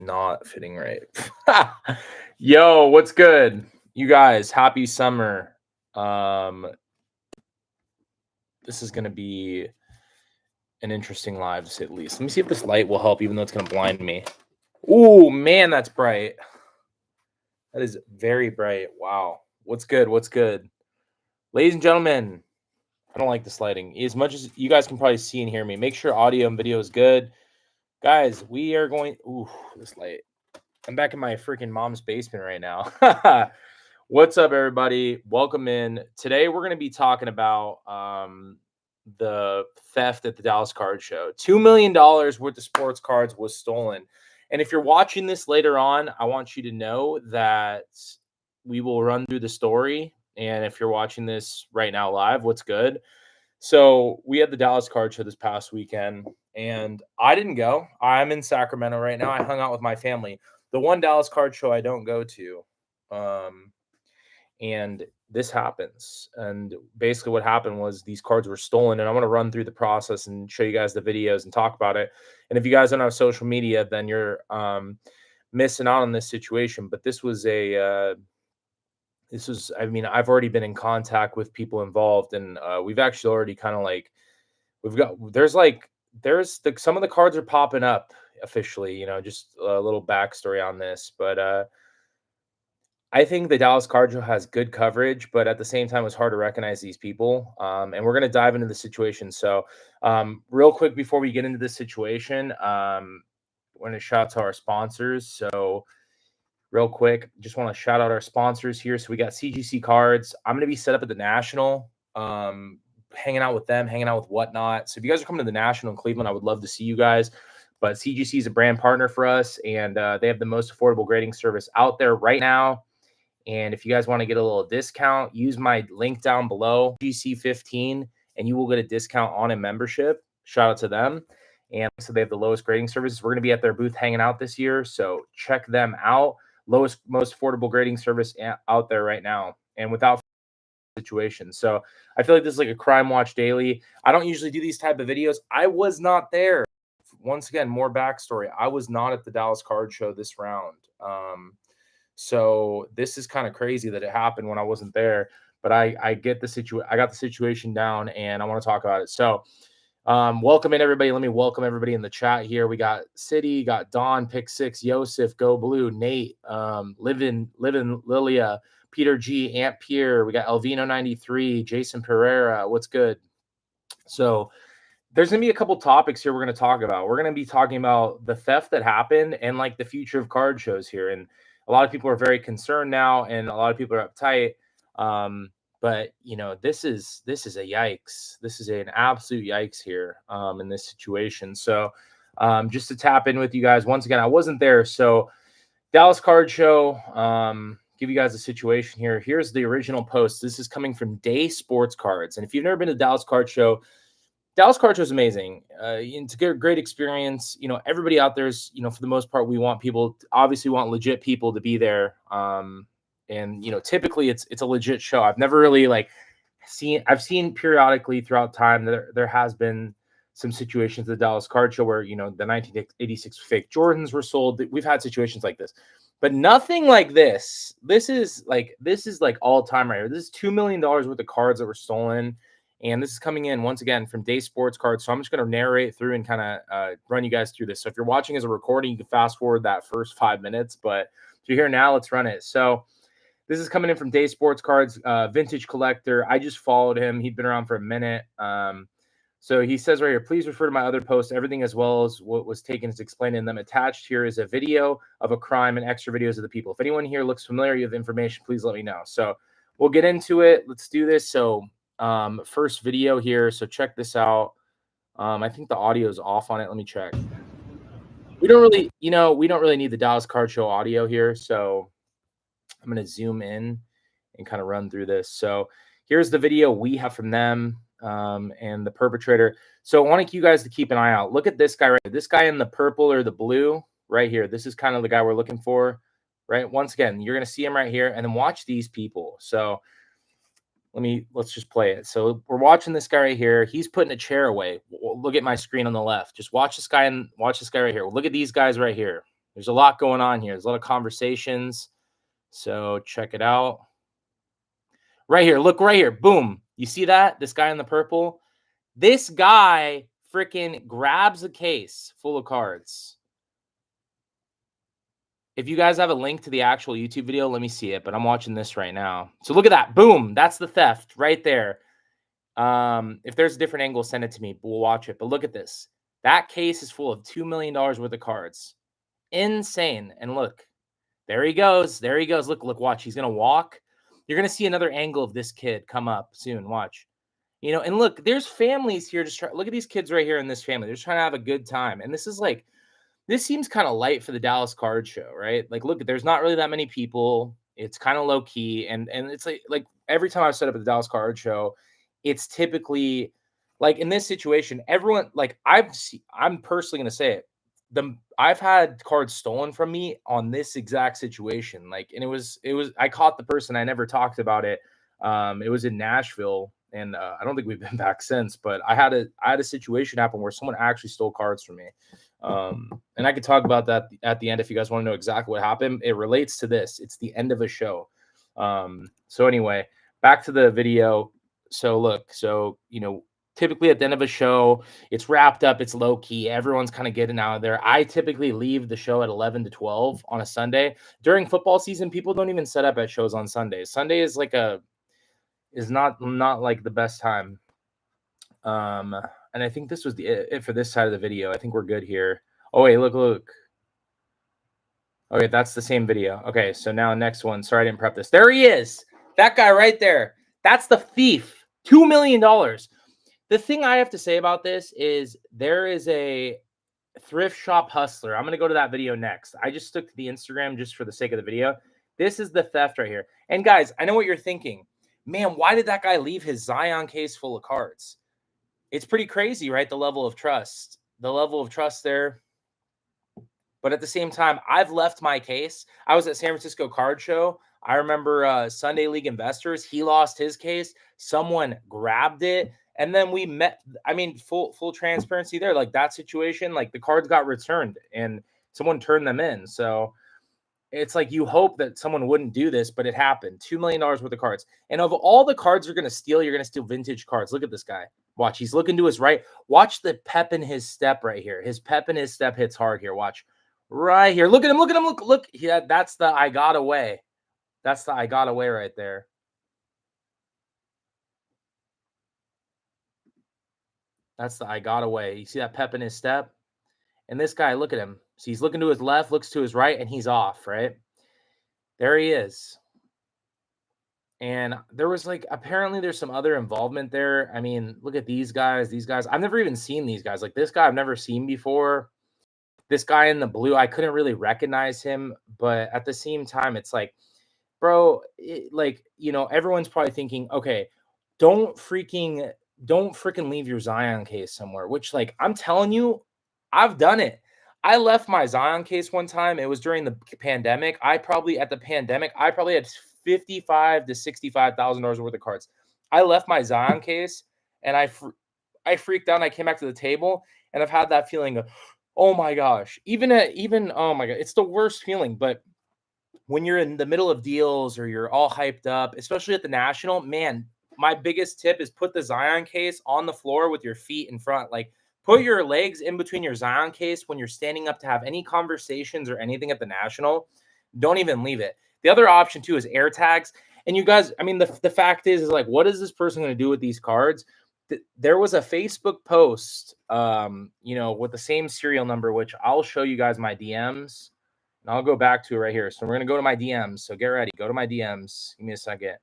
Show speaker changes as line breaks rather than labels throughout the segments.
not fitting right. Yo, what's good? You guys, happy summer. This is gonna be an interesting live, to say the least. Let me see if this light will help, even though it's gonna blind me. Ooh, man, that's bright. That is very bright. Wow. What's good? What's good? Ladies and gentlemen, I don't like this lighting. As much as you guys can probably see and hear me, make sure audio and video is good. Guys, we are going. Ooh, this light. I'm back in my freaking mom's basement right now. What's up, everybody? Welcome in. Today, we're going to be talking about the theft at the Dallas Card Show. $2 million worth of sports cards was stolen. And if you're watching this later on, I want you to know that we will run through the story. And if you're watching this right now live, what's good? So we had the Dallas Card Show this past weekend, and I didn't go. I'm in Sacramento right now. I hung out with my family. The one Dallas Card Show I don't go to. And this happens. And basically what happened was these cards were stolen, and I want to run through the process and show you guys the videos and talk about it. And if you guys don't have social media, then you're missing out on this situation. But this was I mean, I've already been in contact with people involved, and we've actually already kind of like, some of the cards are popping up officially, just a little backstory on this. But I think the Dallas Card Show has good coverage, but at the same time, it's hard to recognize these people. And we're going to dive into the situation. So real quick, before we get into this situation, I want to shout out to our sponsors. So real quick, just want to shout out our sponsors here. So we got CGC Cards. I'm going to be set up at the National, hanging out with them, hanging out with Whatnot. So if you guys are coming to the National in Cleveland, I would love to see you guys. But CGC is a brand partner for us, and they have the most affordable grading service out there right now. And if you guys want to get a little discount, use my link down below, GC15, and you will get a discount on a membership. Shout out to them. And so they have the lowest grading services. We're going to be at their booth hanging out this year, so check them out. Most affordable grading service out there right now, and without situation. So I feel like this is like a Crime Watch Daily. I don't usually do these type of videos. I was not there. Once again, more backstory. I was not at the Dallas Card Show this round. So this is kind of crazy that it happened when I wasn't there. But I get the situation. I got the situation down, and I want to talk about it. So welcome in, everybody. Let me welcome everybody in the chat here. We got City, got Don, Pick Six, Yosef, Go Blue, Nate, Livin, Lilia, Peter G, Ant Pierre. We got Elvino 93, Jason Pereira. What's good? So there's going to be a couple topics here we're going to talk about. We're going to be talking about the theft that happened and like the future of card shows here. And a lot of people are very concerned now, and a lot of people are uptight. But this is a yikes. This is an absolute yikes here in this situation. So just to tap in with you guys once again, I wasn't there. So Dallas Card Show, give you guys a situation here. Here's the original post. This is coming from Day Sports Cards. And if you've never been to Dallas Card Show is amazing. It's a great experience. Everybody out there is, for the most part, we want legit people to be there. And typically it's a legit show. I've never really I've seen periodically throughout time that there has been some situations at the Dallas Card Show where, the 1986 fake Jordans were sold. We've had situations like this, but nothing like this. This is like all time right here. This is $2 million worth of cards that were stolen. And this is coming in once again from Day Sports Cards. So I'm just going to narrate through and kind of run you guys through this. So if you're watching as a recording, you can fast forward that first 5 minutes. But if you're here now, let's run it. So this is coming in from Day Sports Cards, vintage collector. I just followed him. He'd been around for a minute. So he says right here, please refer to my other posts. Everything as well as what was taken is explained in them. Attached here is a video of a crime and extra videos of the people. If anyone here looks familiar, you have information, please let me know. So we'll get into it. Let's do this. So first video here. So check this out. I think the audio is off on it. Let me check. We don't really need the Dallas Card Show audio here. So I'm going to zoom in and kind of run through this. So here's the video we have from them and the perpetrator. So I want you guys to keep an eye out. Look at this guy right here. This guy in the purple or the blue right here. This is kind of the guy we're looking for, right? Once again, you're going to see him right here, and then watch these people. So let's just play it. So we're watching this guy right here. He's putting a chair away. Look at my screen on the left. Just watch this guy right here. Look at these guys right here. There's a lot going on here. There's a lot of conversations. So check it out. Right here. Look right here. Boom. You see that? This guy in the purple? This guy freaking grabs a case full of cards. If you guys have a link to the actual YouTube video, let me see it, but I'm watching this right now. So look at that. Boom. That's the theft right there. If there's a different angle, send it to me. We'll watch it. But look at this. That case is full of $2 million worth of cards. Insane. And look, there he goes. There he goes. Look, watch. He's going to walk. You're going to see another angle of this kid come up soon. Watch. You know, and look, there's families here. Look at these kids right here in this family. They're just trying to have a good time. And this is like, this seems kind of light for the Dallas card show, right? Like, look, there's not really that many people. It's kind of low key. And it's like every time I've set up at the Dallas card show, it's typically like in this situation, everyone, like I'm personally going to say it. I've had cards stolen from me on this exact situation. Like, and it was, I caught the person. I never talked about it. It was in Nashville, and I don't think we've been back since, but I had a situation happen where someone actually stole cards from me. And I could talk about that at the end if you guys want to know exactly what happened. It relates to this. It's the end of a show. So anyway, back to the video. So look, you know, typically at the end of a show, it's wrapped up, it's low key, everyone's kind of getting out of there. I typically leave the show at 11 to 12 on a Sunday. During football season, people don't even set up at shows on Sundays. Sunday is like not like the best time. And I think this was it for this side of the video. I think we're good here. Oh wait, look. Okay, that's the same video. Okay, so now next one. Sorry, I didn't prep this. There he is. That guy right there. That's the thief. $2 million. The thing I have to say about this is there is a thrift shop hustler. I'm going to go to that video next. I just stuck to the Instagram just for the sake of the video. This is the theft right here. And guys, I know what you're thinking. Man, why did that guy leave his Zion case full of cards? It's pretty crazy, right? The level of trust. The level of trust there. But at the same time, I've left my case. I was at San Francisco Card Show. I remember Sunday League Investors. He lost his case. Someone grabbed it. And then we met. I mean, full transparency there. Like that situation, like the cards got returned and someone turned them in. So it's like you hope that someone wouldn't do this, but it happened. $2 million worth of cards. And of all the cards you're going to steal, you're going to steal vintage cards. Look at this guy. Watch. He's looking to his right. Watch the pep in his step right here. His pep in his step hits hard here. Watch. Right here. Look at him. Look at him. Look. Yeah, that's the I got away. That's the I got away right there. That's the I got away. You see that pep in his step? And this guy, look at him. So he's looking to his left, looks to his right, and he's off, right? There he is. And there was like, apparently there's some other involvement there. I mean, look at these guys. These guys, I've never even seen these guys. Like this guy I've never seen before. This guy in the blue, I couldn't really recognize him. But at the same time, it's like, bro, like, you know, everyone's probably thinking, okay, don't freaking leave your Zion case somewhere, which like, I'm telling you, I've done it. I left my Zion case one time. It was during the pandemic. I probably had $55,000 to $65,000 worth of cards. I left my Zion case and I freaked out and I came back to the table and I've had that feeling of, oh my gosh, even oh my God, it's the worst feeling. But when you're in the middle of deals or you're all hyped up, especially at the National, man, my biggest tip is put the Zion case on the floor with your feet in front. Like put your legs in between your Zion case when you're standing up to have any conversations or anything at the National. Don't even leave it. The other option too is air tags. And you guys, I mean, the fact is like, what is this person going to do with these cards? There was a Facebook post, you know, with the same serial number, which I'll show you guys my DMs. And I'll go back to it right here. So we're going to go to my DMs. So get ready. Go to my DMs. Give me a second.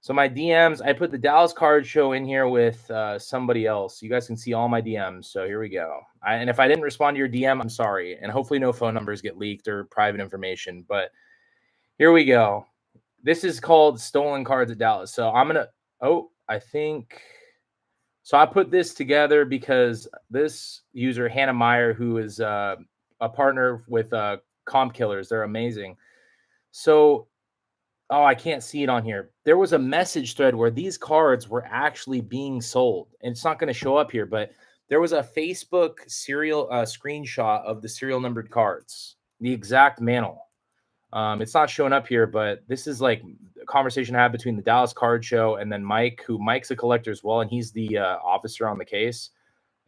So my DMs, I put the Dallas Card Show in here with somebody else. You guys can see all my DMs. So here we go. And if I didn't respond to your DM, I'm sorry. And hopefully no phone numbers get leaked or private information. But here we go. This is called Stolen Cards at Dallas. So I'm going to, I think. So I put this together because this user, Hannah Meyer, who is a partner with Comp Killers, they're amazing. So, I can't see it on here. There was a message thread where these cards were actually being sold. And it's not going to show up here, but there was a Facebook serial screenshot of the serial numbered cards. The exact mantle. It's not showing up here, but this is like a conversation I had between the Dallas Card Show and then Mike, who Mike's a collector as well, and he's the officer on the case.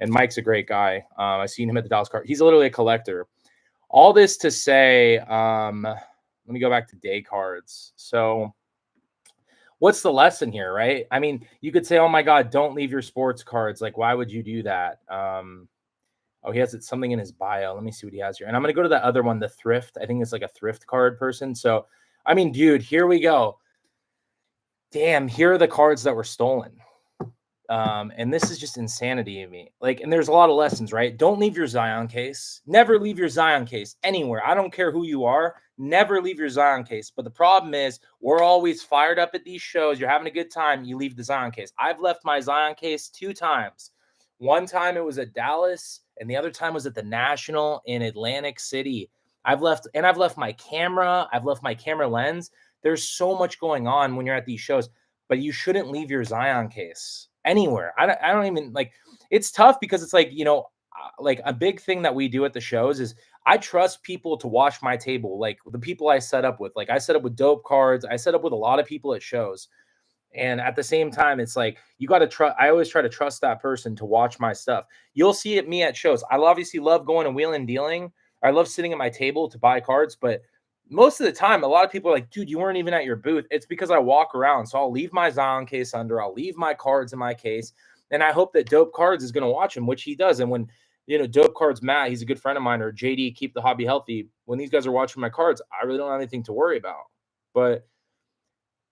And Mike's a great guy. I seen him at the Dallas Card. He's literally a collector. All this to say, let me go back to day cards. So what's the lesson here, right? I mean, you could say, oh my God, don't leave your sports cards. Like, why would you do that? Oh, he has something in his bio. Let me see what he has here. And I'm going to go to the other one, the thrift. I think it's like a thrift card person. So, I mean, dude, here we go. Damn, here are the cards that were stolen. And this is just insanity to me. Like, and there's a lot of lessons, right? Don't leave your Zion case. Never leave your Zion case anywhere. I don't care who you are. Never leave your Zion case. But the problem is, we're always fired up at these shows. You're having a good time. You leave the Zion case. I've left my Zion case 2 times. One time it was at Dallas, and the other time was at the National in Atlantic City. I've left my camera. I've left my camera lens. There's so much going on when you're at these shows, but you shouldn't leave your Zion case anywhere. I don't even like, it's tough because it's like, like a big thing that we do at the shows is I trust people to watch my table. Like the people I set up with, like I set up with Dope Cards. I set up with a lot of people at shows. And at the same time, it's like, you got to trust. I always try to trust that person to watch my stuff. You'll see it me at shows. I obviously love going and wheeling and dealing. I love sitting at my table to buy cards, but most of the time, a lot of people are like, dude, you weren't even at your booth. It's because I walk around. So I'll leave my Zion case under, I'll leave my cards in my case. And I hope that Dope Cards is going to watch him, which he does. And when, Dope Cards, Matt, he's a good friend of mine, or JD, Keep the Hobby Healthy. When these guys are watching my cards, I really don't have anything to worry about. But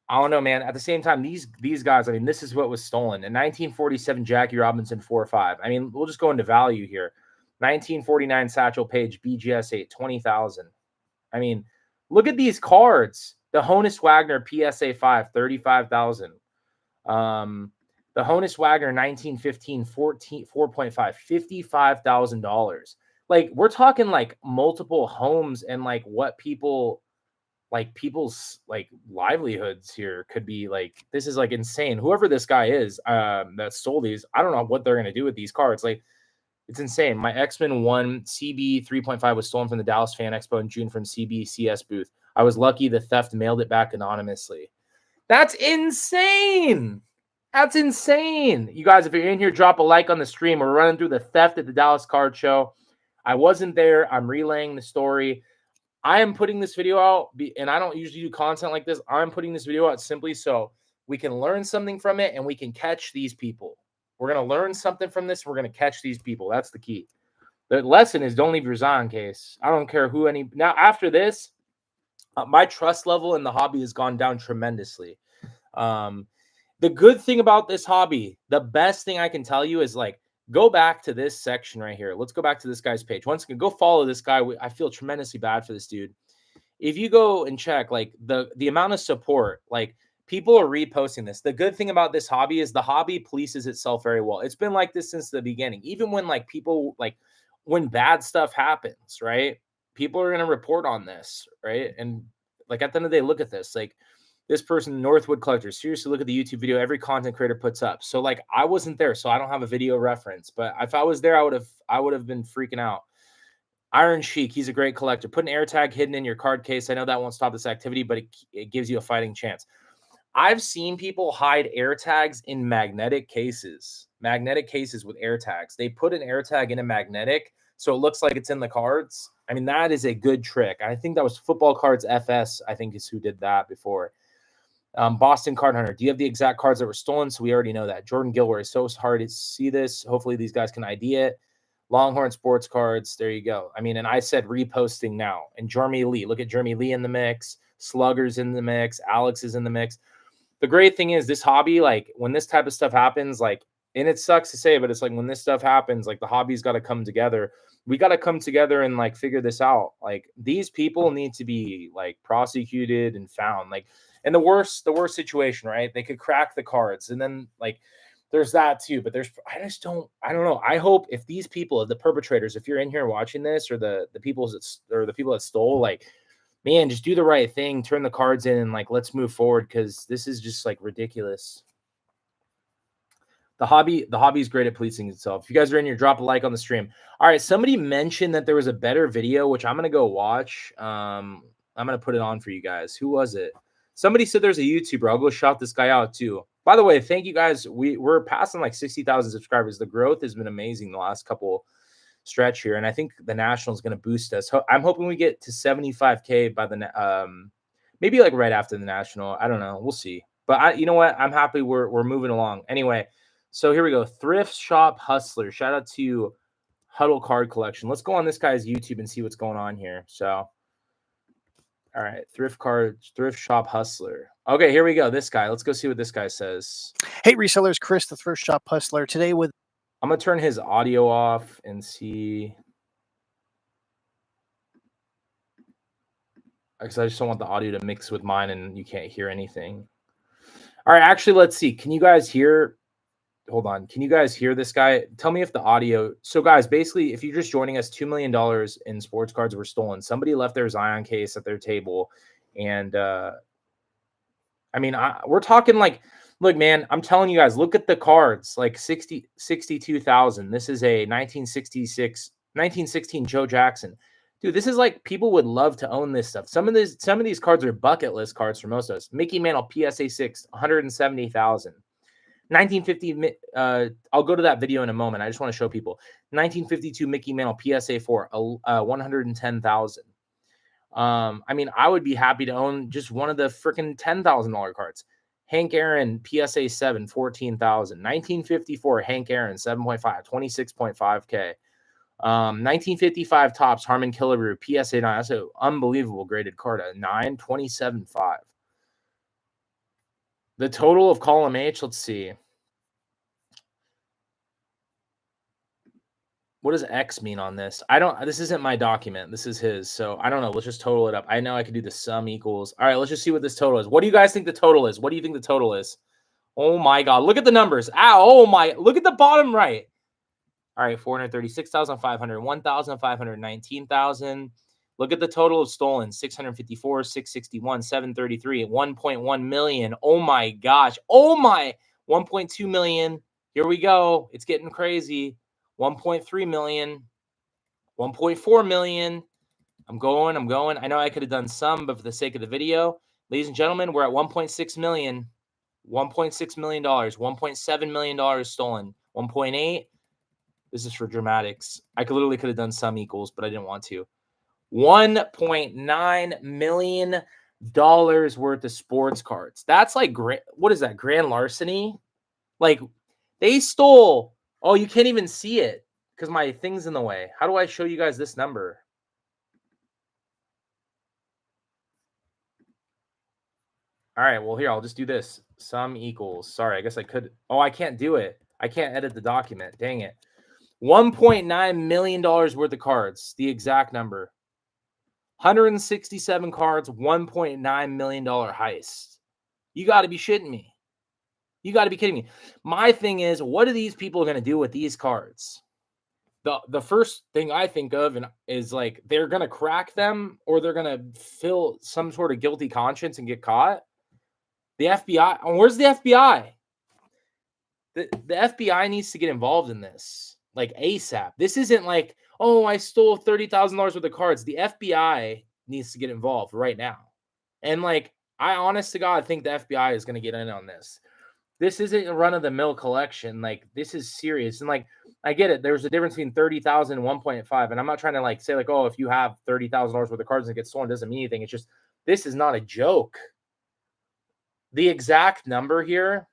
I don't know, man. At the same time, these guys, I mean, this is what was stolen. In 1947, Jackie Robinson 4.5. I mean, we'll just go into value here. 1949 Satchel Paige BGS 8, 20,000. I mean, look at these cards. The Honus Wagner PSA 5, 35,000. The Honus Wagner 1915 4.5, $55,000. Like, we're talking like multiple homes and like what people's like livelihoods here could be. Like, this is like insane. Whoever this guy is that stole these, I don't know what they're gonna do with these cards. Like, it's insane. My X-Men 1 CB 3.5 was stolen from the Dallas Fan Expo in June from CBCS booth. I was lucky the theft mailed it back anonymously. That's insane. That's insane. You guys, if you're in here, drop a like on the stream. We're running through the theft at the Dallas Card Show. I wasn't there. I'm relaying the story. I am putting this video out, and I don't usually do content like this. I'm putting this video out simply so we can learn something from it and we can catch these people. We're going to learn something from this. We're going to catch these people. That's the key. The lesson is don't leave your Zion case. I don't care who any. Now, after this, my trust level in the hobby has gone down tremendously. The good thing about this hobby, the best thing I can tell you is like, go back to this section right here. Let's go back to this guy's page. Once again, go follow this guy. I feel tremendously bad for this dude. If you go and check like the amount of support, like people are reposting this. The good thing about this hobby is the hobby polices itself very well. It's been like this since the beginning. Even when like people like when bad stuff happens, right? People are going to report on this, right? And like at the end of the day, look at this. Like this person, Northwood Collector, seriously look at the YouTube video every content creator puts up. So like I wasn't there, so I don't have a video reference. But if I was there, I would have been freaking out. Iron Sheik, he's a great collector. Put an air tag hidden in your card case. I know that won't stop this activity, but it gives you a fighting chance. I've seen people hide air tags in magnetic cases with air tags. They put an air tag in a magnetic so it looks like it's in the cards. I mean, that is a good trick. I think that was Football Cards FS, I think is who did that before. Boston Card Hunter, do you have the exact cards that were stolen? So we already know that. Jordan Gilroy, so hard to see this. Hopefully these guys can ID it. Longhorn Sports Cards, there you go. I mean, and I said reposting now. And Jeremy Lee, look at Jeremy Lee in the mix. Slugger's in the mix. Alex is in the mix. The great thing is this hobby, like when this type of stuff happens, like, and it sucks to say, but it's like when this stuff happens, like the hobby's got to come together. We got to come together and like figure this out. Like these people need to be like prosecuted and found. Like, and the worst situation, right? They could crack the cards, and then like there's that too. But I don't know. I hope if these people, the perpetrators, if you're in here watching this, or the people that stole, like, man, just do the right thing, turn the cards in, and like let's move forward, because this is just like ridiculous. The hobby's great at policing itself. If you guys are in here, drop a like on the stream. All right, somebody mentioned that there was a better video, which I'm gonna go watch. I'm gonna put it on for you guys. Who was it? Somebody said there's a YouTuber. I'll go shout this guy out too. By the way, thank you guys. We're passing like 60,000 subscribers. The growth has been amazing the last couple stretch here, and I think the national is going to boost us. I'm hoping we get to 75K by the maybe like right after the national. I don't know. We'll see. But you know what? I'm happy we're moving along. Anyway, so here we go. Thrift Shop Hustler. Shout out to Huddle Card Collection. Let's go on this guy's YouTube and see what's going on here. So, all right, Thrift Shop Hustler. Okay, here we go. This guy. Let's go see what this guy says.
Hey, resellers, Chris, the Thrift Shop Hustler. Today with
I'm gonna turn his audio off and see, because I just don't want the audio to mix with mine and you can't hear anything. All right, actually, let's see. Can you guys hear? Hold on. Can you guys hear this guy? Tell me if the audio. So, guys, basically, if you're just joining us, $2 million in sports cards were stolen. Somebody left their Zion case at their table, and I mean, we're talking like. Look, man, I'm telling you guys, look at the cards, like 62,000. This is a 1916 Joe Jackson. Dude, this is like people would love to own this stuff. Some of these cards are bucket list cards for most of us. Mickey Mantle PSA 6, 170,000. 1950, I'll go to that video in a moment. I just want to show people. 1952 Mickey Mantle PSA 4, 110,000. I mean, I would be happy to own just one of the freaking $10,000 cards. Hank Aaron, PSA 7, 14,000. 1954, Hank Aaron, 7.5, 26.5K. 1955 Topps, Harmon Killebrew, PSA 9. That's an unbelievable graded card. A 9, 27.5. The total of column H, let's see. What does X mean on this? This isn't my document. This is his. So I don't know. Let's just total it up. I know I could do the sum equals. All right, let's just see what this total is. What do you guys think the total is? What do you think the total is? Oh my God. Look at the numbers. Ow. Oh my. Look at the bottom right. All right, 436,500, 1,519,000. Look at the total of stolen. 654, 661, 733, 1.1 million. Oh my gosh. Oh my. 1.2 million. Here we go. It's getting crazy. 1.3 million, 1.4 million. I'm going. I know I could have done some, but for the sake of the video, ladies and gentlemen, we're at 1.6 million, $1.6 million, $1.7 million stolen, 1.8. This is for dramatics. I could have done some equals, but I didn't want to. $1.9 million worth of sports cards. That's like, what is that? Grand larceny? Like they stole. Oh, you can't even see it because my thing's in the way. How do I show you guys this number? All right, well, here, I'll just do this. Sum equals. Sorry, I guess I could. Oh, I can't do it. I can't edit the document. Dang it. $1.9 million worth of cards. The exact number. 167 cards, $1.9 million heist. You got to be shitting me. You got to be kidding me. My thing is, what are these people going to do with these cards? The first thing I think of is like they're going to crack them or they're going to feel some sort of guilty conscience and get caught. The FBI, where's the FBI? The FBI needs to get involved in this, like ASAP. This isn't like, oh, I stole $30,000 worth of cards. The FBI needs to get involved right now. And like, I honest to God think the FBI is going to get in on this. This isn't a run-of-the-mill collection. Like, this is serious. And, like, I get it. There's a difference between 30,000 and 1.5. And I'm not trying to, like, say, like, oh, if you have $30,000 worth of cards and it gets stolen, it doesn't mean anything. It's just, this is not a joke. The exact number here,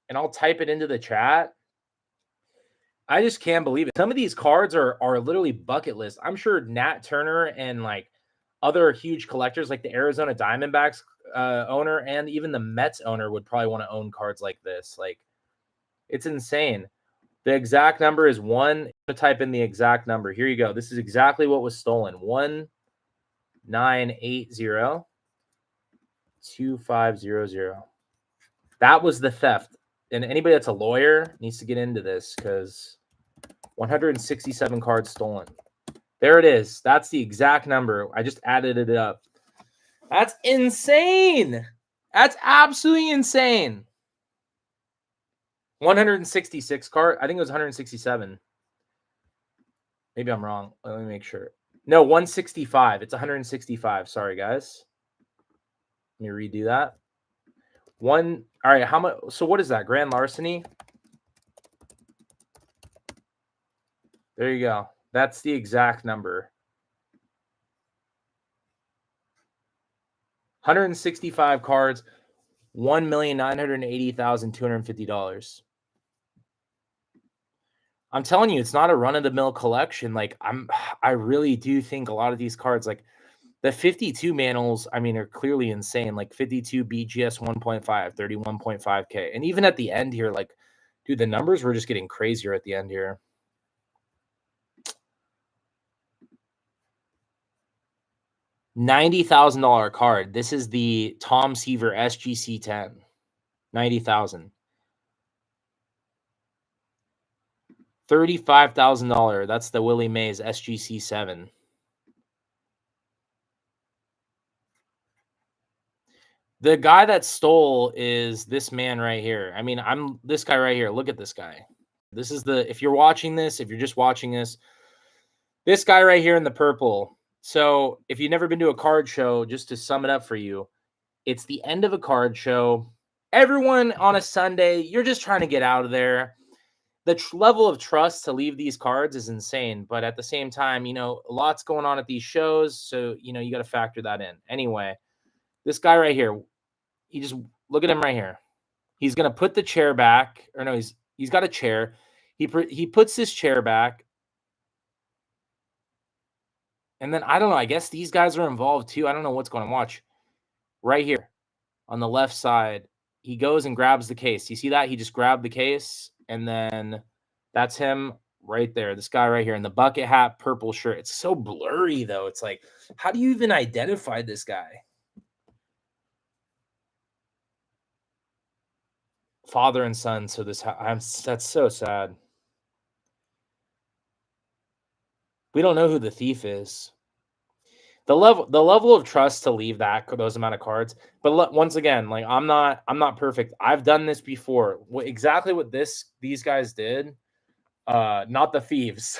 and I'll type it into the chat. I just can't believe it. Some of these cards are literally bucket list. I'm sure Nat Turner and, like, other huge collectors, like the Arizona Diamondbacks owner and even the Mets owner would probably want to own cards like this. Like, it's insane. The exact number is one. I'm going to type in the exact number. Here you go. This is exactly what was stolen. 1980-2500. That was the theft. And anybody that's a lawyer needs to get into this because 167 cards stolen. There it is. That's the exact number. I just added it up. That's insane. That's absolutely insane. 166 card. I think it was 167. Maybe I'm wrong. Let me make sure. No, 165. It's 165. Sorry, guys. Let me redo that. All right, how much? So what is that? Grand larceny? There you go. That's the exact number. 165 cards, $1,980,250. I'm telling you, it's not a run-of-the-mill collection. Like I really do think a lot of these cards, like the 52 manuals, I mean, are clearly insane. Like 52 BGS 1.5, 31.5K. And even at the end here, like, dude, the numbers were just getting crazier at the end here. $90,000 card. This is the Tom Seaver SGC 10. 90,000. $35,000. That's the Willie Mays SGC 7. The guy that stole is this man right here. I mean, I'm this guy right here. Look at this guy. This is if you're watching this, if you're just watching this guy right here in the purple. So if you've never been to a card show, just to sum it up for you, it's the end of a card show. Everyone on a Sunday, you're just trying to get out of there. The level of trust to leave these cards is insane. But at the same time, you know, a lot's going on at these shows. So, you know, you got to factor that in. Anyway, this guy right here, he just look at him right here. He's going to put the chair back. Or no, he's got a chair. He puts this chair back. And then I don't know. I guess these guys are involved too. I don't know what's going on. Watch right here on the left side. He goes and grabs the case. You see that? He just grabbed the case, and then that's him right there. This guy right here in the bucket hat, purple shirt. It's so blurry though. It's like, how do you even identify this guy? Father and son. So that's so sad. We don't know who the thief is. The level of trust to leave those amount of cards. But once again, like I'm not perfect. I've done this before. Exactly what these guys did. Not the thieves.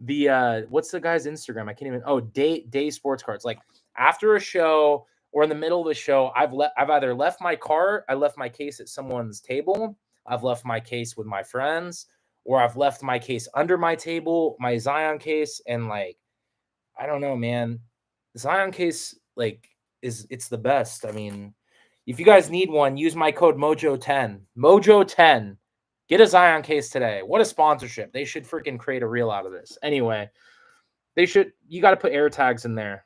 The what's the guy's Instagram? I can't even. Day Sports Cards. Like after a show or in the middle of the show, I've either left my car, I left my case at someone's table, I've left my case with my friends, or I've left my case under my table, my Zion case, and like I don't know, man. Zion case it's the best. I mean, if you guys need one, use my code Mojo10. Mojo10. Get a Zion case today. What a sponsorship. They should freaking create a reel out of this. Anyway, you got to put air tags in there.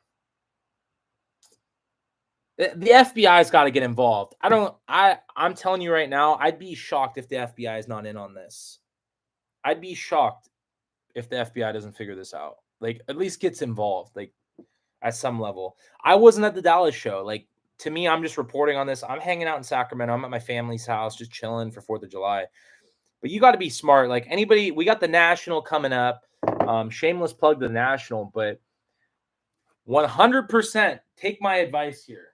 The FBI's got to get involved. I'm telling you right now, I'd be shocked if the FBI is not in on this. I'd be shocked if the FBI doesn't figure this out. Like, at least gets involved, like, at some level. I wasn't at the Dallas show. Like, to me, I'm just reporting on this. I'm hanging out in Sacramento. I'm at my family's house, just chilling for 4th of July. But you got to be smart. Like anybody, we got the National coming up. Shameless plug to the National, but 100% take my advice here.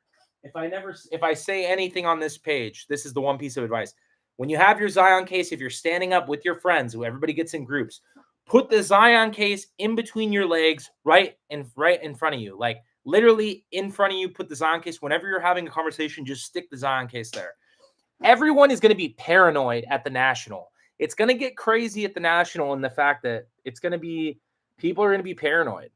If I say anything on this page, this is the one piece of advice. When you have your Zion case, if you're standing up with your friends, who everybody gets in groups, put the Zion case in between your legs, right in front of you. Like literally in front of you, put the Zion case. Whenever you're having a conversation, just stick the Zion case there. Everyone is going to be paranoid at the National. It's going to get crazy at the National in the fact that people are going to be paranoid.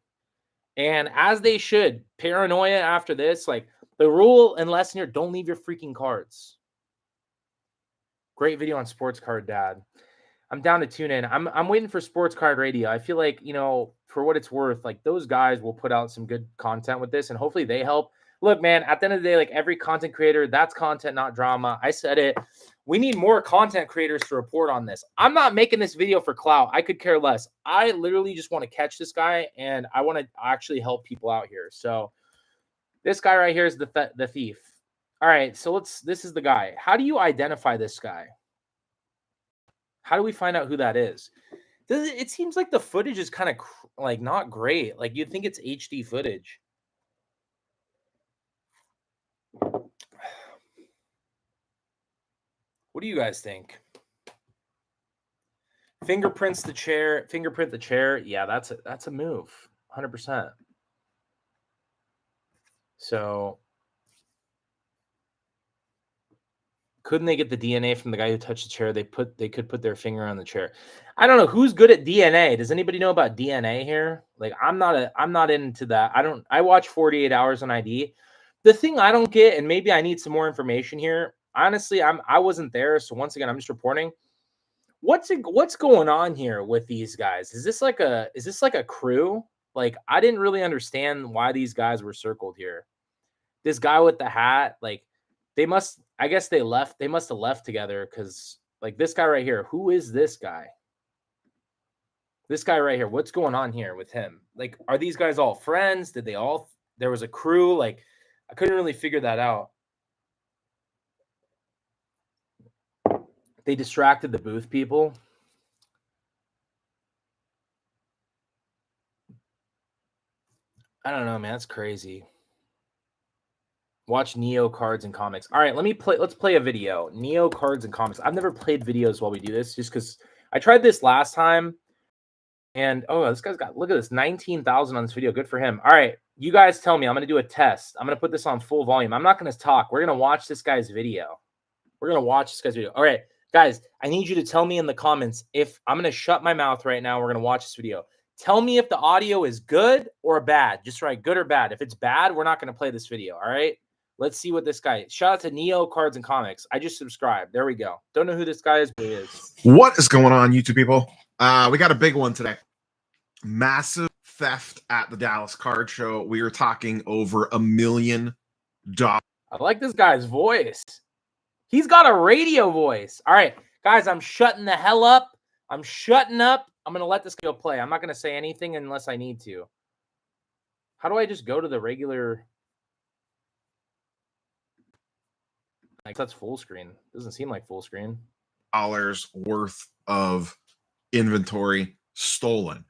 And as they should, paranoia after this, like the rule and lesson here, don't leave your freaking cards. Great video on Sports Card Dad. I'm down to tune in. I'm waiting for Sports Card Radio. I feel like, you know, for what it's worth, like those guys will put out some good content with this and hopefully they help. Look, man, at the end of the day, like every content creator, that's content, not drama. I said it. We need more content creators to report on this. I'm not making this video for clout. I could care less. I literally just want to catch this guy and I want to actually help people out here. So this guy right here is the thief. All right, so this is the guy. How do you identify this guy? How do we find out who that is? It seems like the footage is kind of like not great. Like you'd think it's HD footage. What do you guys think? Fingerprint the chair. Yeah, that's a move. 100%. So couldn't they get the DNA from the guy who touched the chair? They could put their finger on the chair. I don't know who's good at DNA. Does anybody know about DNA here? Like I'm not into that. I watch 48 Hours on ID. The thing I don't get, and maybe I need some more information here. Honestly, I wasn't there, so once again, I'm just reporting. What's going on here with these guys? Is this like a crew? Like I didn't really understand why these guys were circled here. This guy with the hat, like they must have left together because like this guy right here, who is this guy? This guy right here, what's going on here with him? Like, are these guys all friends? There was a crew? Like, I couldn't really figure that out. They distracted the booth people. I don't know, man. That's crazy. Watch Neo Cards and Comics. All right, let's play a video. Neo Cards and Comics. I've never played videos while we do this just because I tried this last time. And oh, this guy's got, look at this, 19,000 on this video. Good for him. All right, you guys tell me. I'm going to do a test. I'm going to put this on full volume. I'm not going to talk. We're going to watch this guy's video. All right, guys, I need you to tell me in the comments if I'm going to shut my mouth right now. We're going to watch this video. Tell me if the audio is good or bad. Just write good or bad. If it's bad, we're not going to play this video. All right, let's see what this guy, shout out to Neo Cards and Comics. I just subscribed. There we go. Don't know who this guy is, but he is.
What is going on, YouTube people? We got a big one today. Massive theft at the Dallas Card Show. We are talking over $1 million.
I like this guy's voice. He's got a radio voice. All right, guys, I'm shutting the hell up. I'm shutting up. I'm going to let this go play. I'm not going to say anything unless I need to. How do I just go to the regular? Like that's full screen. Doesn't seem like full screen.
Dollars worth of inventory stolen.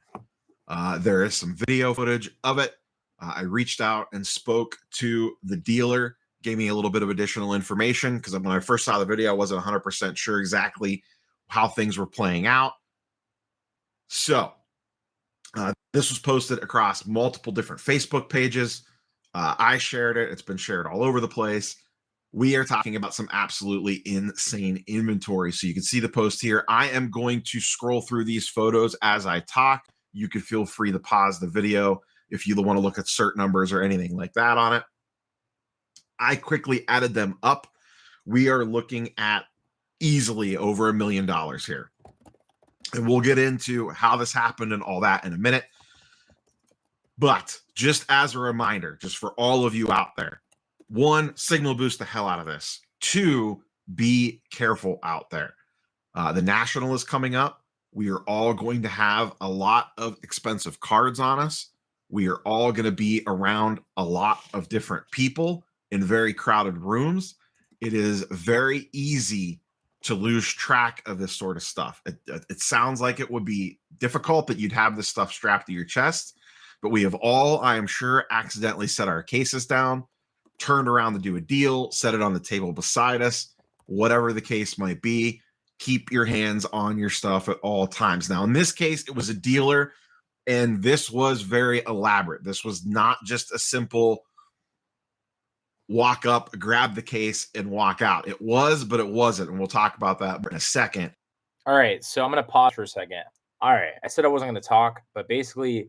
There is some video footage of it. I reached out and spoke to the dealer, gave me a little bit of additional information because when I first saw the video, I wasn't 100% sure exactly how things were playing out. So this was posted across multiple different Facebook pages. I shared it. It's been shared all over the place. We are talking about some absolutely insane inventory. So you can see the post here. I am going to scroll through these photos as I talk. You can feel free to pause the video if you want to look at certain numbers or anything like that on it. I quickly added them up. We are looking at easily over $1 million here. And we'll get into how this happened and all that in a minute. But just as a reminder, just for all of you out there, 1, signal boost the hell out of this. 2, be careful out there. The National is coming up. We are all going to have a lot of expensive cards on us. We are all going to be around a lot of different people in very crowded rooms. It is very easy to lose track of this sort of stuff. It sounds like it would be difficult that you'd have this stuff strapped to your chest, but we have all, I am sure, accidentally set our cases down, turned around to do a deal, set it on the table beside us, whatever the case might be. Keep your hands on your stuff at all times. Now, in this case, it was a dealer, and this was very elaborate. This was not just a simple walk up, grab the case, and walk out. It was, but it wasn't, and we'll talk about that in a second.
All right, so I'm going to pause for a second. All right, I said I wasn't going to talk, but basically,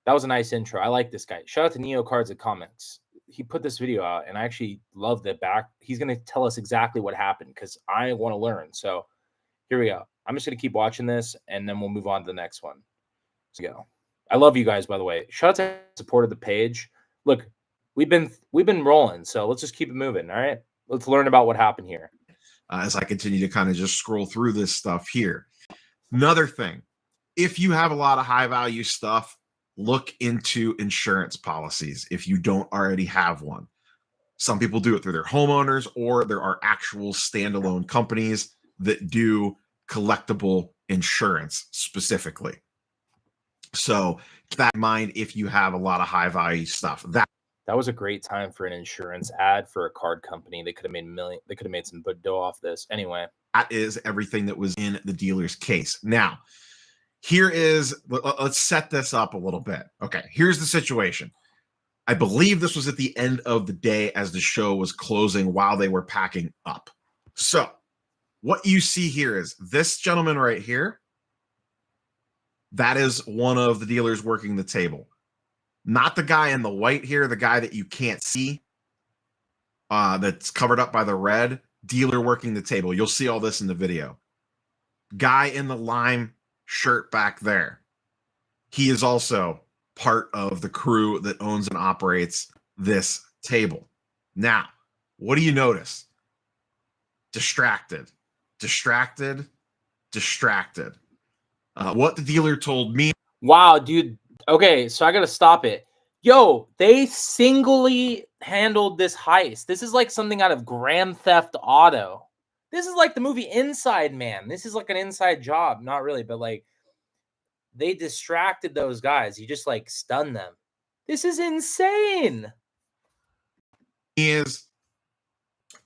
that was a nice intro. I like this guy. Shout out to Neo Cards and Comics. He put this video out, and I actually love the back. He's going to tell us exactly what happened because I want to learn. So here we go. I'm just going to keep watching this, and then we'll move on to the next one. Let's go. I love you guys, by the way. Shout out to support of the page. Look, we've been rolling, so let's just keep it moving. All right, let's learn about what happened here.
As I continue to kind of just scroll through this stuff here. Another thing, if you have a lot of high value stuff, look into insurance policies if you don't already have one. Some people do it through their homeowners, or there are actual standalone companies that do collectible insurance specifically. So keep that in mind if you have a lot of high value stuff.
That was a great time for an insurance ad for a card company. They could have made They could have made some good dough off this. Anyway,
That is everything that was in the dealer's case. Now, let's set this up a little bit. Okay, here's the situation. I believe this was at the end of the day as the show was closing while they were packing up. So what you see here is this gentleman right here. That is one of the dealers working the table. Not the guy in the white here, the guy that you can't see, that's covered up by the red. Dealer working the table. You'll see all this in the video. Guy in the lime shirt back there. He is also part of the crew that owns and operates this table. Now, what do you notice? Distracted. What the dealer told me.
Wow, dude. Okay, so I gotta stop it. Yo, they singly handled this heist. This is like something out of Grand Theft Auto. This is like the movie Inside Man. This is like an inside job. Not really, but like they distracted those guys. He just like stunned them. This is insane.
Is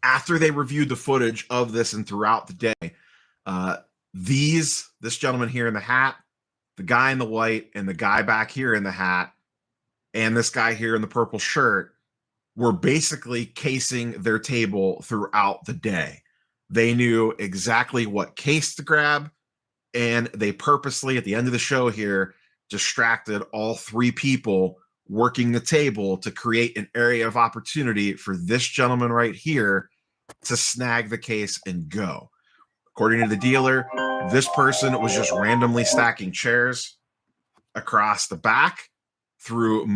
after they reviewed the footage of this and throughout the day, this gentleman here in the hat, the guy in the white, and the guy back here in the hat, and this guy here in the purple shirt were basically casing their table throughout the day. They knew exactly what case to grab, and they purposely, at the end of the show here, distracted all three people working the table to create an area of opportunity for this gentleman right here to snag the case and go. According to the dealer, this person was just randomly stacking chairs across the back through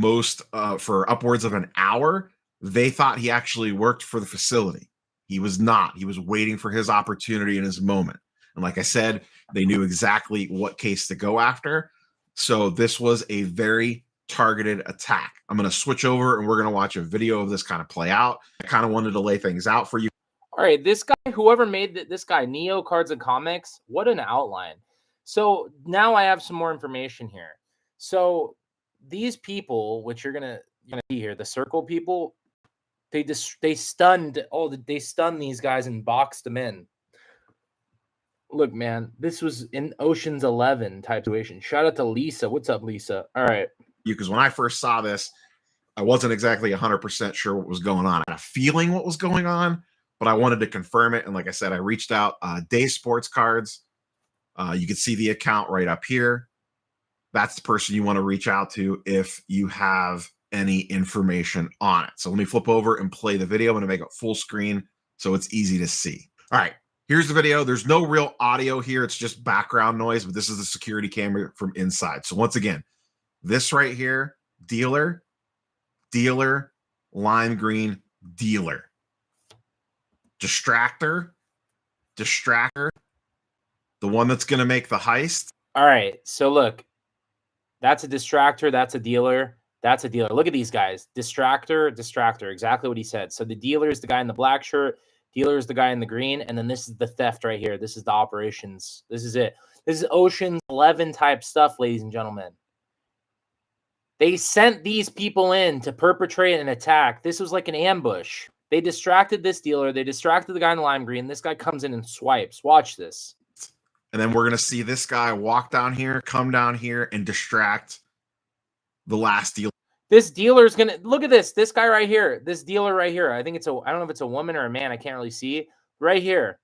for upwards of an hour. They thought he actually worked for the facility. He was not. He was waiting for his opportunity and his moment. And like I said, they knew exactly what case to go after. So this was a very targeted attack. I'm going to switch over and we're going to watch a video of this kind of play out. I kind of wanted to lay things out for you.
All right, this guy, whoever made this guy, Neo Cards and Comics, what an outline. So now I have some more information here. So these people, which you're gonna see here, the circle people, they stunned these guys and boxed them in. Look, man, this was in Ocean's 11 type situation. Shout out to Lisa. What's up, Lisa? All right.
Because when I first saw this, I wasn't exactly 100% sure what was going on. I had a feeling what was going on, but I wanted to confirm it. And like I said, I reached out. Day Sports Cards. You can see the account right up here. That's the person you want to reach out to if you have any information on it. So let me flip over and play the video. I'm going to make it full screen so it's easy to see. All right, here's the video. There's no real audio here. It's just background noise, but this is the security camera from inside. So once again, this right here, dealer, lime green, dealer. Distractor, the one that's going to make the heist.
All right, so look, that's a distractor, that's a dealer, that's a dealer. Look at these guys, distractor, exactly what he said. So the dealer is the guy in the black shirt, dealer is the guy in the green, and then this is the theft right here. This is the operations. This is it. This is Ocean's 11 type stuff, ladies and gentlemen. They sent these people in to perpetrate an attack. This was like an ambush. They distracted this dealer. They distracted the guy in the lime green. This guy comes in and swipes. Watch this.
And then we're going to see this guy walk down here, come down here, and distract the last dealer.
This dealer's going to... Look at this. This guy right here. This dealer right here. I think it's a... I don't know if it's a woman or a man. I can't really see. Right here.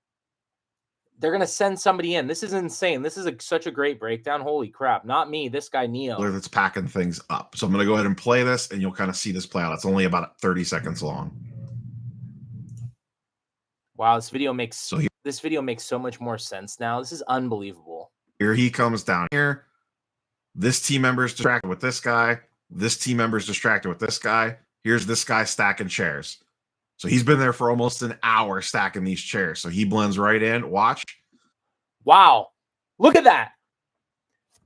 They're going to send somebody in. This is insane. This is such a great breakdown. Holy crap. Not me. This guy, Neo.
That's packing things up. So I'm going to go ahead and play this, and you'll kind of see this play out. It's only about 30 seconds long.
Wow, this video makes so much more sense now. This is unbelievable.
Here he comes down here. This team member is distracted with this guy. This team member is distracted with this guy. Here's this guy stacking chairs. So he's been there for almost an hour stacking these chairs. So he blends right in. Watch.
Wow. Look at that.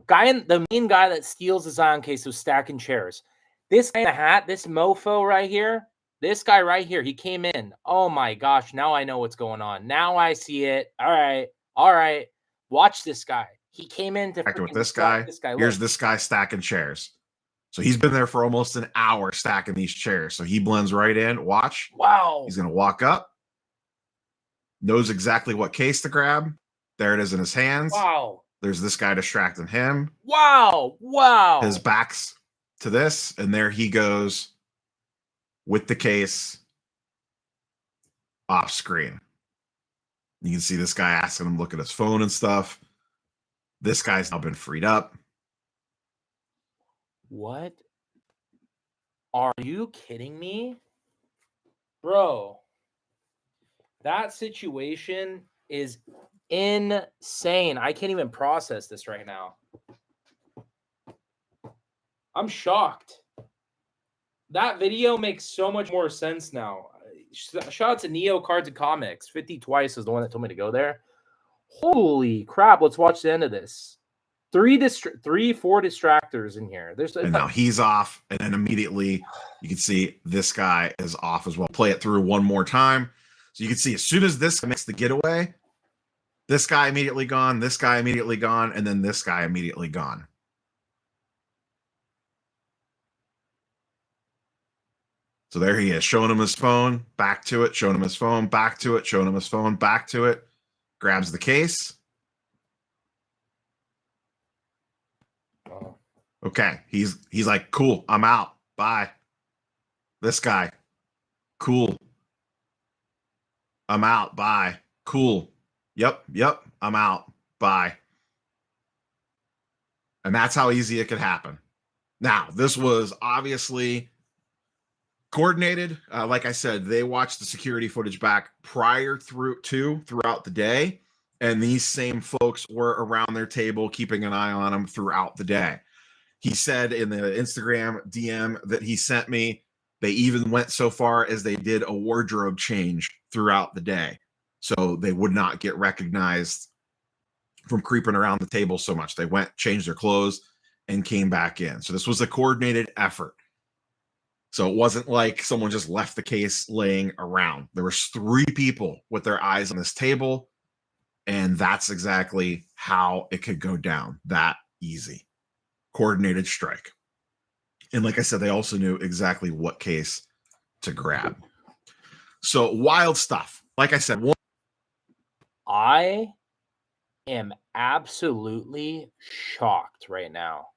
The main guy that steals the Zion case was stacking chairs. This guy in the hat, this mofo right here, this guy right here, he came in. Oh my gosh, now I know what's going on. Now I see it. All right. Watch this guy. He came in to
with this guy. Here's this guy stacking chairs. So he's been there for almost an hour stacking these chairs. So he blends right in. Watch.
Wow.
He's going to walk up. knows exactly what case to grab. There it is in his hands.
Wow.
There's this guy distracting him.
Wow. Wow.
His back's to this, and there he goes with the case off screen. You can see this guy asking him to look at his phone and stuff. This guy's now been freed up.
What? Are you kidding me? Bro, that situation is insane. I can't even process this right now. I'm shocked. That video makes so much more sense now. Shout out to Neo Cards and Comics. 50 Twice is the one that told me to go there. Holy crap. Let's watch the end of this. 4 distractors in here.
And now he's off. And then immediately you can see this guy is off as well. Play it through one more time. So you can see as soon as this makes the getaway, this guy immediately gone, this guy immediately gone, and then this guy immediately gone. So there he is, showing him his phone, back to it, showing him his phone, back to it, showing him his phone, back to it. Grabs the case. Okay, he's like, cool, I'm out. Bye. This guy, cool. I'm out. Bye. Cool. Yep, I'm out. Bye. And that's how easy it could happen. Now, this was obviously coordinated. Like I said, they watched the security footage back throughout the day, and these same folks were around their table keeping an eye on them throughout the day. He said in the Instagram DM that he sent me, they even went so far as they did a wardrobe change throughout the day, so they would not get recognized from creeping around the table so much. They went, changed their clothes, and came back in. So this was a coordinated effort. So it wasn't like someone just left the case laying around. There was 3 people with their eyes on this table, and that's exactly how it could go down. That easy. Coordinated strike. And like I said, they also knew exactly what case to grab. So wild stuff. Like I said,
I am absolutely shocked right now.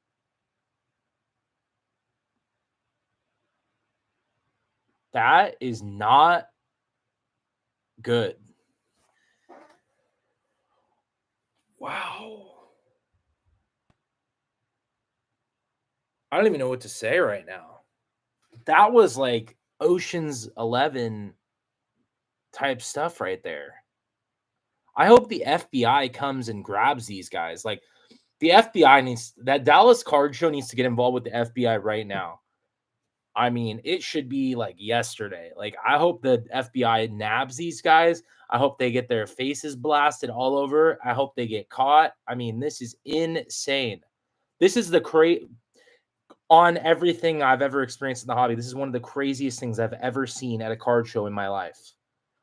That is not good. Wow. I don't even know what to say right now. That was like Ocean's 11 type stuff right there. I hope the FBI comes and grabs these guys. Like, the FBI that Dallas card show needs to get involved with the FBI right now. I mean, it should be like yesterday. Like, I hope the FBI nabs these guys. I hope they get their faces blasted all over. I hope they get caught. I mean, this is insane. This is the on everything I've ever experienced in the hobby. This is one of the craziest things I've ever seen at a card show in my life.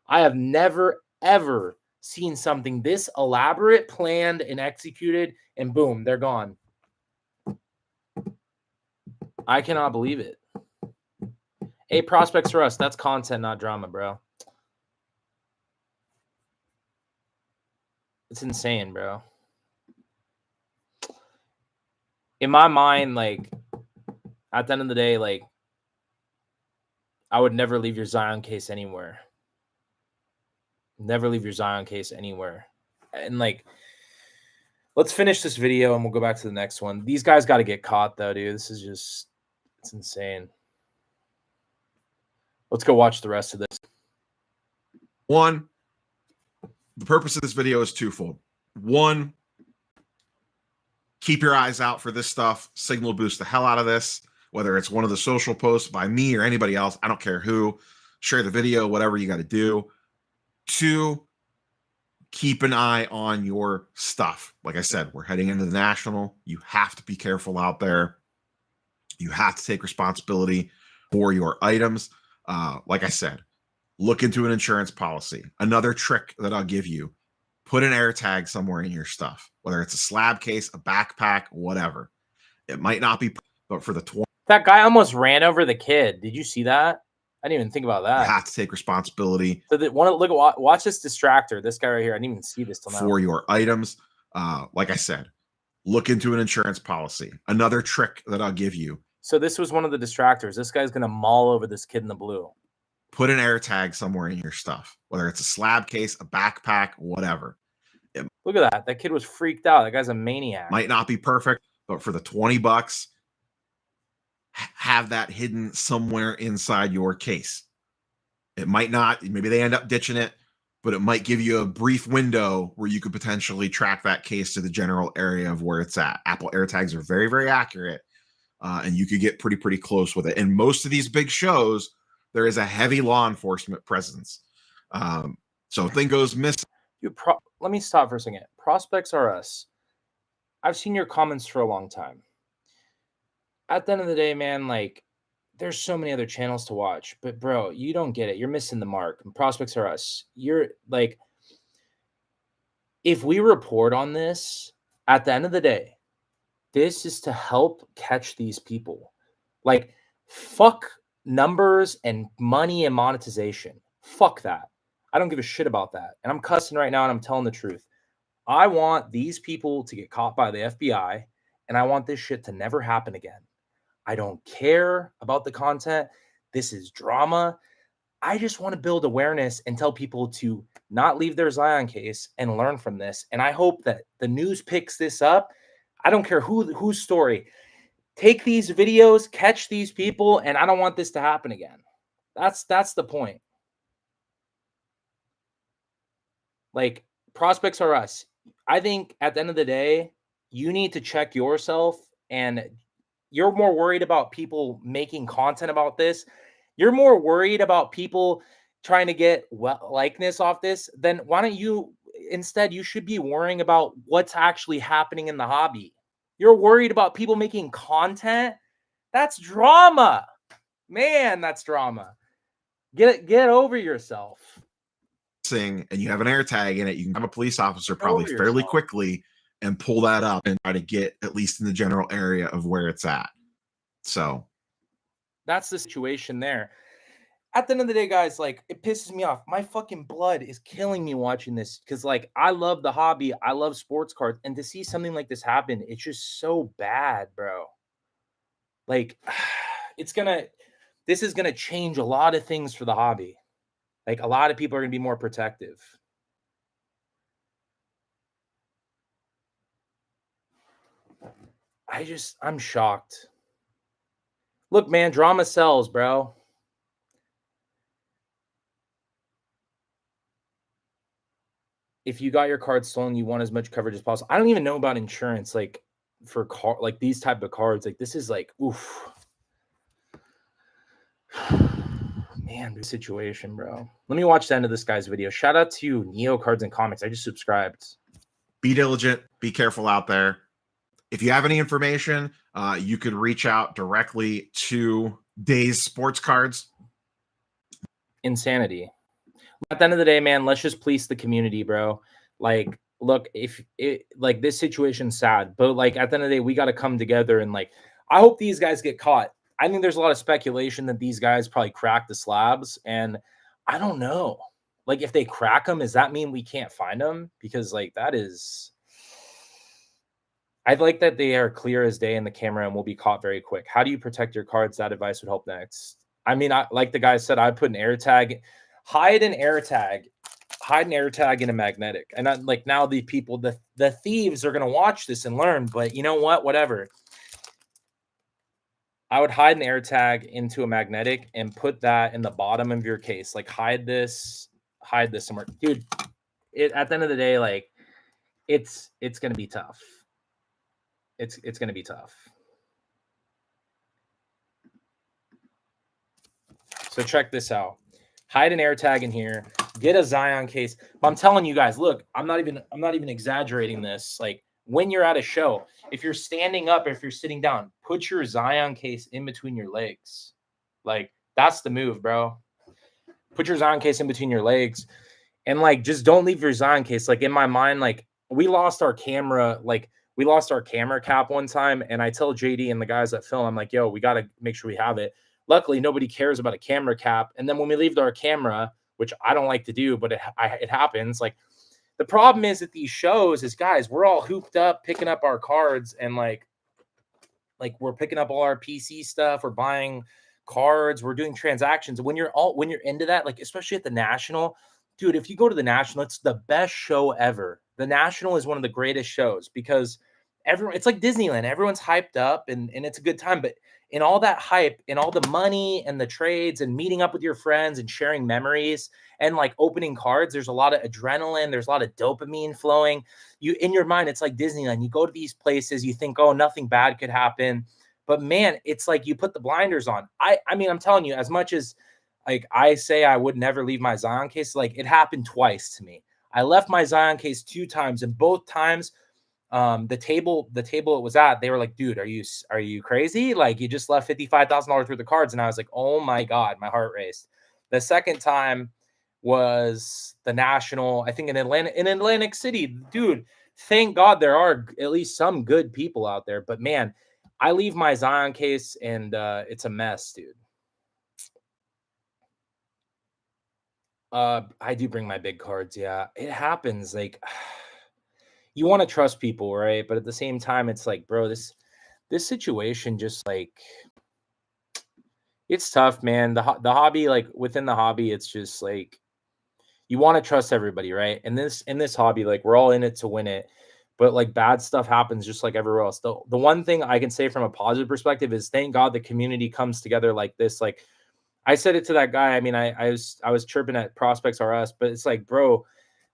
I have never, ever seen something this elaborate, planned, and executed, and boom, they're gone. I cannot believe it. Hey, prospects for us. That's content, not drama, bro. It's insane, bro. In my mind, like, at the end of the day, like, I would never leave your Zion case anywhere. Never leave your Zion case anywhere. And, like, let's finish this video and we'll go back to the next one. These guys got to get caught, though, dude. This is just, it's insane. Let's go watch the rest of this.
One, the purpose of this video is twofold. One, keep your eyes out for this stuff. Signal boost the hell out of this, whether it's one of the social posts by me or anybody else. I don't care who. Share the video, whatever you got to do. 2, keep an eye on your stuff. Like I said, we're heading into the National. You have to be careful out there. You have to take responsibility for your items. Like I said, look into an insurance policy. Another trick that I'll give you, put an air tag somewhere in your stuff, whether it's a slab case, a backpack, whatever. It might not be, but for the 20.
That guy almost ran over the kid. Did you see that? I didn't even think about
You
that.
have to take responsibility.
So that watch this distractor. This guy right here. I didn't even see this till now.
For your items. Like I said, look into an insurance policy. Another trick that I'll give you.
So this was one of the distractors. This guy's gonna maul over this kid in the blue.
Put an air tag somewhere in your stuff, whether it's a slab case, a backpack, whatever.
Look at that. That kid was freaked out. That guy's a maniac.
Might not be perfect, but for the $20, have that hidden somewhere inside your case. It might not, maybe they end up ditching it, but it might give you a brief window where you could potentially track that case to the general area of where it's at. Apple AirTags are very, very accurate, and you could get pretty close with it. And most of these big shows, there is a heavy law enforcement presence. So if thing goes missing.
Let me stop for a second. Prospects are us. I've seen your comments for a long time. At the end of the day, man, like, there's so many other channels to watch, but bro, you don't get it. You're missing the mark. Prospects are us. You're like, if we report on this, at the end of the day, this is to help catch these people. Like, fuck numbers and money and monetization. Fuck that. I don't give a shit about that. And I'm cussing right now and I'm telling the truth. I want these people to get caught by the FBI, and I want this shit to never happen again. I don't care about the content. This is drama. I just want to build awareness and tell people to not leave their Zion case and learn from this. And I hope that the news picks this up. I don't care whose story. Take these videos, catch these people, and I don't want this to happen again. That's the point. Like, prospects are us. I think at the end of the day, you need to check yourself, and you're more worried about people making content about this. You're more worried about people trying to get likeness off this. Then why don't you instead, you should be worrying about what's actually happening in the hobby. You're worried about people making content. That's drama, man. That's drama. Get over yourself.
And you have an air tag in it, you can have a police officer probably fairly quickly and pull that up and try to get at least in the general area of where it's at. So
that's the situation there. At the end of the day, guys, like, it pisses me off. My fucking blood is killing me watching this because, like, I love the hobby. I love sports cards. And to see something like this happen, it's just so bad, bro. Like, this is going to change a lot of things for the hobby. Like, a lot of people are going to be more protective. I'm shocked. Look, man, drama sells, bro. If you got your card stolen, you want as much coverage as possible. I don't even know about insurance, like, for like these type of cards. Like, this is like, oof. Man, the situation, bro. Let me watch the end of this guy's video. Shout out to Neo Cards and Comics. I just subscribed.
Be diligent. Be careful out there. If you have any information, you could reach out directly to Days Sports Cards.
Insanity. At the end of the day, man, let's just police the community, bro. Like, look, if it like this situation's sad, but like at the end of the day, we got to come together and like, I hope these guys get caught. I think there's a lot of speculation that these guys probably cracked the slabs, and I don't know. Like, if they crack them, does that mean we can't find them? Because like that is, I like that they are clear as day in the camera and will be caught very quick. How do you protect your cards? That advice would help next. I mean, like the guy said, I put an air tag, hide an air tag in a magnetic. And like now the people, the thieves are gonna watch this and learn. But you know what? Whatever. I would hide an air tag into a magnetic and put that in the bottom of your case. Like, hide this somewhere, dude. At the end of the day, like, it's gonna be tough. It's gonna be tough. So check this out. Hide an air tag in here. Get a Zion case. But I'm telling you guys, look, I'm not even exaggerating this. Like, when you're at a show, if you're standing up, if you're sitting down, put your Zion case in between your legs. Like, that's the move, bro. Put your Zion case in between your legs, and like, just don't leave your Zion case. Like, in my mind, like, we lost our camera cap one time, and I tell JD and the guys that film, I'm like, yo, we got to make sure we have it. luckily nobody cares about a camera cap. And then when we leave our camera, which I don't like to do, but it happens. Like the problem is at these shows is, guys, we're all hooped up picking up our cards, and like we're picking up all our PC stuff, we're buying cards, we're doing transactions. When you're into that, like especially at the National, dude, if you go to the National, it's the best show ever. The National is one of the greatest shows because it's like Disneyland. Everyone's hyped up and it's a good time. But in all that hype, in all the money and the trades and meeting up with your friends and sharing memories and like opening cards, there's a lot of adrenaline, there's a lot of dopamine flowing. You, in your mind, it's like Disneyland. You go to these places, you think, oh, nothing bad could happen. But man, it's like you put the blinders on. I mean, I'm telling you, as much as like I say I would never leave my Zion case, like it happened twice to me. I left my Zion case 2 times, and both times the table it was at, they were like, dude, are you crazy? Like you just left $55,000 worth of cards. And I was like, oh my God, my heart raced. The second time was the National, I think in Atlantic City. Dude, thank God there are at least some good people out there. But man, I leave my Zion case and it's a mess, dude. I do bring my big cards. Yeah, it happens. Like you want to trust people, right? But at the same time, it's like, bro, this situation just like it's tough, man. The hobby, like within the hobby, it's just like you want to trust everybody, right? And in this hobby, like we're all in it to win it. But like bad stuff happens just like everywhere else. The one thing I can say from a positive perspective is thank God the community comes together like this. Like I said it to that guy. I mean, I was chirping at Prospects R Us, but it's like, bro,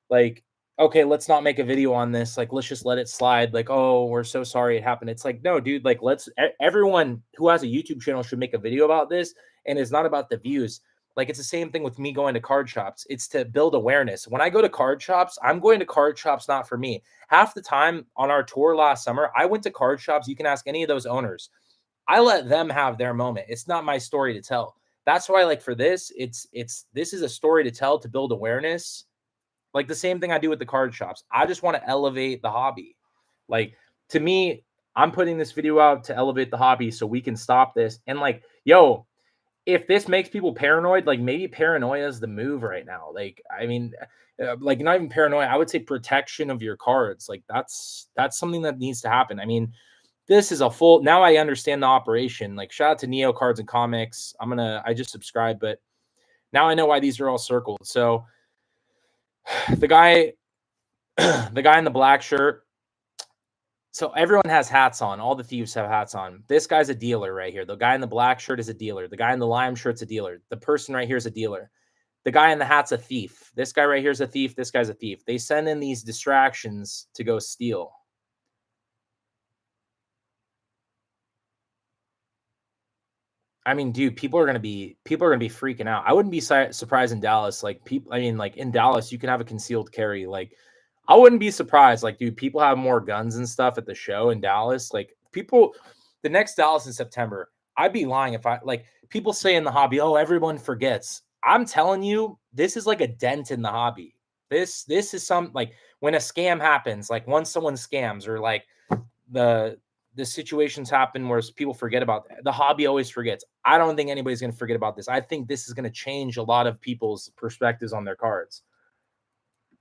like, okay, let's not make a video on this. Like, let's just let it slide. Like, oh, we're so sorry it happened. It's like, no, dude, like everyone who has a YouTube channel should make a video about this. And it's not about the views. Like, it's the same thing with me going to card shops. It's to build awareness. When I go to card shops, I'm going to card shops not for me. Half the time on our tour last summer, I went to card shops. You can ask any of those owners. I let them have their moment. It's not my story to tell. That's why, like, for this, this is a story to tell, to build awareness. Like the same thing I do with the card shops. I just want to elevate the hobby. Like to me, I'm putting this video out to elevate the hobby so we can stop this. And like, yo, if this makes people paranoid, like maybe paranoia is the move right now. Like, I mean, like not even paranoia. I would say protection of your cards. Like that's something that needs to happen. I mean, this is a full, now I understand the operation. Like shout out to Neo Cards and Comics. I just subscribed, but now I know why these are all circled. So the guy in the black shirt. So everyone has hats on. All the thieves have hats on. This guy's a dealer right here. The guy in the black shirt is a dealer. The guy in the lime shirt's a dealer. The person right here is a dealer. The guy in the hat's a thief. This guy right here is a thief. This guy's a thief. They send in these distractions to go steal. I mean, dude, people are gonna be freaking out. I wouldn't be surprised in Dallas. Like people, I mean, like in Dallas, you can have a concealed carry. Like, I wouldn't be surprised. Like, dude, people have more guns and stuff at the show in Dallas. Like, people, the next Dallas in September, I'd be lying if people say in the hobby, oh, everyone forgets. I'm telling you, this is like a dent in the hobby. This is like when a scam happens, like once someone scams or like the situations happen where people forget about the hobby always forgets. I don't think anybody's going to forget about this. I think this is going to change a lot of people's perspectives on their cards,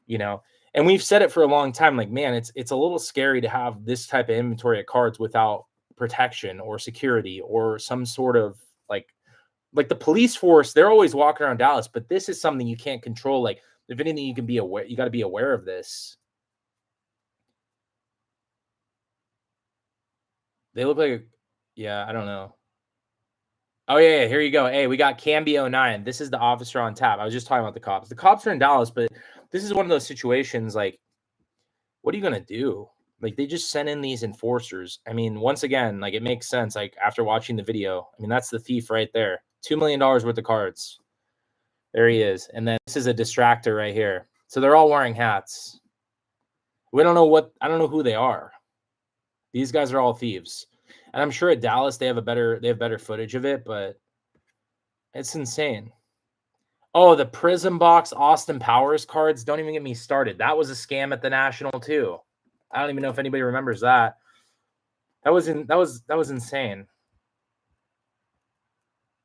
you know, and we've said it for a long time. Like, man, it's a little scary to have this type of inventory of cards without protection or security or some sort of like the police force. They're always walking around Dallas, but this is something you can't control. Like if anything, you can be aware, you got to be aware of this. They look like, yeah, I don't know. Oh, yeah, here you go. Hey, we got Cambio 9. This is the officer on tap. I was just talking about the cops. The cops are in Dallas, but this is one of those situations, like, what are you going to do? Like, they just sent in these enforcers. I mean, once again, like, it makes sense. Like, after watching the video, I mean, that's the thief right there. $2 million worth of cards. There he is. And then this is a distractor right here. So they're all wearing hats. I don't know who they are. These guys are all thieves. And I'm sure at Dallas they have better footage of it, but it's insane. Oh, the Prism Box Austin Powers cards. Don't even get me started. That was a scam at the National too. I don't even know if anybody remembers that. That was insane.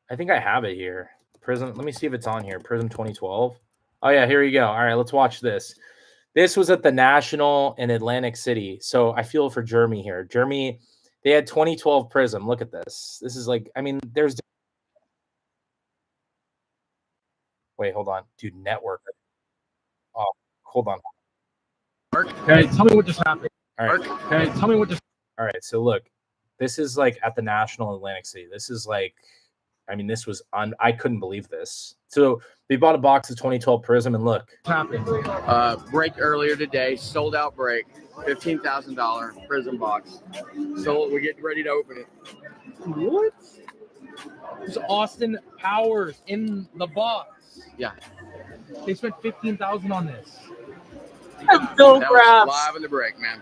I think I have it here. Prism. Let me see if it's on here. Prism 2012. Oh yeah, here you go. All right, let's watch this. This was at the National in Atlantic City. So I feel for Jeremy here. Jeremy, they had 2012 Prism. Look at this. This is like, I mean, there's. Wait, hold on, dude. Network. Oh, hold on.
Okay, tell me what just happened.
All right.
Okay, tell me what just.
All right. So look, this is like at the National Atlantic City. This is like, I mean, this was I couldn't believe this. So they bought a box of 2012 Prism, and look.
Happened.
Break earlier today, sold out break, $15,000 Prism box. So we're getting ready to open it.
What? There's Austin Powers in the box.
Yeah.
They spent $15,000 on this.
That was live in the break, man.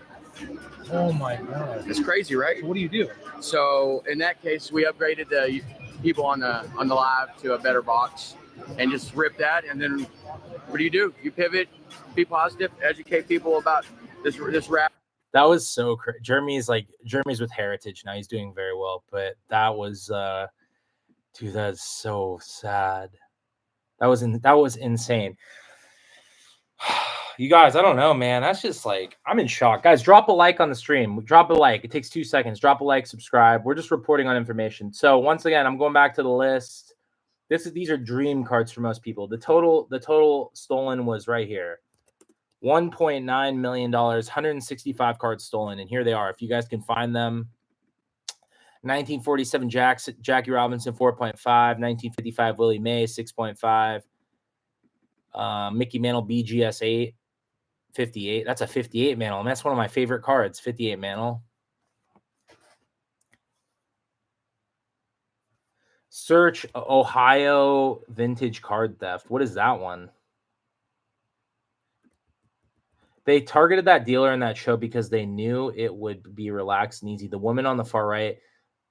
Oh my god.
It's crazy, right?
So what do you do?
So in that case, we upgraded the people on the live to a better box and just rip that. And then what do? You pivot, be positive, educate people about this rap.
That was so crazy. Jeremy's with Heritage now. He's doing very well, but that was dude, that's so sad. That was insane. You guys, I don't know, man. That's just like, I'm in shock. Guys, drop a like on the stream. Drop a like. It takes 2 seconds. Drop a like, subscribe. We're just reporting on information. So once again, I'm going back to the list. These are dream cards for most people. The total stolen was right here. $1.9 million, 165 cards stolen. And here they are. If you guys can find them. 1947 Jackie Robinson, 4.5. 1955 Willie May, 6.5. Mickey Mantle BGS 8, 58. That's a 58 Mantle, and that's one of my favorite cards, 58 Mantle. Search Ohio vintage card theft. What is that one? They targeted that dealer in that show because they knew it would be relaxed and easy. The woman on the far right,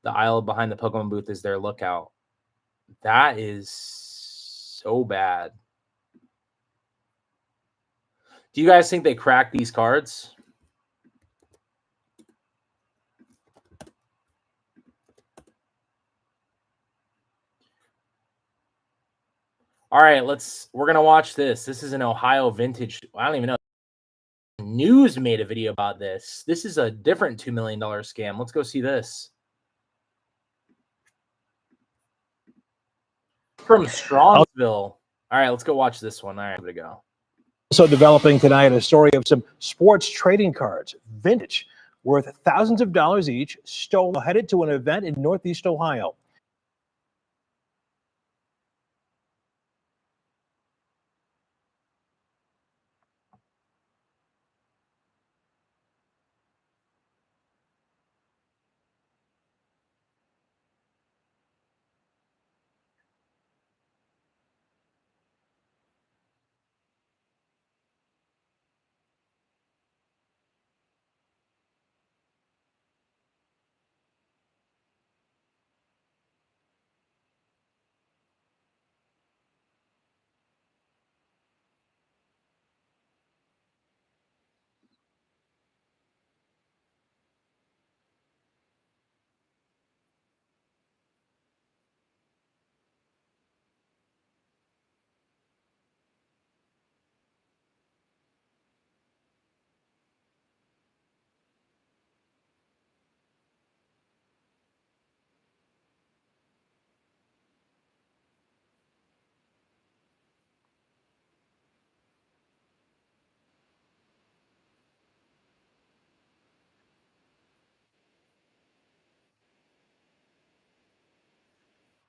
the aisle behind the Pokemon booth, is their lookout. That is so bad. Do you guys think they cracked these cards? All right, we're going to watch this. This is an Ohio vintage. I don't even know. News made a video about this. This is a different $2 million scam. Let's go see this. From Strongsville. All right, let's go watch this one. All right, here we go.
Also developing tonight a story of some sports trading cards, vintage, worth thousands of dollars each, stolen, headed to an event in Northeast Ohio.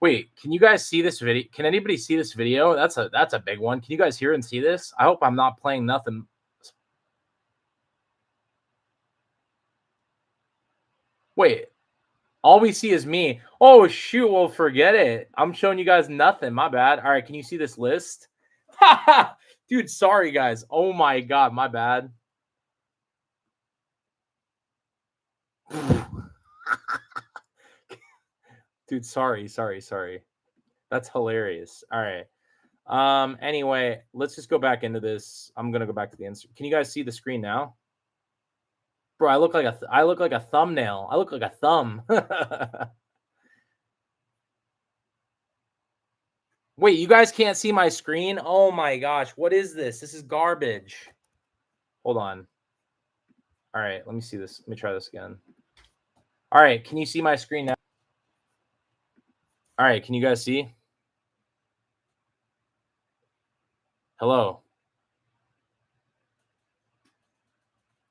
Wait, can you guys see this video? Can anybody see this video? That's a big one. Can you guys hear and see this? I hope I'm not playing nothing. Wait, all we see is me. Oh, shoot. Well, forget it. I'm showing you guys nothing. My bad. All right, can you see this list? Dude, sorry, guys. Oh, my God. My bad. Dude, sorry. That's hilarious. All right. Anyway, let's just go back into this. I'm gonna go back to the Instagram. Can you guys see the screen now? Bro, I look like a thumbnail. I look like a thumb. Wait, you guys can't see my screen? Oh my gosh, what is this? This is garbage. Hold on. All right, let me see this. Let me try this again. All right, can you see my screen now? All right, can you guys see? Hello.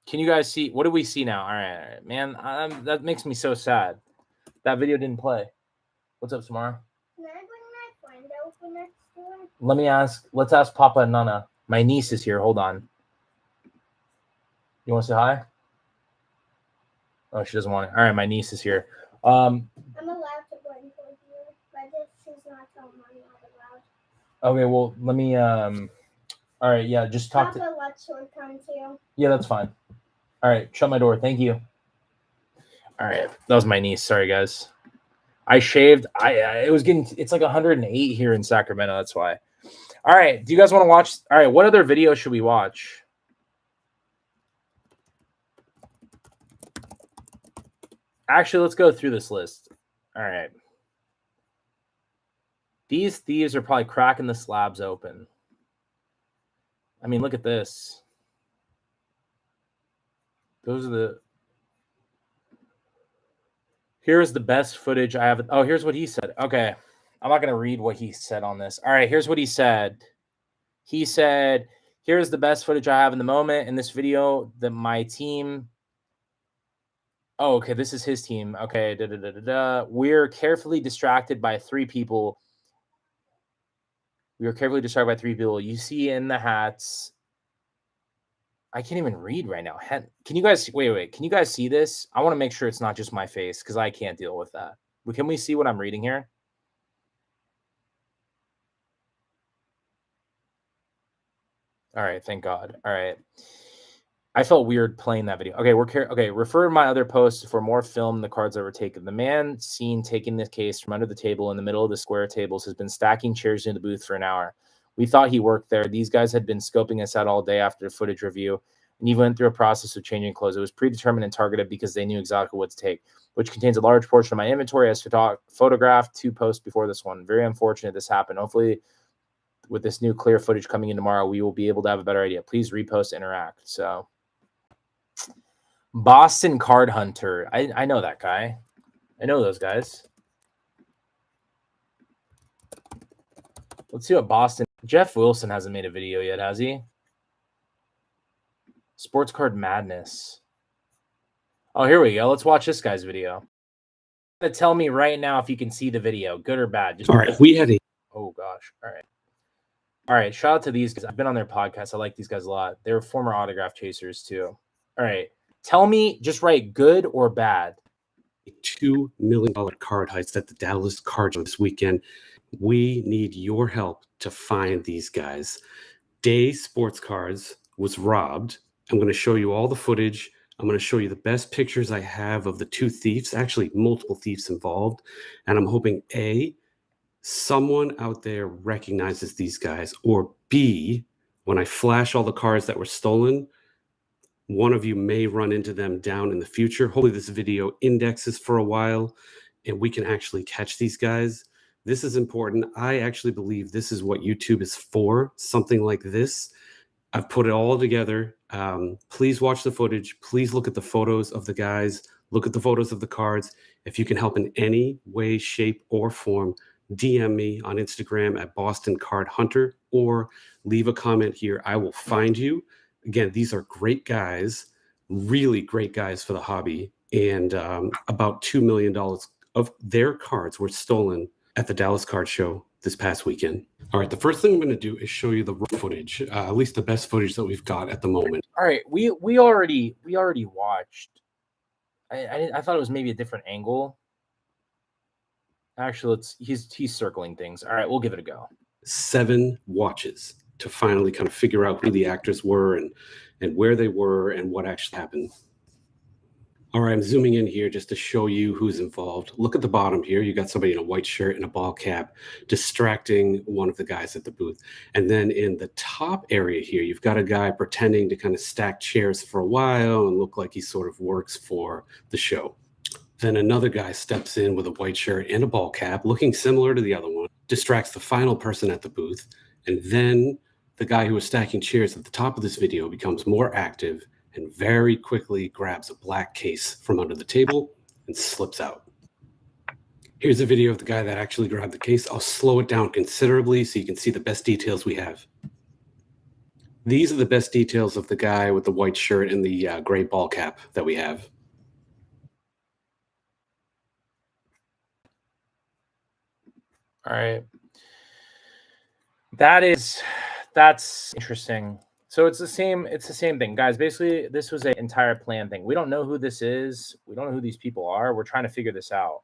Can you guys see? What do we see now? All right, man. That makes me so sad. That video didn't play. What's up, Samara?
Can I bring my friend over next door?
Let's ask Papa and Nana. My niece is here. Hold on. You want to say hi? Oh, she doesn't want it. All right, my niece is here.
I'm allowed to bring her here, but if she's not home, I'm not allowed.
Okay, well, let me all right, yeah, just talk
Papa lets her come too.
Yeah, that's fine. All right, shut my door. Thank you. All right, that was my niece. Sorry, guys. I shaved. It's like 108 here in Sacramento. That's why. All right, do you guys want to watch? All right, what other video should we watch? Actually, let's go through this list. All right. These thieves are probably cracking the slabs open. I mean, look at this. Those are the... Here's the best footage I have. Oh, here's what he said. Okay. I'm not going to read what he said on this. All right, here's what he said. He said, here's the best footage I have in the moment. In this video, my team... Oh, okay, this is his team. Okay, we're carefully distracted by three people. You see in the hats. I can't even read right now. Can you guys wait? Can you guys see this? I want to make sure it's not just my face because I can't deal with that. Can we see what I'm reading here? All right, thank God. All right. I felt weird playing that video. Okay, refer to my other posts for more film the cards that were taken. The man seen taking this case from under the table in the middle of the square tables has been stacking chairs in the booth for an hour. We thought he worked there. These guys had been scoping us out all day after the footage review, and he went through a process of changing clothes. It was predetermined and targeted because they knew exactly what to take, which contains a large portion of my inventory as photographed 2 posts before this one. Very unfortunate this happened. Hopefully, with this new clear footage coming in tomorrow, we will be able to have a better idea. Please repost, interact. So... Boston Card Hunter. I know that guy. I know those guys. Let's see what Boston... Jeff Wilson hasn't made a video yet, has he? Sports Card Madness. Oh, here we go. Let's watch this guy's video. Tell me right now if you can see the video, good or bad.
All right, we had a...
Oh, gosh. All right. All right, shout out to these guys. I've been on their podcast. I like these guys a lot. They're former autograph chasers, too. All right. Tell me, just write good or bad.
A $2 million card heist at the Dallas Card Show this weekend. We need your help to find these guys. Day Sports Cards was robbed. I'm going to show you all the footage. I'm going to show you the best pictures I have of the 2 thieves, actually multiple thieves involved. And I'm hoping A, someone out there recognizes these guys, or B, when I flash all the cards that were stolen, one of you may run into them down in the future. Hopefully this video indexes for a while and we can actually catch these guys. This is important. I actually believe this is what YouTube is for, something like this. I've put it all together. Please watch the footage. Please look at the photos of the guys. Look at the photos of the cards. If you can help in any way, shape, or form, DM me on Instagram at Boston Card Hunter or leave a comment here. I will find you. Again, these are great guys, really great guys for the hobby. And about $2 million of their cards were stolen at the Dallas Card Show this past weekend. All right, the first thing I'm going to do is show you the raw footage, at least the best footage that we've got at the moment.
All right, we already watched. I thought it was maybe a different angle. Actually, he's circling things. All right, we'll give it a go.
7 watches to finally kind of figure out who the actors were and where they were and what actually happened. All right, I'm zooming in here just to show you who's involved. Look at the bottom here. You got somebody in a white shirt and a ball cap distracting one of the guys at the booth. And then in the top area here, you've got a guy pretending to kind of stack chairs for a while and look like he sort of works for the show. Then another guy steps in with a white shirt and a ball cap, looking similar to the other one. distracts the final person at the booth, and then the guy who was stacking chairs at the top of this video becomes more active and very quickly grabs a black case from under the table and slips out. Here's a video of the guy that actually grabbed the case. I'll slow it down considerably so you can see the best details we have. These are the best details of the guy with the white shirt and the gray ball cap that we have.
All right. That's interesting. So it's the same thing, guys. Basically, this was an entire plan thing. We don't know who this is. We don't know who these people are. We're trying to figure this out.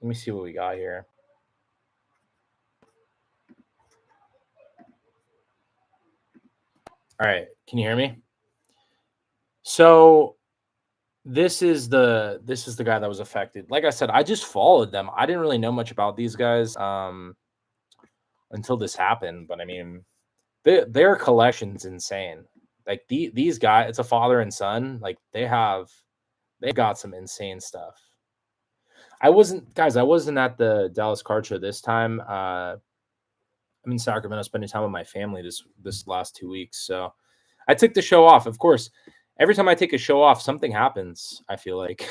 Let me see what we got here. All right, can you hear me? So this is the guy that was affected. Like I said, I just followed them. I didn't really know much about these guys until this happened. But I mean, their collection's insane. Like these guys, it's a father and son. Like they've got some insane stuff. I wasn't at the Dallas Card Show this time. I'm in Sacramento spending time with my family this last 2 weeks. So I took the show off. Of course, every time I take a show off, something happens. I feel like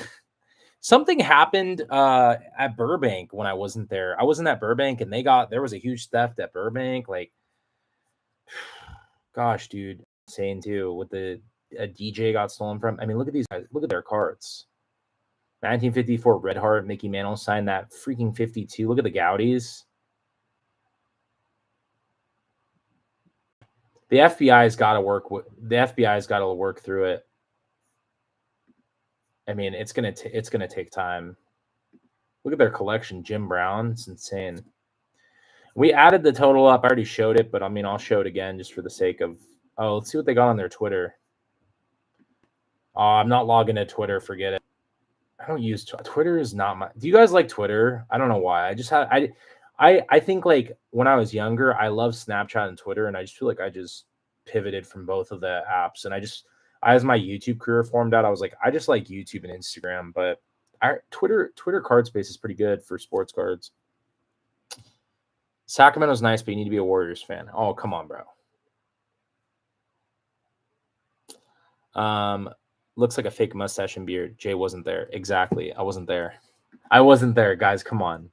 something happened at Burbank when I wasn't there. I wasn't at Burbank, and there was a huge theft at Burbank. Like, gosh, dude, insane too. With a DJ got stolen from. I mean, look at these guys. Look at their cards. 1954 Red Heart, Mickey Mantle signed that freaking 52. Look at the Gaudis. The FBI's got to work through it. I mean, it's gonna take time. Look at their collection, Jim Brown. It's insane. We added the total up. I already showed it, but I mean, I'll show it again just for the sake of. Oh, let's see what they got on their Twitter. Oh, I'm not logging to Twitter. Forget it. I don't use Twitter. Is not my. Do you guys like Twitter? I don't know why. I think like when I was younger, I loved Snapchat and Twitter, and I just feel like I just pivoted from both of the apps. And as my YouTube career formed out, I was like, I just like YouTube and Instagram, but Twitter card space is pretty good for sports cards. Sacramento's nice, but you need to be a Warriors fan. Oh, come on, bro. Looks like a fake mustache and beard. Jay wasn't there. Exactly. I wasn't there, guys. Come on.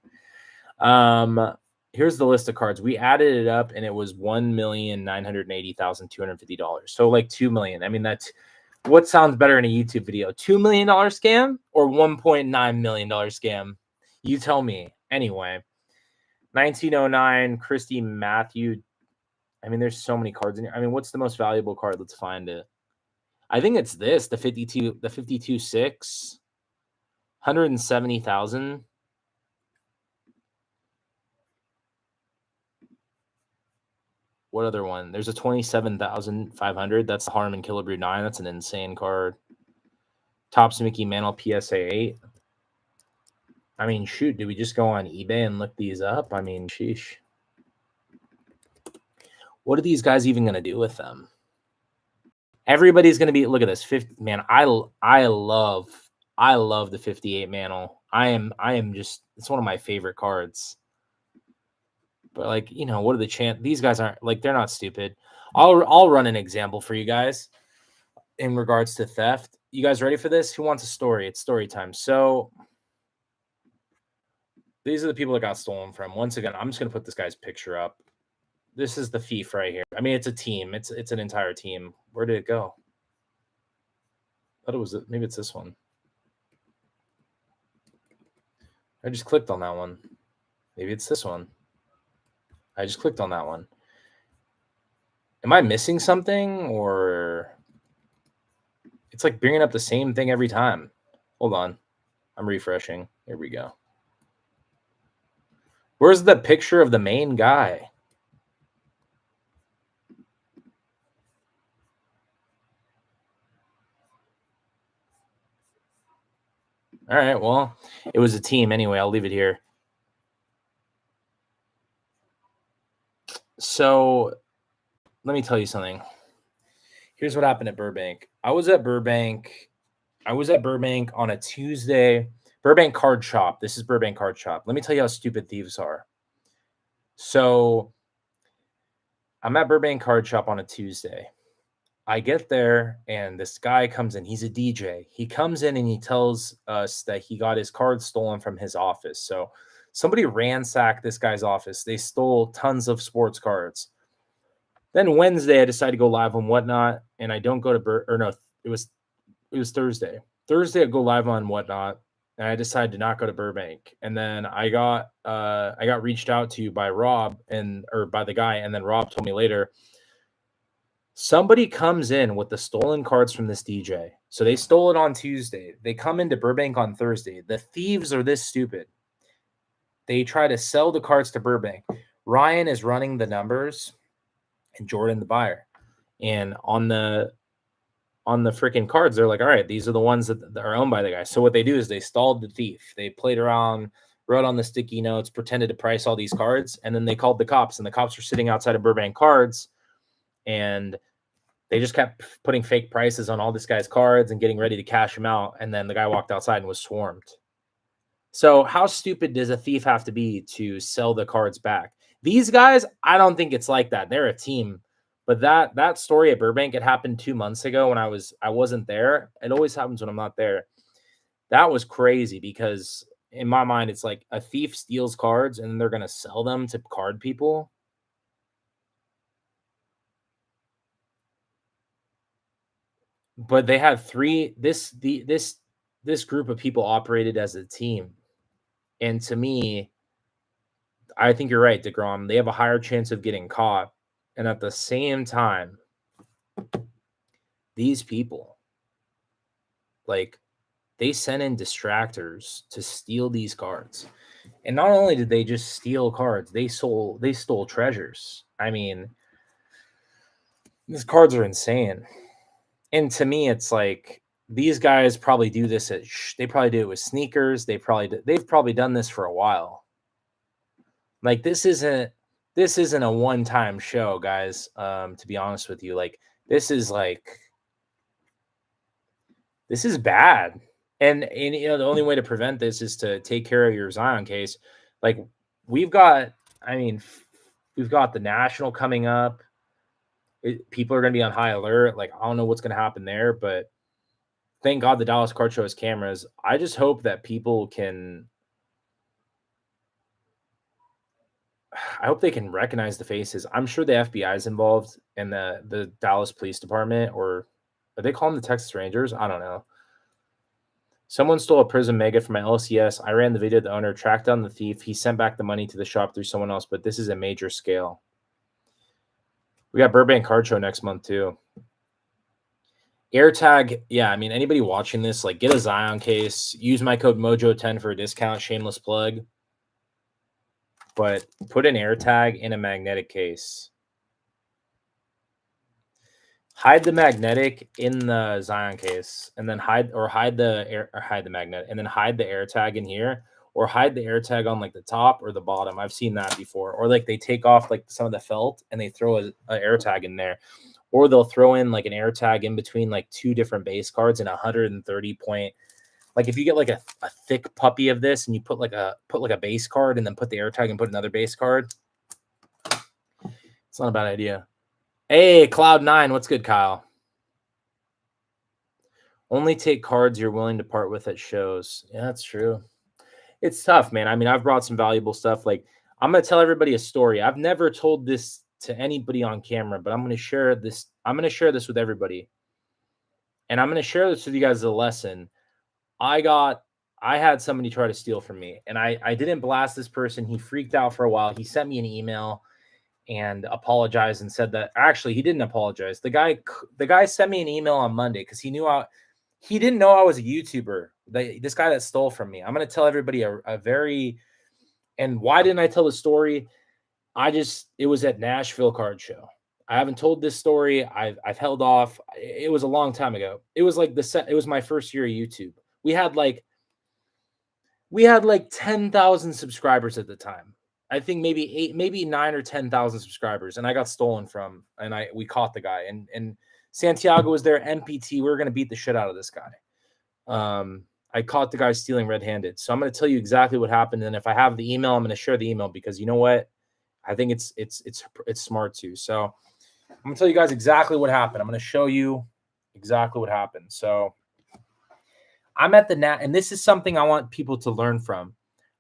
Here's the list of cards. We added it up, and it was $1,980,250. So like $2 million. I mean, that's what sounds better in a YouTube video: $2 million scam or $1.9 million scam? You tell me. Anyway, 1909 Christy Matthew. I mean, there's so many cards in here. I mean, what's the most valuable card? Let's find it. I think it's this, the 52-6, 170,000. What other one? There's a 27,500. That's the Harmon Killebrew 9. That's an insane card. Topps Mickey Mantle PSA 8. I mean, shoot, did we just go on eBay and look these up? I mean, sheesh. What are these guys even going to do with them? Everybody's going to be, look at this. 50, man, I love the 58 Mantle. I am just, it's one of my favorite cards. But like, you know, what are the chance? These guys aren't like, they're not stupid. I'll run an example for you guys in regards to theft. You guys ready for this? Who wants a story? It's story time. So these are the people that got stolen from. Once again, I'm just going to put this guy's picture up. This is the thief right here. I mean, it's a team. It's an entire team. Where did it go? I thought it was, maybe it's this one. I just clicked on that one. Maybe it's this one. I just clicked on that one. Am I missing something, or it's like bringing up the same thing every time? Hold on. I'm refreshing. Here we go. Where's the picture of the main guy? All right, well, it was a team anyway. I'll leave it here. So let me tell you something. Here's what happened at Burbank. I was at Burbank on a Tuesday Burbank Card Shop. This is Burbank Card Shop. Let me tell you how stupid thieves are. So I'm at Burbank Card Shop on a Tuesday. I get there and this guy comes in. He's a DJ. He comes in and he tells us that he got his card stolen from his office. So somebody ransacked this guy's office. They stole tons of sports cards. Then Wednesday, I decided to go live on Whatnot, and I don't go to it was Thursday. Thursday, I go live on Whatnot, and I decided to not go to Burbank. And then I got reached out to by Rob or by the guy, and then Rob told me later, somebody comes in with the stolen cards from this DJ. So they stole it on Tuesday. They come into Burbank on Thursday. The thieves are this stupid. They try to sell the cards to Burbank. Ryan is running the numbers and Jordan the buyer. And on the freaking cards, they're like, all right, these are the ones that are owned by the guy. So what they do is they stalled the thief. They played around, wrote on the sticky notes, pretended to price all these cards, and then they called the cops. And the cops were sitting outside of Burbank Cards, and they just kept putting fake prices on all this guy's cards and getting ready to cash him out. And then the guy walked outside and was swarmed. So how stupid does a thief have to be to sell the cards back? These guys, I don't think it's like that. They're a team. But that story at Burbank, it happened 2 months ago when I wasn't there. It always happens when I'm not there. That was crazy because in my mind, it's like a thief steals cards and they're going to sell them to card people. But they had this group of people operated as a team. And to me, I think you're right, DeGrom. They have a higher chance of getting caught. And at the same time, these people, like, they sent in distractors to steal these cards. And not only did they just steal cards, they stole treasures. I mean, these cards are insane. And to me, it's like these guys probably do this they probably do it with sneakers. They've probably done this for a while. Like this isn't a one-time show, guys. To be honest with you, like this is bad. And you know, the only way to prevent this is to take care of your Zion case. Like we've got the National coming up. People are going to be on high alert. Like, I don't know what's going to happen there, but thank God the Dallas Card Show has cameras. I just hope that people I hope they can recognize the faces. I'm sure the FBI is involved in the Dallas Police Department, or are they calling the Texas Rangers? I don't know. Someone stole a Prism Mega from my LCS. I ran the video. The owner tracked down the thief. He sent back the money to the shop through someone else, but this is a major scale. We got Burbank Card Show next month too. AirTag, yeah, I mean, anybody watching this, like, get a Zion case. Use my code Mojo10 for a discount. Shameless plug. But put an AirTag in a magnetic case. Hide the magnetic in the Zion case, and then hide the magnet, and then hide the AirTag in here. Or hide the AirTag on like the top or the bottom. I've seen that before. Or like they take off like some of the felt and they throw a AirTag in there. Or they'll throw in like an AirTag in between like two different base cards and 130 point. Like if you get like a thick puppy of this and you put like a base card and then put the AirTag and put another base card. It's not a bad idea. Hey, Cloud9, what's good, Kyle? Only take cards you're willing to part with at shows. Yeah, that's true. It's tough, man. I mean, I've brought some valuable stuff. Like, I'm going to tell everybody a story. I've never told this to anybody on camera, but I'm going to share this. I'm going to share this with everybody. And I'm going to share this with you guys as a lesson. I had somebody try to steal from me, and I didn't blast this person. He freaked out for a while. He sent me an email and apologized and said that actually he didn't apologize. The guy sent me an email on Monday because he didn't know I was a YouTuber. This guy that stole from me. I'm going to tell everybody and why didn't I tell the story? It was at Nashville Card Show. I haven't told this story. I've held off. It was a long time ago. It was like it was my first year of YouTube. We had like 10,000 subscribers at the time. I think maybe 9 or 10,000 subscribers, and I got stolen from, and we caught the guy, and Santiago was there, MPT. We were going to beat the shit out of this guy. I caught the guy stealing red-handed. So I'm going to tell you exactly what happened. And if I have the email, I'm going to share the email because you know what? I think it's smart too. So I'm going to tell you guys exactly what happened. I'm going to show you exactly what happened. So I'm at the and this is something I want people to learn from.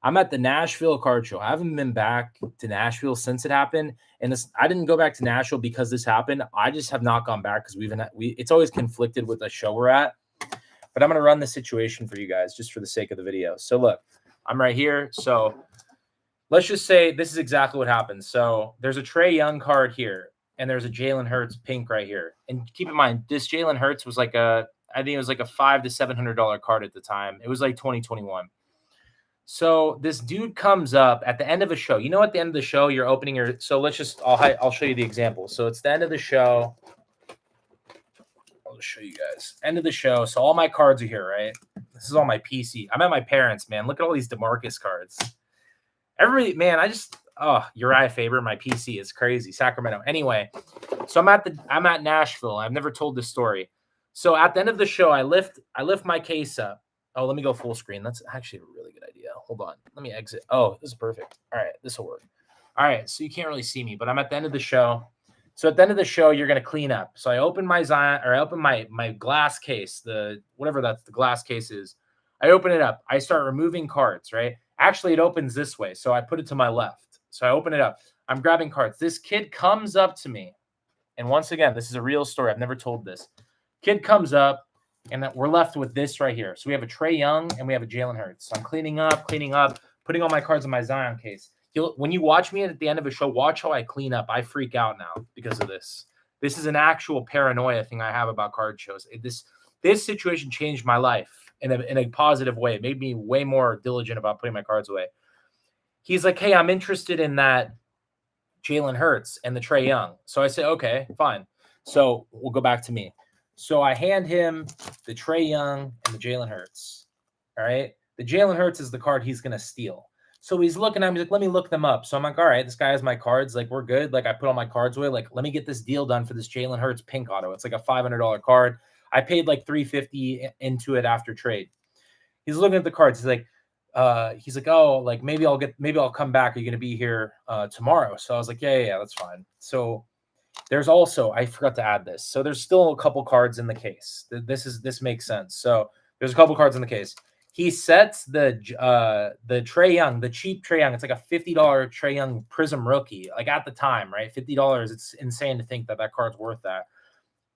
I'm at the Nashville card show. I haven't been back to Nashville since it happened. And I didn't go back to Nashville because this happened. I just have not gone back because it's always conflicted with the show we're at. But I'm going to run the situation for you guys just for the sake of the video. So look, I'm right here. So let's just say this is exactly what happened. So there's a Trae Young card here, and there's a Jalen Hurts pink right here. And keep in mind, this Jalen Hurts was like I think it was like a $500 to $700 card at the time. It was like 2021. So this dude comes up at the end of a show. You know, at the end of the show, you're opening your. So let's just. I'll show you the example. So it's the end of the show. I'll show you guys. End of the show. So all my cards are here, right? This is all my PC. I'm at my parents', man. Look at all these DeMarcus cards. Man, Uriah Faber, my PC is crazy. Sacramento. Anyway, so I'm at Nashville. I've never told this story. So at the end of the show, I lift my case up. Oh, let me go full screen. That's actually a really good idea. Hold on. Let me exit. Oh, this is perfect. All right, this will work. All right, so you can't really see me, but I'm at the end of the show. So at the end of the show, you're going to clean up. So I open my Zion, or I open my glass case, the glass case is. I open it up. I start removing cards, right? Actually, it opens this way. So I put it to my left. So I open it up. I'm grabbing cards. This kid comes up to me. And once again, this is a real story. I've never told this. Kid comes up, and we're left with this right here. So we have a Trae Young, and we have a Jalen Hurts. So I'm cleaning up, putting all my cards in my Zion case. When you watch me at the end of a show, watch how I clean up. I freak out now because of this. This is an actual paranoia thing I have about card shows. This situation changed my life in a positive way. It made me way more diligent about putting my cards away. He's like, hey, I'm interested in that Jalen Hurts and the Trae Young. So I say, okay, fine. So we'll go back to me. So I hand him the Trae Young and the Jalen Hurts. All right. The Jalen Hurts is the card he's going to steal. So he's looking at me, like, let me look them up. So I'm like, all right, this guy has my cards. Like, we're good. Like, I put all my cards away. Like, let me get this deal done for this Jalen Hurts pink auto. It's like a $500 card. I paid like $350 into it after trade. He's looking at the cards. He's like, oh, like maybe I'll come back. Are you going to be here tomorrow? So I was like, yeah, that's fine. So there's also, I forgot to add this. So there's still a couple cards in the case. This makes sense. So there's a couple cards in the case. He sets the Trae Young, the cheap Trae Young. It's like a $50 Trae Young Prism rookie. Like at the time, right? $50. It's insane to think that card's worth that.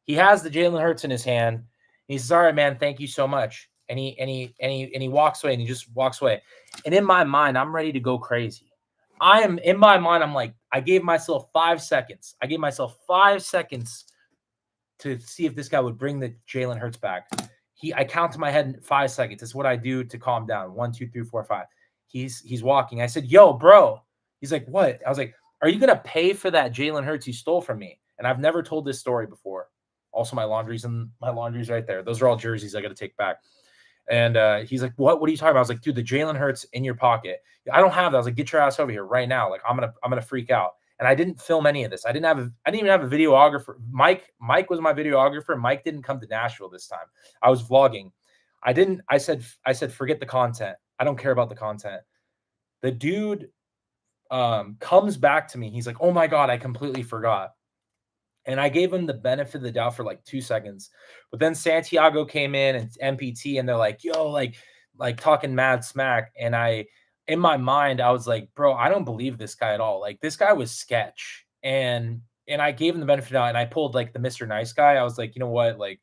He has the Jalen Hurts in his hand. He says, all right, man, thank you so much. And he walks away, and he just walks away. And in my mind, I'm ready to go crazy. In my mind, I'm like, I gave myself 5 seconds. I gave myself 5 seconds to see if this guy would bring the Jalen Hurts back. I count to my head in 5 seconds. It's what I do to calm down. 1, 2, 3, 4, 5. He's walking. I said, yo, bro. He's like, what? I was like, are you going to pay for that Jalen Hurts you stole from me? And I've never told this story before. Also, my laundry's right there. Those are all jerseys I got to take back. And he's like, what are you talking about? I was like, dude, the Jalen Hurts in your pocket. I don't have that. I was like, get your ass over here right now. Like, I'm gonna freak out. And I didn't film any of this. I didn't even have a videographer. Mike was my videographer. Mike didn't come to Nashville this time. I was vlogging. I said, forget the content. I don't care about the content. The dude comes back to me. He's like, oh my God, I completely forgot. And I gave him the benefit of the doubt for like 2 seconds. But then Santiago came in and MPT, and they're like, yo, like talking mad smack. And in my mind, I was like, bro, I don't believe this guy at all. Like, this guy was sketch. And I gave him the benefit of the doubt, and I pulled like the Mr. Nice Guy. I was like, you know what? Like,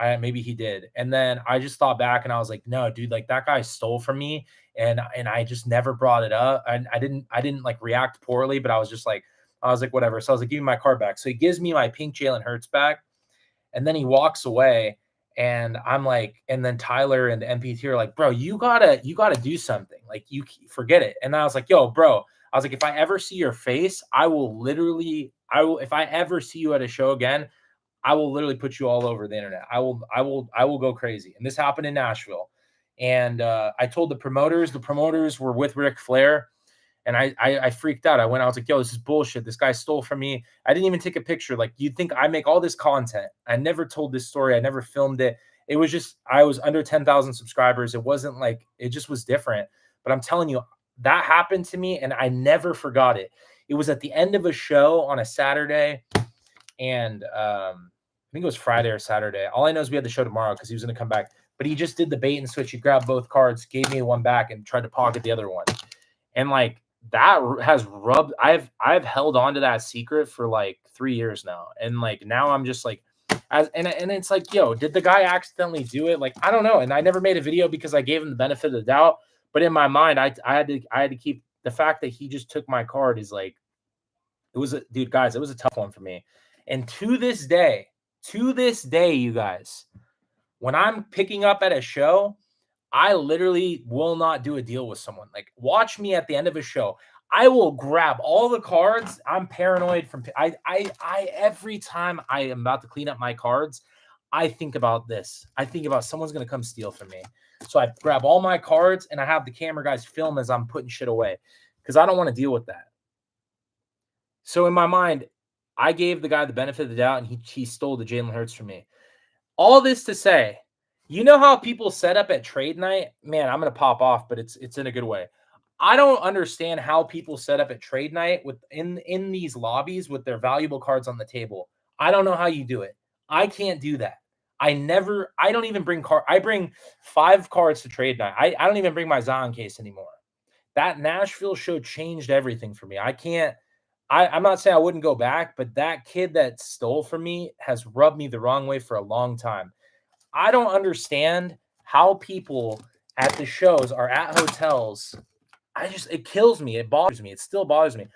maybe he did. And then I just thought back, and I was like, no, dude, like that guy stole from me. And I just never brought it up. And I didn't like react poorly, but I was like, whatever. So I was like, give me my card back. So he gives me my pink Jalen Hurts back. And then he walks away. And I'm like, and then Tyler and the MPT are like, bro, you gotta do something. Like, you forget it. And I was like, yo, bro, I was like, if I ever see your face, if I ever see you at a show again, I will literally put you all over the internet. I will go crazy. And this happened in Nashville. And I told the promoters were with Ric Flair. And I freaked out. I was like, yo, this is bullshit. This guy stole from me. I didn't even take a picture. Like, you'd think I make all this content. I never told this story. I never filmed it. It was just, I was under 10,000 subscribers. It wasn't like, it just was different. But I'm telling you, that happened to me and I never forgot it. It was at the end of a show on a Saturday, and I think it was Friday or Saturday. All I know is we had the show tomorrow because he was going to come back. But he just did the bait and switch. He grabbed both cards, gave me one back, and tried to pocket the other one. And like that has rubbed. I've held on to that secret for like 3 years now, and like now I'm just like, and it's like, yo, did the guy accidentally do it? Like, I don't know. And I never made a video because I gave him the benefit of the doubt. But in my mind, I had to keep the fact that he just took my card is like, it was a dude, guys, it was a tough one for me. And to this day, you guys, when I'm picking up at a show, I literally will not do a deal with someone. Like, watch me at the end of a show. I will grab all the cards. I'm paranoid from I every time I am about to clean up my cards, I think about this. I think about someone's gonna come steal from me. So I grab all my cards and I have the camera guys film as I'm putting shit away because I don't want to deal with that. So in my mind, I gave the guy the benefit of the doubt and he stole the Jalen Hurts from me. All this to say, you know how people set up at trade night? Man, I'm gonna pop off, but it's in a good way. I don't understand how people set up at trade night with in these lobbies with their valuable cards on the table. I don't know how you do it. I can't do that. I don't even bring cards. I bring 5 cards to trade night. I don't even bring my Zion case anymore. That Nashville show changed everything for me. I'm not saying I wouldn't go back, but that kid that stole from me has rubbed me the wrong way for a long time. I don't understand how people at the shows are at hotels. It kills me. It bothers me. It still bothers me.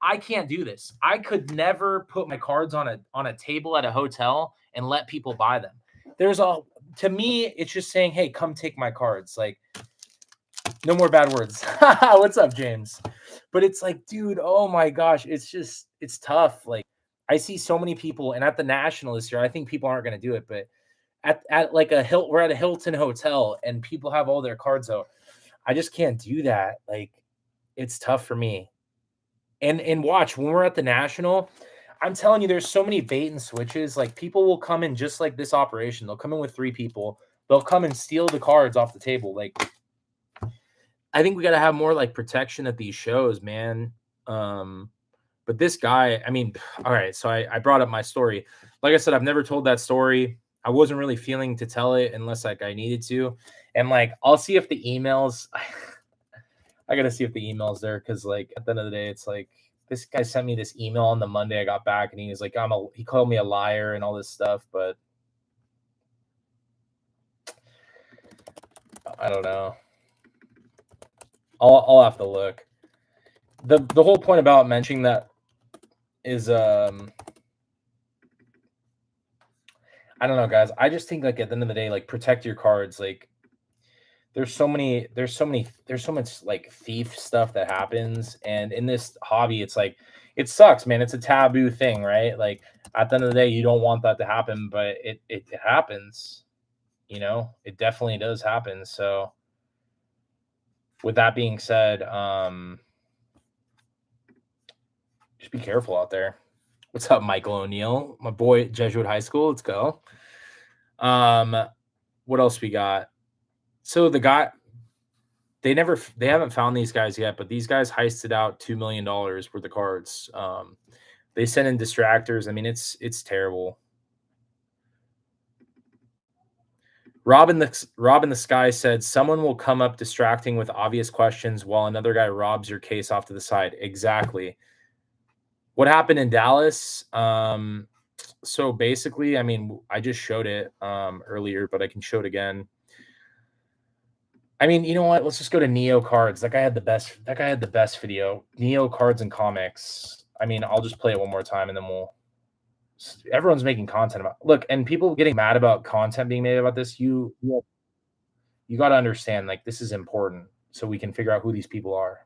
I can't do this. I could never put my cards on a table at a hotel and let people buy them. To me, it's just saying, hey, come take my cards. Like, no more bad words. What's up, James? But it's like, dude, oh my gosh, it's tough. Like, I see so many people, and at the National this year, I think people aren't going to do it, but at like we're at a Hilton hotel and people have all their cards out. I just can't do that. Like, it's tough for me. And watch, when we're at the National, I'm telling you, there's so many bait and switches. Like, people will come in just like this operation. They'll come in with 3 people. They'll come and steal the cards off the table. Like, I think we got to have more like protection at these shows, man. But this guy, I mean, all right. So I brought up my story. Like I said, I've never told that story. I wasn't really feeling to tell it unless like I needed to. And like, I'll see if the emails, I got to see if the email's there. Cause like at the end of the day, it's like, this guy sent me this email on the Monday I got back and he was like, he called me a liar and all this stuff, but I don't know. I'll have to look. The whole point about mentioning that is, I don't know, guys. I just think like at the end of the day, like protect your cards. Like there's so much like thief stuff that happens. And in this hobby, it's like, it sucks, man. It's a taboo thing, right? Like at the end of the day, you don't want that to happen, but it happens, you know, it definitely does happen. So with that being said, just be careful out there. What's up, Michael O'Neill? My boy at Jesuit High School. Let's go. What else we got? So the guy, they haven't found these guys yet, but these guys heisted out $2 million worth of cards. They sent in distractors. I mean, it's terrible. Rob in the Sky said, someone will come up distracting with obvious questions while another guy robs your case off to the side. Exactly. What happened in Dallas? So basically, I mean, I just showed it earlier, but I can show it again. I mean, you know what? Let's just go to Neo Cards. That guy had the best video. Neo Cards and Comics. I mean, I'll just play it one more time and then everyone's making content about it. Look, and people getting mad about content being made about this. You got to understand, like, this is important so we can figure out who these people are.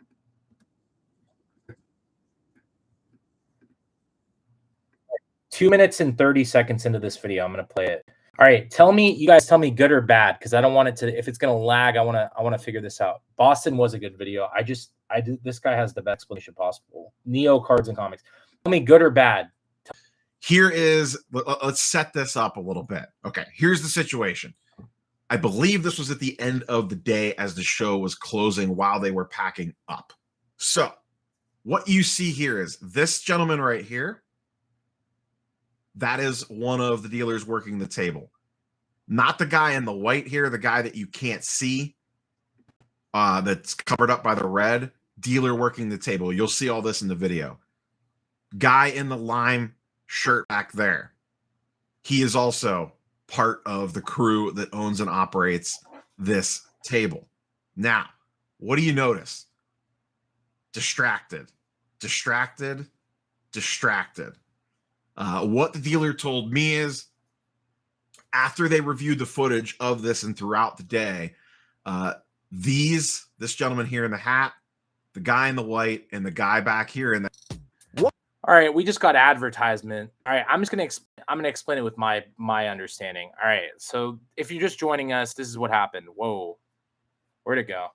Two 2 minutes and 30 seconds into this video, I'm going to play it. All right, you guys tell me good or bad, because I don't want it to, if it's going to lag, I want to figure this out. Boston was a good video. This guy has the best explanation possible. Neo Cards and Comics. Tell me good or bad.
Here is, let's set this up a little bit. Okay, here's the situation. I believe this was at the end of the day as the show was closing while they were packing up. So what you see here is this gentleman right here. That is one of the dealers working the table. Not the guy in the white here, the guy that you can't see, that's covered up by the red. Dealer working the table. You'll see all this in the video. Guy in the lime shirt back there. He is also part of the crew that owns and operates this table. Now, what do you notice? Distracted, distracted, distracted. What the dealer told me is after they reviewed the footage of this and throughout the day, this gentleman here in the hat, the guy in the white, and the guy back here in the
All right, we just got advertisement. All right, I'm gonna explain it with my understanding. All right, so if you're just joining us, this is what happened. Whoa, where'd it go?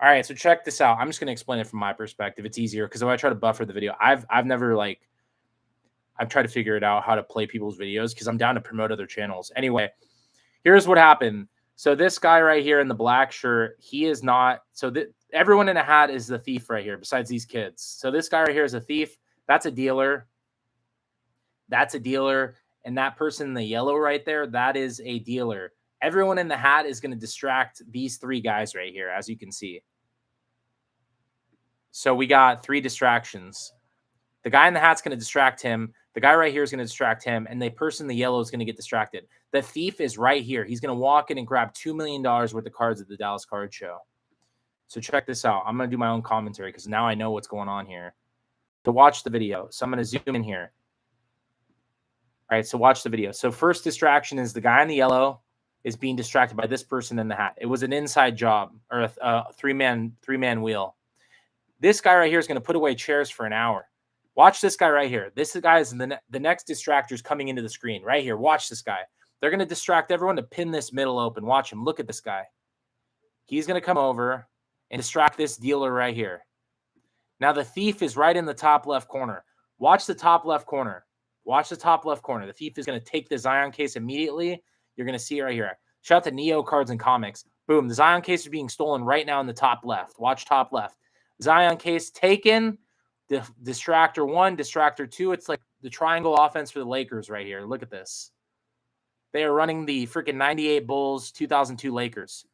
All right, so check this out. I'm just gonna explain it from my perspective. It's easier because if I try to buffer the video, I've never I've tried to figure it out how to play people's videos because I'm down to promote other channels. Anyway, here's what happened. So this guy right here in the black shirt, he is not. So everyone in a hat is the thief right here, besides these kids. So this guy right here is a thief. That's a dealer. That's a dealer. And that person in the yellow right there, that is a dealer. Everyone in the hat is going to distract these three guys right here, as you can see. So we got 3 distractions. The guy in the hat's going to distract him. The guy right here is going to distract him. And the person in the yellow is going to get distracted. The thief is right here. He's going to walk in and grab $2 million worth of cards at the Dallas Card Show. So check this out. I'm going to do my own commentary because now I know what's going on here. To watch the video. So I'm going to zoom in here. All right, so watch the video. So first distraction is the guy in the yellow is being distracted by this person in the hat. It was an inside job or a three-man wheel. This guy right here is going to put away chairs for an hour. Watch this guy right here. This guy is the next distractor is coming into the screen right here. Watch this guy. They're going to distract everyone to pin this middle open. Watch him. Look at this guy. He's going to come over and distract this dealer right here. Now the thief is right in the top left corner. Watch the top left corner. Watch the top left corner. The thief is going to take the Zion case immediately. You're going to see it right here. Shout out to Neo Cards and Comics. Boom. The Zion case is being stolen right now in the top left. Watch top left. Zion case taken. The distractor 1, distractor 2. It's like the triangle offense for the Lakers right here. Look at this. They are running the freaking 98 Bulls, 2002 Lakers.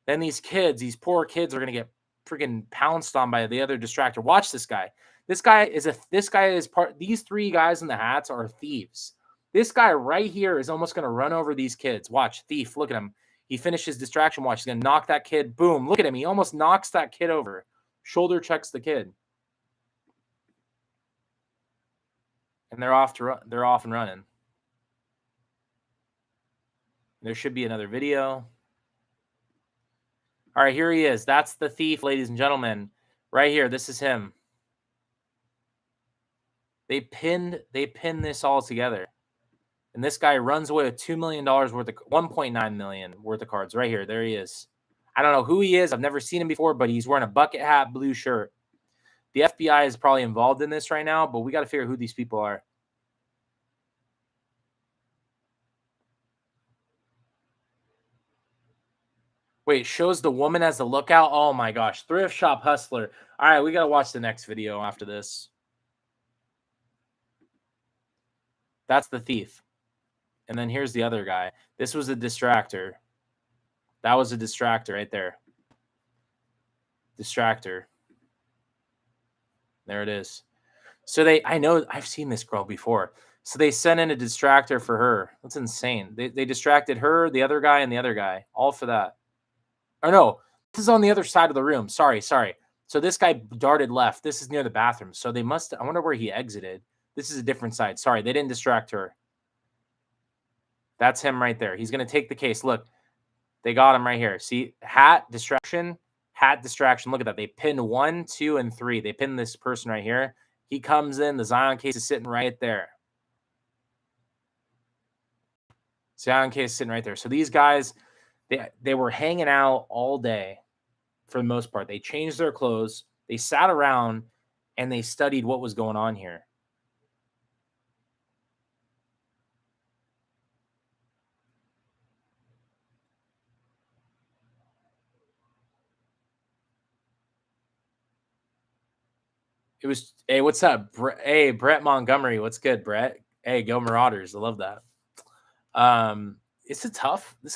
Then these kids, these poor kids are going to get freaking pounced on by the other distractor. Watch this guy. This guy is part. These 3 guys in the hats are thieves. This guy right here is almost going to run over these kids. Watch, thief. Look at him. He finishes distraction. Watch. He's going to knock that kid. Boom. Look at him. He almost knocks that kid over. Shoulder checks the kid. And they're off and running. There should be another video. All right, here he is. That's the thief, ladies and gentlemen. Right here. This is him. They pinned this all together. And this guy runs away with $2 million worth of $1.9 million worth of cards. Right here. There he is. I don't know who he is. I've never seen him before, but he's wearing a bucket hat, blue shirt. The FBI is probably involved in this right now, but we got to figure out who these people are. Wait, shows the woman as the lookout. Oh my gosh. Thrift shop hustler. All right, we got to watch the next video after this. That's the thief. And then here's the other guy. This was a distractor. That was a distractor right there. Distractor. There it is. So I know I've seen this girl before. So they sent in a distractor for her. That's insane. They distracted her, the other guy, and the other guy. All for that. Or no, this is on the other side of the room. Sorry. So this guy darted left. This is near the bathroom. So they must, I wonder where he exited. This is a different side. Sorry, they didn't distract her. That's him right there. He's going to take the case. Look, they got him right here. See, hat, distraction. Look at that. They pinned 1, 2, and 3. They pinned this person right here. He comes in. The Zion case is sitting right there. Zion case sitting right there. So these guys, they were hanging out all day for the most part. They changed their clothes. They sat around and they studied what was going on here. It was, hey, what's up? Hey, Brett Montgomery. What's good, Brett? Hey, go Marauders. I love that. This is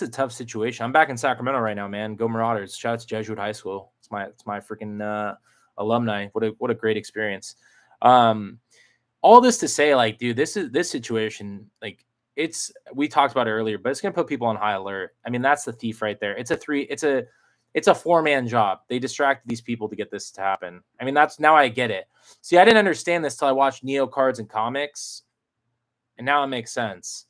a tough situation. I'm back in Sacramento right now, man. Go Marauders. Shout out to Jesuit High School. It's my freaking alumni. What a great experience. All this to say, like, dude, this situation, like, we talked about it earlier, but it's gonna put people on high alert. I mean, that's the thief right there. It's a 4-man job. They distracted these people to get this to happen. I mean, now I get it. See, I didn't understand this till I watched Neo Cards and Comics, and now it makes sense.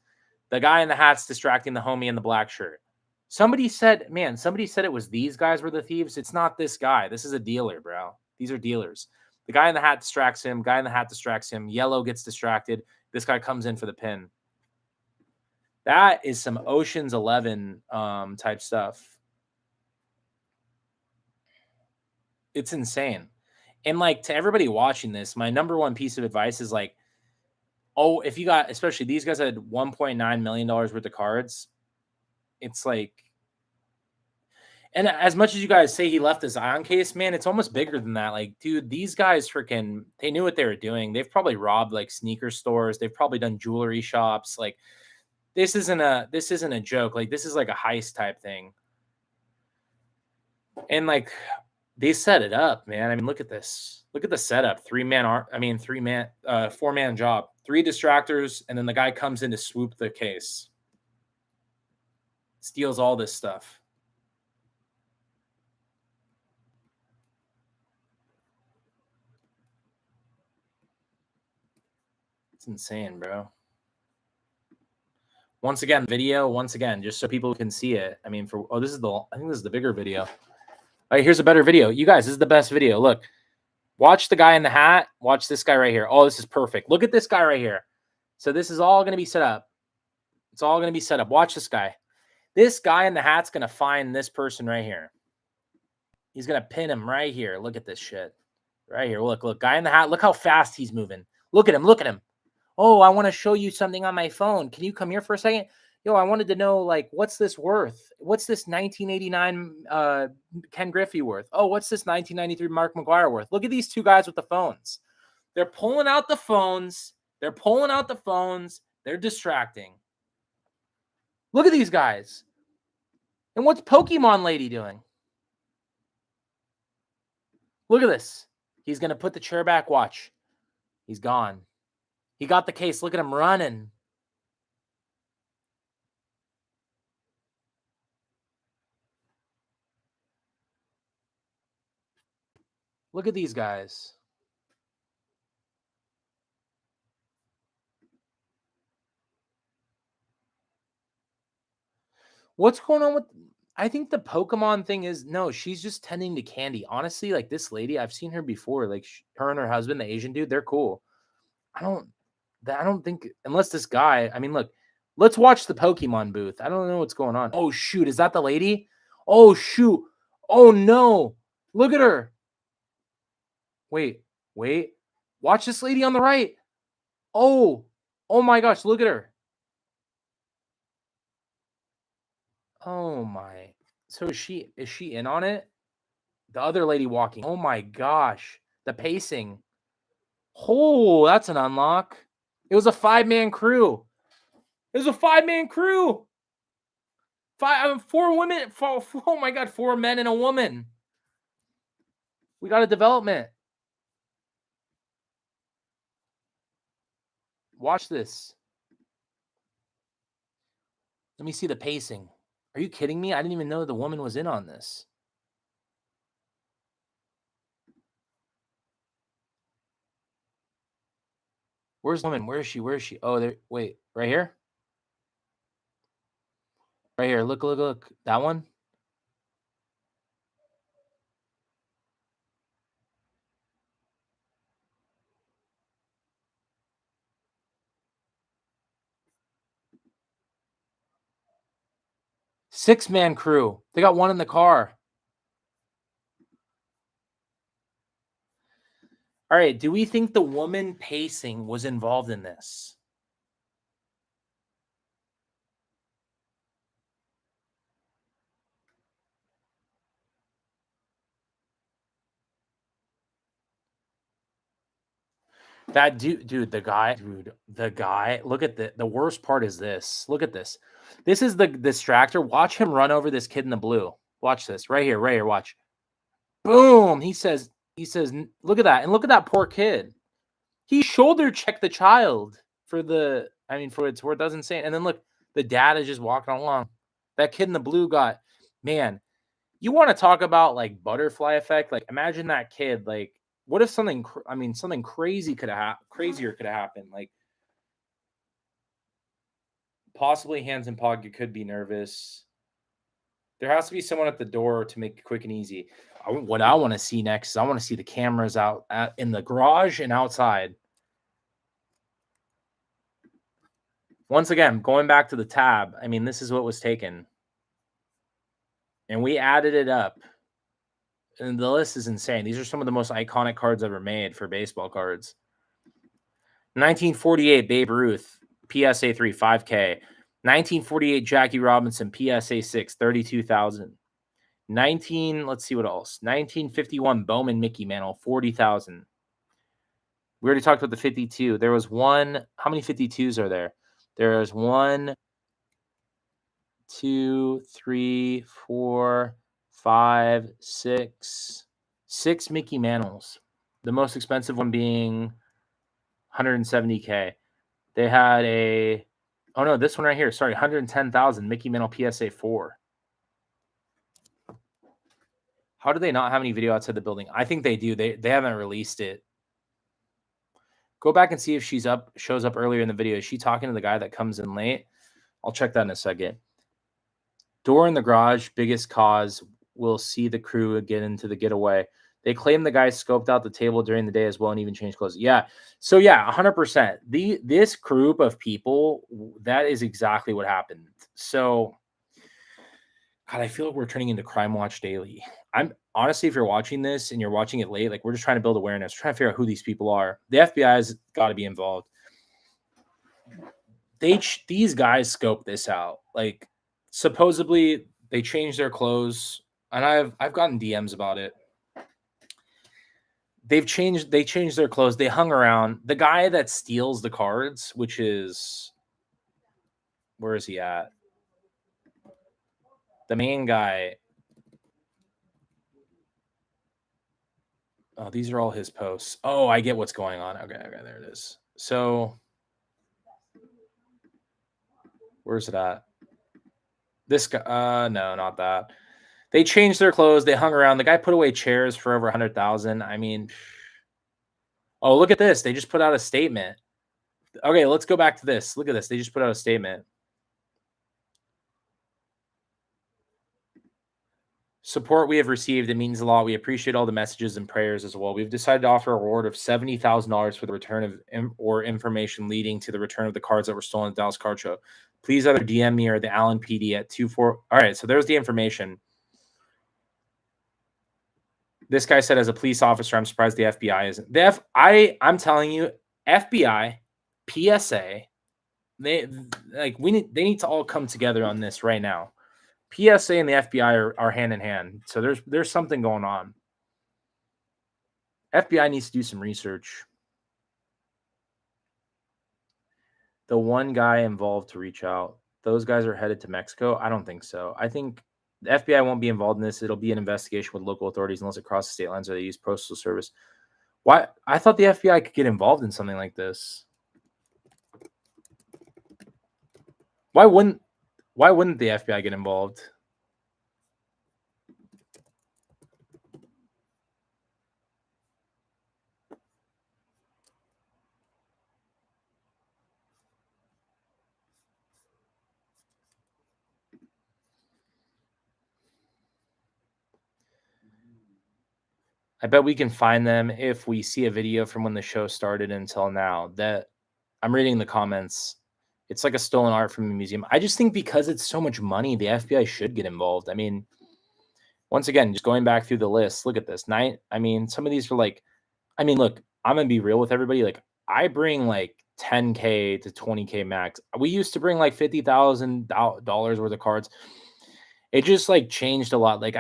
The guy in the hat's distracting the homie in the black shirt. Somebody said it was these guys were the thieves. It's not this guy. This is a dealer, bro. These are dealers. The guy in the hat distracts him. Guy in the hat distracts him. Yellow gets distracted. This guy comes in for the pin. That is some Ocean's 11 type stuff. It's insane. And like, to everybody watching this, my number one piece of advice is like, oh, if you got, especially these guys had $1.9 million worth of cards, it's like, and as much as you guys say he left his ion case, man, it's almost bigger than that. Like, dude, these guys freaking, they knew what they were doing. They've probably robbed like sneaker stores. They've probably done jewelry shops. Like, this isn't a joke. Like, this is like a heist type thing. And like, they set it up, man. I mean, look at this. Look at the setup. 4-man job. 3 distractors, and then the guy comes in to swoop the case. Steals all this stuff. It's insane, bro. Once again, just so people can see it. I mean, I think this is the bigger video. All right, here's a better video. You guys, this is the best video. Look, watch the guy in the hat. Watch this guy right here. Oh, this is perfect. Look at this guy right here. So this is all going to be set up. It's all going to be set up. Watch this guy. This guy in the hat's going to find this person right here. He's going to pin him right here. Look at this shit. Right here. Look, guy in the hat. Look how fast he's moving. Look at him. Oh, I want to show you something on my phone. Can you come here for a second? Yo, I wanted to know, like, what's this worth? What's this 1989 Ken Griffey worth? Oh, what's this 1993 Mark McGuire worth? Look at these two guys with the phones. They're pulling out the phones. They're distracting. Look at these guys. And what's Pokemon Lady doing? Look at this. He's going to put the chair back. Watch. He's gone. He got the case. Look at him running. Look at these guys. What's going on with... I think the Pokemon thing is... No, she's just tending to Candy. Honestly, like, this lady, I've seen her before. Like, her and her husband, the Asian dude, they're cool. I don't think... Unless this guy... I mean, look. Let's watch the Pokemon booth. I don't know what's going on. Oh, shoot. Is that the lady? Oh, shoot. Oh, no. Look at her. Wait. Watch this lady on the right. Oh my gosh. Look at her. Oh my. So is she in on it? The other lady walking. Oh my gosh. The pacing. Oh, that's an unlock. It was a 5-man crew. Four women. Oh my God. 4 men and a woman. We got a development. Watch this. Let me see the pacing. Are you kidding me? I didn't even know the woman was in on this. Where's the woman? Where is she? Oh, there. Wait, right here? Right here. Look. That one? Six-man crew. They got one in the car. All right. Do we think the woman pacing was involved in this? That dude, the guy, look at the worst part is this. Look at this. This is the distractor. Watch him run over this kid in the blue. Watch this right here, watch. Boom. He says, look at that. And look at that poor kid. He shoulder checked the child for the, for it's where it doesn't say it. And then look, the dad is just walking along. That kid in the blue got, man, you want to talk about like butterfly effect? Like imagine that kid, like, what if something, something crazier could have happened? Like possibly hands in pocket, could be nervous. There has to be someone at the door to make it quick and easy. What I want to see next is I want to see the cameras out in the garage and outside. Once again, going back to the tab, this is what was taken. And we added it up. And the list is insane. These are some of the most iconic cards ever made for baseball cards. 1948 Babe Ruth, PSA 3, 5K. 1948 Jackie Robinson, PSA 6, 32,000. Let's see what else. 1951 Bowman Mickey Mantle, 40,000. We already talked about the 52. There was one. How many 52s are there? There's 1, 2, 3, 4, 5, 6. 6 Mickey Mantles. The most expensive one being 170K. They had this one right here. Sorry, 110,000 Mickey Mantle PSA 4. How do they not have any video outside the building? I think they do. They haven't released it. Go back and see if shows up earlier in the video. Is she talking to the guy that comes in late? I'll check that in a second. Door in the garage, biggest cause. We'll see the crew get into the getaway. They claim the guy scoped out the table during the day as well and even changed clothes. Yeah. So yeah, 100%. This group of people, that is exactly what happened. So God, I feel like we're turning into Crime Watch Daily. I'm honestly, if you're watching this and you're watching it late, like we're just trying to build awareness, trying to figure out who these people are. The FBI has got to be involved. These guys scoped this out. Like supposedly they changed their clothes, and I've gotten DMs about it. They changed their clothes. They hung around. The guy that steals the cards, which is, where is he at? The main guy. Oh, these are all his posts. Oh, I get what's going on. Okay, there it is. So, where's it at? This guy, no, not that. They changed their clothes. They hung around. The guy put away chairs for over 100,000. Oh, look at this. They just put out a statement. Okay, let's go back to this. Look at this. They just put out a statement. Support we have received, it means a lot. We appreciate all the messages and prayers as well. We've decided to offer a reward of $70,000 for the return of or information leading to the return of the cards that were stolen at the Dallas Card Show. Please either DM me or the Allen PD at 24. All right, so there's the information. This guy said, as a police officer, I'm surprised the FBI isn't. I'm telling you, FBI, PSA, they need to all come together on this right now. PSA and the FBI are hand in hand. So there's something going on. FBI needs to do some research. The one guy involved to reach out. Those guys are headed to Mexico? I don't think so. I think the FBI won't be involved in this. It'll be an investigation with local authorities unless it crosses state lines or they use postal service. Why? I thought the FBI could get involved in something like this. Why wouldn't the FBI get involved? I bet we can find them if we see a video from when the show started until now. That I'm reading the comments. It's like a stolen art from a museum. I just think because it's so much money, the FBI should get involved. Once again, just going back through the list, look at this. Some of these are like, look, I'm going to be real with everybody. Like, I bring like 10K to 20K max. We used to bring like $50,000 worth of cards. It just like changed a lot. Like,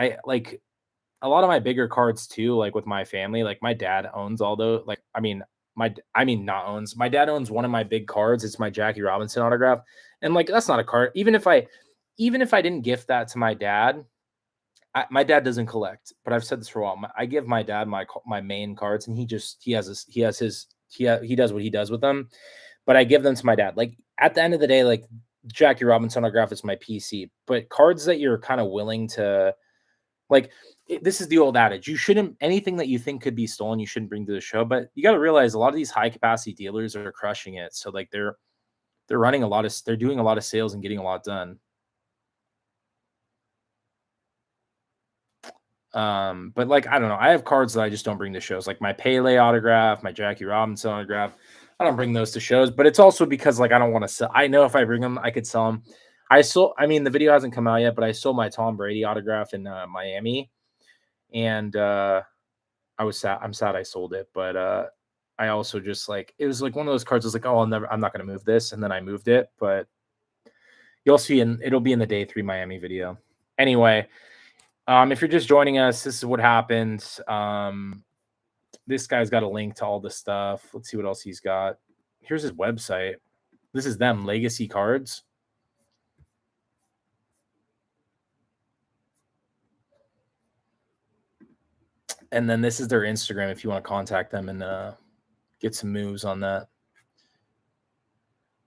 a lot of my bigger cards too, like with my family, like my dad owns all those. Like, I mean, not owns. My dad owns one of my big cards. It's my Jackie Robinson autograph, and like that's not a card. Even if I didn't gift that to my dad, my dad doesn't collect. But I've said this for a while. I give my dad my main cards, and he does what he does with them. But I give them to my dad. Like at the end of the day, like Jackie Robinson autograph is my PC. But cards that you're kind of willing to, like, this is the old adage. You shouldn't, anything that you think could be stolen, you shouldn't bring to the show. But you got to realize a lot of these high capacity dealers are crushing it. So like they're doing a lot of sales and getting a lot done. But like, I don't know. I have cards that I just don't bring to shows, like my Pele autograph, my Jackie Robinson autograph. I don't bring those to shows, but it's also because like I don't want to sell. I know if I bring them, I could sell them. I mean, the video hasn't come out yet, but I sold my Tom Brady autograph in Miami, and I'm sad I sold it, but I also just like, it was like one of those cards. I was like, oh, I'm not going to move this, and then I moved it. But you'll see, it'll be in the day 3 Miami video. Anyway, if you're just joining us, this is what happened. This guy's got a link to all the stuff. Let's see what else he's got. Here's his website. This is them, Legacy Cards. And then this is their Instagram if you want to contact them and get some moves on that.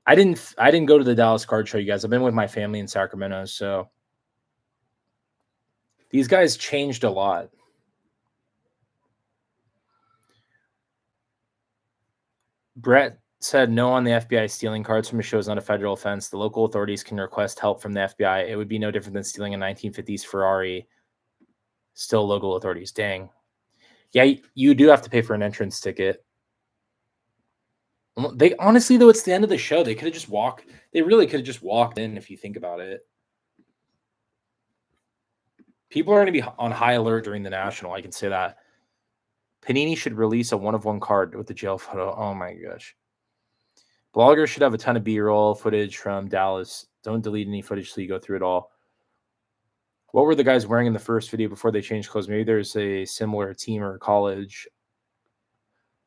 I didn't go to the Dallas card show, you guys. I've been with my family in Sacramento, so these guys changed a lot. Brett said no on the FBI. Stealing cards from a show is not a federal offense. The local authorities can request help from the FBI. It would be no different than stealing a 1950s Ferrari. Still local authorities. Dang. Yeah, you do have to pay for an entrance ticket. They honestly, though, it's the end of the show. They could have just walked. They really could have just walked in if you think about it. People are going to be on high alert during the National. I can say that. Panini should release a 1-of-1 card with the jail photo. Oh, my gosh. Bloggers should have a ton of B-roll footage from Dallas. Don't delete any footage till you go through it all. What were the guys wearing in the first video before they changed clothes? Maybe there's a similar team or college.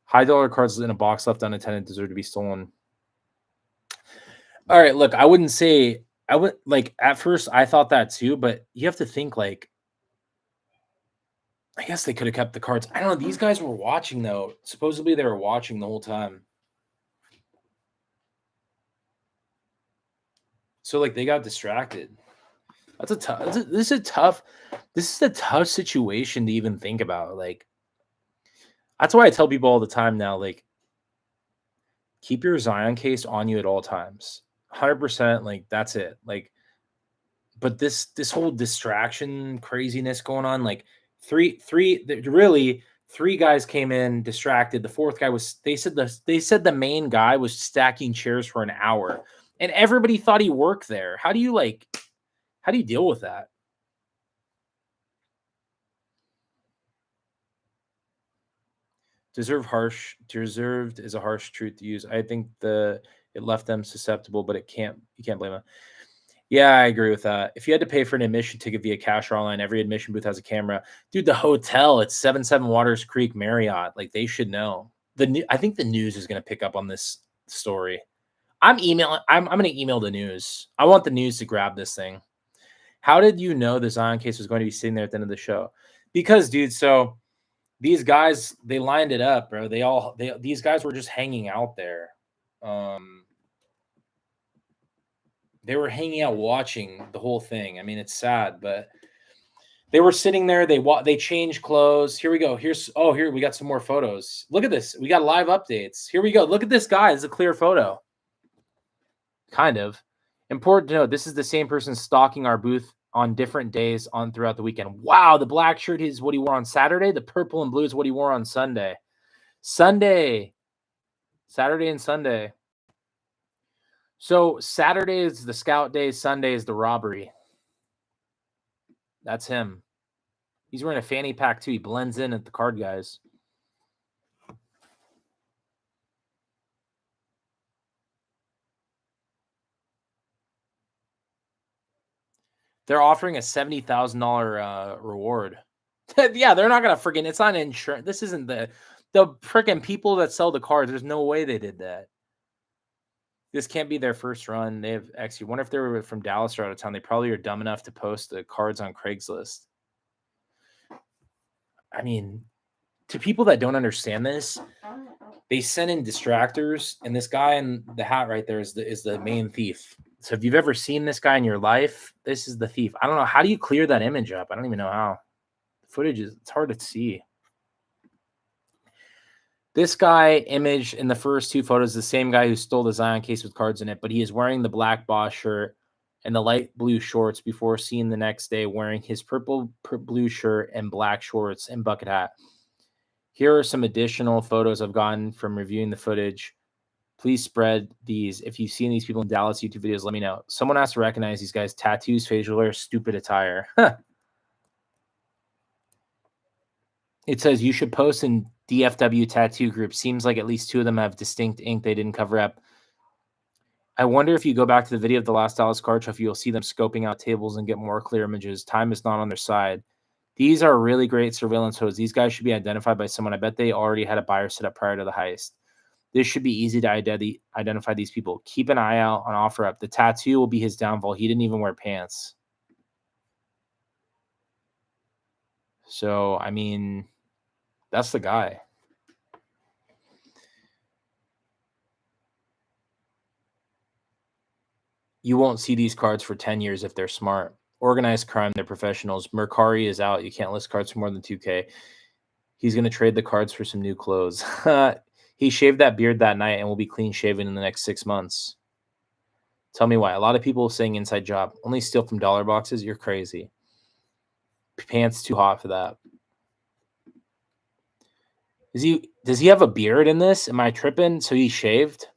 High-dollar cards in a box left unattended deserve to be stolen. All right, look, I wouldn't say... I would, like, at first, I thought that too, but you have to think, like, I guess they could have kept the cards. I don't know. These guys were watching, though. Supposedly, they were watching the whole time. So, like, they got distracted. That's a tough. This is a tough situation to even think about. Like, that's why I tell people all the time now, like, keep your Zion case on you at all times. 100%. Like, that's it. Like, but this whole distraction craziness going on, like, three guys came in distracted. The fourth guy was, they said the main guy was stacking chairs for an hour, and everybody thought he worked there. How do you deal with that? Deserved is a harsh truth to use. I think it left them susceptible, but you can't blame them. Yeah, I agree with that. If you had to pay for an admission ticket via cash or online, every admission booth has a camera. Dude, the hotel, it's 77 Waters Creek Marriott. Like, they should know. I think the news is going to pick up on this story. I'm going to email the news. I want the news to grab this thing. How did you know the Zion case was going to be sitting there at the end of the show? Because, dude, so these guys, they lined it up, bro. These guys were just hanging out there. They were hanging out watching the whole thing. I mean, it's sad, but they were sitting there. They changed clothes. Here we go. Here we got some more photos. Look at this. We got live updates. Here we go. Look at this guy. It's a clear photo. Kind of. Important to note, this is the same person stalking our booth on different days throughout the weekend. Wow, the black shirt is what he wore on Saturday. The purple and blue is what he wore on Sunday. Saturday and Sunday. So Saturday is the scout day. Sunday is the robbery. That's him. He's wearing a fanny pack too. He blends in at the card guys. They're offering a $70,000 reward. Yeah, they're not gonna forget. It's not insurance. This isn't The freaking people that sell the cards, there's no way they did that. This can't be their first run. They have XU. Wonder if they were from Dallas or out of town. They probably are dumb enough to post the cards on Craigslist. I mean, to people that don't understand this, they send in distractors, and this guy in the hat right there is the main thief. So if you've ever seen this guy in your life, this is the thief. I don't know. How do you clear that image up? I don't even know how. The footage it's hard to see. This guy image in the first two photos, the same guy who stole the Zion case with cards in it, but he is wearing the black boss shirt and the light blue shorts before seen the next day wearing his purple blue shirt and black shorts and bucket hat. Here are some additional photos I've gotten from reviewing the footage. Please spread these. If you've seen these people in Dallas YouTube videos, let me know. Someone has to recognize these guys. Tattoos, facial hair, stupid attire. It says you should post in DFW tattoo group. Seems like at least two of them have distinct ink they didn't cover up. I wonder if you go back to the video of the last Dallas card show, if you'll see them scoping out tables and get more clear images. Time is not on their side. These are really great surveillance photos. These guys should be identified by someone. I bet they already had a buyer set up prior to the heist. This should be easy to identify these people. Keep an eye out on OfferUp. The tattoo will be his downfall. He didn't even wear pants. So, I mean, that's the guy. You won't see these cards for 10 years if they're smart. Organized crime, they're professionals. Mercari is out. You can't list cards for more than 2K. He's going to trade the cards for some new clothes. He shaved that beard that night and will be clean shaven in the next 6 months. Tell me why. A lot of people saying inside job. Only steal from dollar boxes? You're crazy. Pants too hot for that. Does he have a beard in this? Am I tripping? So he shaved?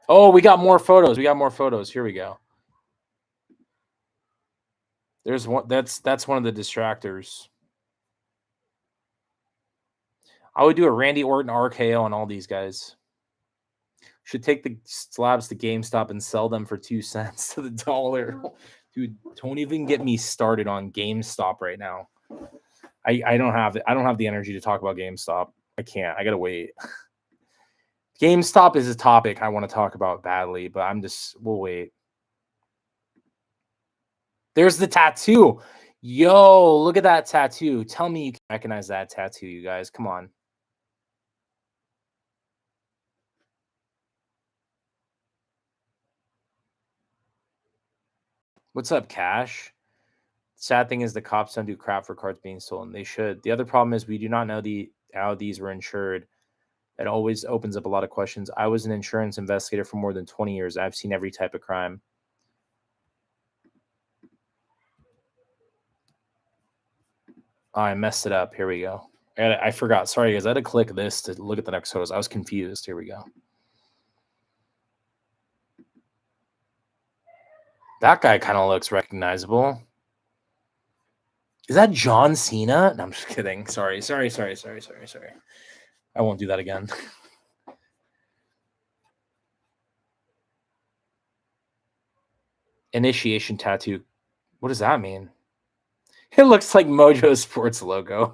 Oh, we got more photos. We got more photos. Here we go. There's one. That's one of the distractors. I would do a Randy Orton RKO on all these guys. Should take the slabs to GameStop and sell them for 2 cents to the dollar. Dude, don't even get me started on GameStop right now. I don't have the energy to talk about GameStop. I can't. I gotta wait. GameStop is a topic I want to talk about badly, but we'll wait. There's the tattoo. Yo, look at that tattoo. Tell me you can recognize that tattoo, you guys. Come on. What's up, Cash? Sad thing is the cops don't do crap for cards being stolen. They should. The other problem is we do not know how these were insured. It always opens up a lot of questions. I was an insurance investigator for more than 20 years. I've seen every type of crime. Oh, I messed it up. Here we go. I forgot. Sorry, guys. I had to click this to look at the next photos. I was confused. Here we go. That guy kind of looks recognizable. Is that John Cena? No, I'm just kidding. Sorry. I won't do that again. Initiation tattoo. What does that mean? It looks like Mojo Sports logo.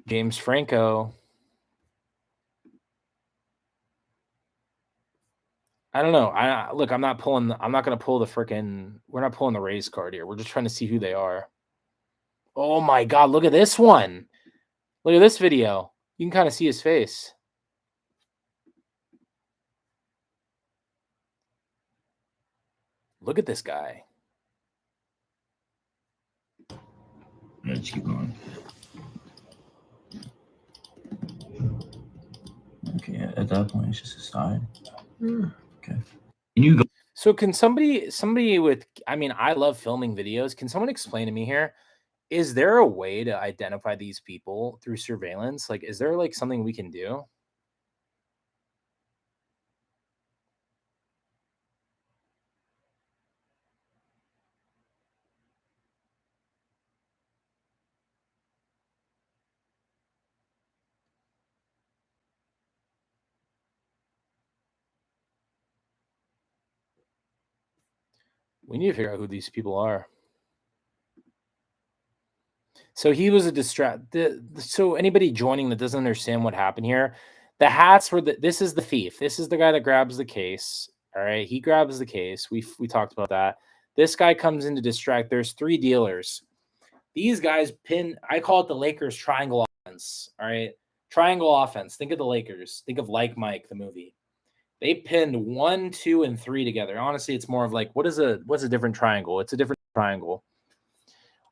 James Franco. I don't know. Look, I'm not going to pull the freaking. We're not pulling the race card here. We're just trying to see who they are. Oh my God! Look at this one. Look at this video. You can kind of see his face. Look at this guy.
Let's keep going. Okay, at that point, it's just a side. Okay. Can you go?
So can somebody with, I mean, I love filming videos. Can someone explain to me here, is there a way to identify these people through surveillance? Like, is there like something we can do? We need to figure out who these people are. So he was a distract. So anybody joining that doesn't understand what happened here, the hats were this is the thief. This is the guy that grabs the case. All right, he grabs the case. We talked about that. This guy comes in to distract. There's 3 dealers. These guys pin. I call it the Lakers triangle offense. All right, triangle offense. Think of the Lakers. Think of Like Mike, the movie. They pinned 1, 2, and 3 together. Honestly, it's more of like what's a different triangle? It's a different triangle.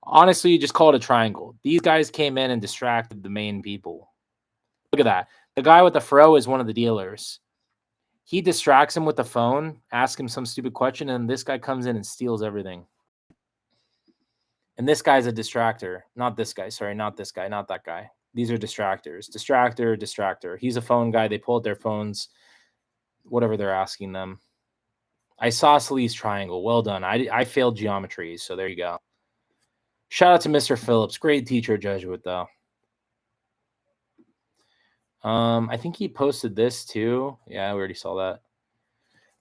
Honestly, you just call it a triangle. These guys came in and distracted the main people. Look at that. The guy with the fro is one of the dealers. He distracts him with the phone, asks him some stupid question, and this guy comes in and steals everything. And this guy's a distractor. Not this guy. Sorry, not this guy. Not that guy. These are distractors. Distractor. He's a phone guy. They pull out their phones, whatever they're asking them. Isosceles triangle. Well done. I failed geometry, so there you go. Shout out to Mr. Phillips. Great teacher at Jesuit, though. I think he posted this, too. Yeah, we already saw that.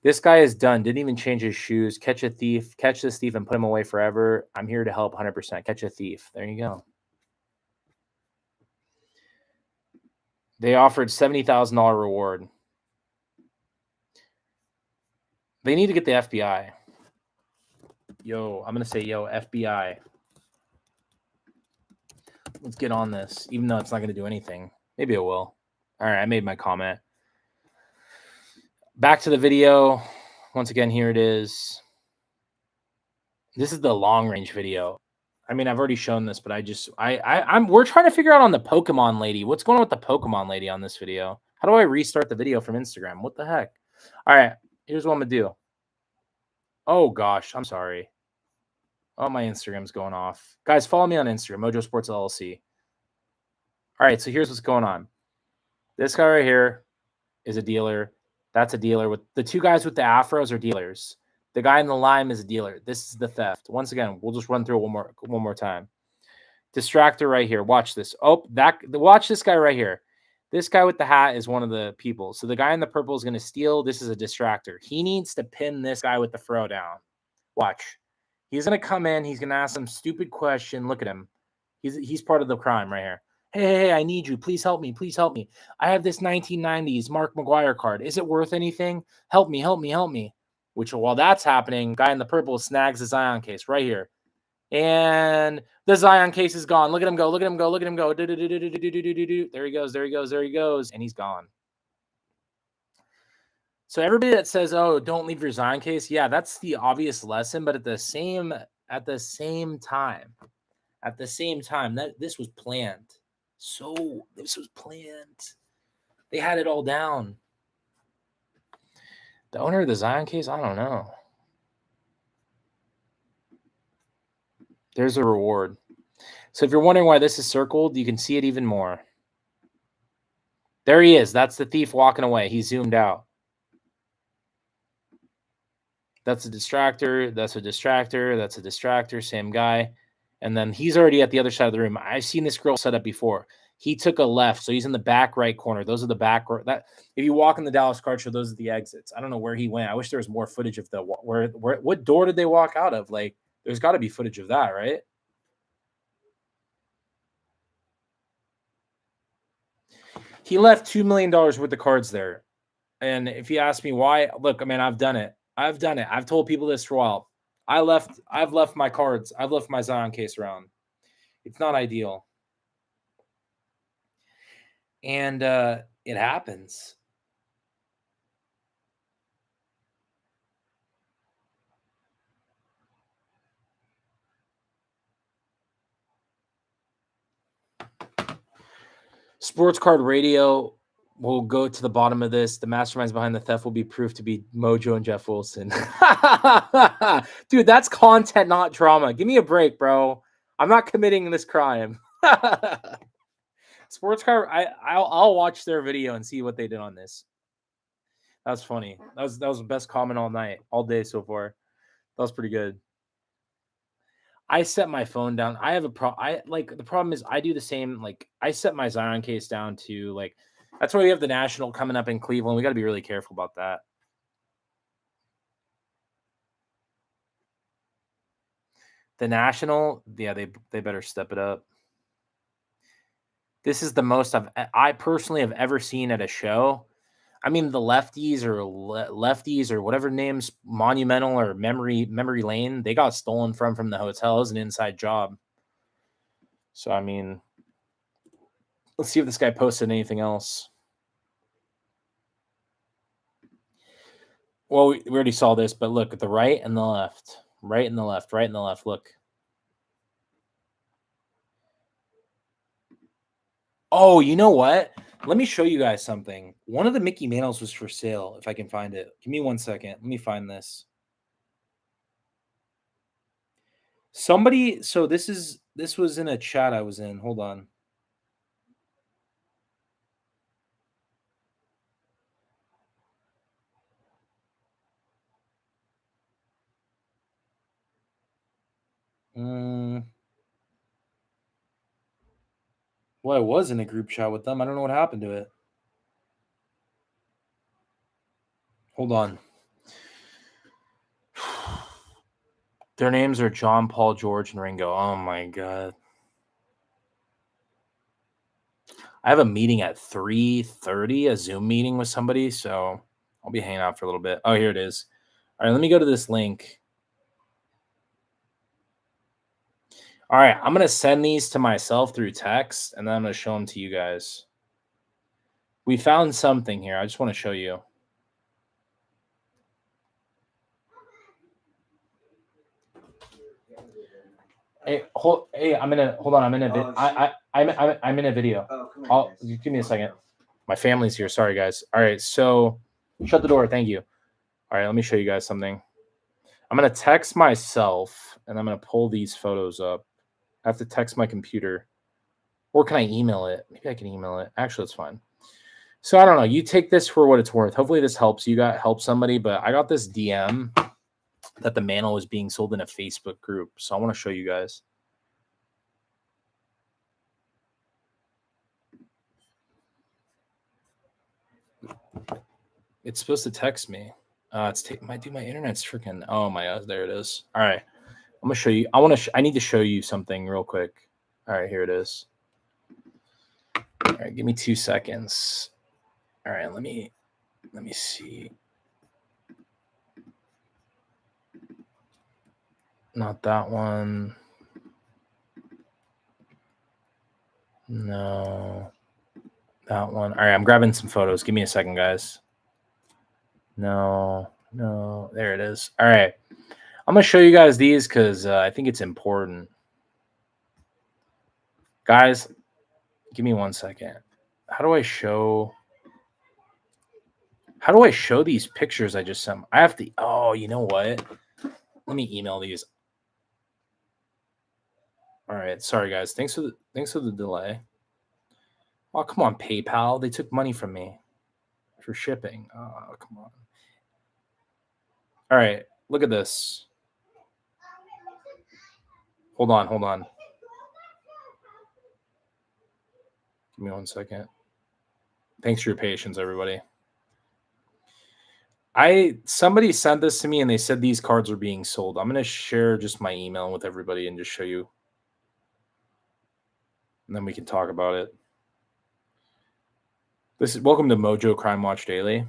This guy is done. Didn't even change his shoes. Catch a thief. Catch this thief and put him away forever. I'm here to help 100%. Catch a thief. There you go. They offered $70,000 reward. They need to get the FBI. Yo, I'm going to say, yo, FBI. Let's get on this, even though it's not going to do anything. Maybe it will. All right, I made my comment. Back to the video. Once again, here it is. This is the long-range video. I mean, I've already shown this, but we're trying to figure out on the Pokemon lady. What's going on with the Pokemon lady on this video? How do I restart the video from Instagram? What the heck? All right, here's what I'm going to do. Oh, gosh, I'm sorry. Oh, my Instagram's going off. Guys, follow me on Instagram, Mojo Sports LLC. All right, so here's what's going on. This guy right here is a dealer. That's a dealer. With the 2 guys with the afros are dealers. The guy in the lime is a dealer. This is the theft. Once again, we'll just run through it one more time. Distractor right here. Watch this. Oh, watch this guy right here. This guy with the hat is one of the people. So the guy in the purple is going to steal. This is a distractor. He needs to pin this guy with the fro down. Watch. He's going to come in. He's going to ask some stupid question. Look at him. He's part of the crime right here. Hey, I need you. Please help me. Please help me. I have this 1990s Mark McGuire card. Is it worth anything? Help me. Which, while that's happening, guy in the purple snags the Zion case right here. And the Zion case is gone. Look at him go. There he goes. And he's gone. So everybody that says, "Oh, don't leave your Zion case," yeah, that's the obvious lesson. But at the same time, that this was planned. So this was planned. They had it all down. The owner of the Zion case, I don't know. There's a reward. So if you're wondering why this is circled, you can see it even more. There he is. That's the thief walking away. He zoomed out. That's a distractor. That's a distractor. That's a distractor. Same guy. And then he's already at the other side of the room. I've seen this girl set up before. He took a left, so he's in the back right corner. Those are the back. That if you walk in the Dallas Card Show, those are the exits. I don't know where he went. I wish there was more footage of the what door did they walk out of? Like, there's got to be footage of that, right? He left $2 million worth of cards there. And if you ask me why, look, I mean, I've done it. I've told people this for a while. I've left my cards. I've left my Zion case around. It's not ideal. And it happens. Sports Card Radio will go to the bottom of this. The masterminds behind the theft will be proved to be Mojo and Jeff Wilson. Dude, that's content, not drama. Give me a break, bro. I'm not committing this crime. Sports Card, I'll watch their video and see what they did on this. That's funny. That was the best comment all day so far. That was pretty good. I set my phone down. I have a the problem is I do the same. Like, I set my Zion case down to, like, that's why we have the National coming up in Cleveland. We got to be really careful about that. The National, yeah, they better step it up. This is the most I personally have ever seen at a show. I mean, the lefties or whatever names, Monumental or Memory Lane, they got stolen from the hotel. It was an inside job. So I mean, let's see if this guy posted anything else. Well, we already saw this, but look at the right and the left. Right and the left, right and the left. Look. Oh, you know what? Let me show you guys something. One of the Mickey Mantles was for sale, if I can find it. Give me 1 second. Let me find this. Somebody, so this was in a chat I was in. Hold on. Well, I was in a group chat with them. I don't know what happened to it. Hold on. Their names are John, Paul, George, and Ringo. Oh my God. I have a meeting at 3:30, a Zoom meeting with somebody, so I'll be hanging out for a little bit. Oh, here it is. All right, let me go to this link. All right, I'm going to send these to myself through text, and then I'm going to show them to you guys. We found something here. I just want to show you. Hey, hold on. I'm in a video. Give me a second. My family's here. Sorry, guys. All right, so shut the door. Thank you. All right, let me show you guys something. I'm going to text myself, and I'm going to pull these photos up. I have to text my computer. Or can I email it? Maybe I can email it. Actually, it's fine. So I don't know. You take this for what it's worth. Hopefully this helps you help somebody. But I got this DM that the mantle was being sold in a Facebook group. So I want to show you guys. It's supposed to text me. My internet's freaking. Oh my God, there it is. All right, I'm gonna show you. I need to show you something real quick. All right, here it is. All right, give me 2 seconds. All right, let me see. Not that one. No, that one. All right, I'm grabbing some photos. Give me a second, guys. No, there it is. All right, I'm gonna show you guys these because I think it's important. Guys, give me 1 second. How do I show these pictures I just sent? I have to. Oh, you know what? Let me email these. All right, sorry guys. Thanks for the delay. Oh, come on, PayPal. They took money from me for shipping. Oh, come on. All right, look at this. Hold on. Give me 1 second. Thanks for your patience, everybody. Somebody sent this to me and they said these cards are being sold. I'm gonna share just my email with everybody and just show you. And then we can talk about it. This is welcome to Mojo Crime Watch Daily.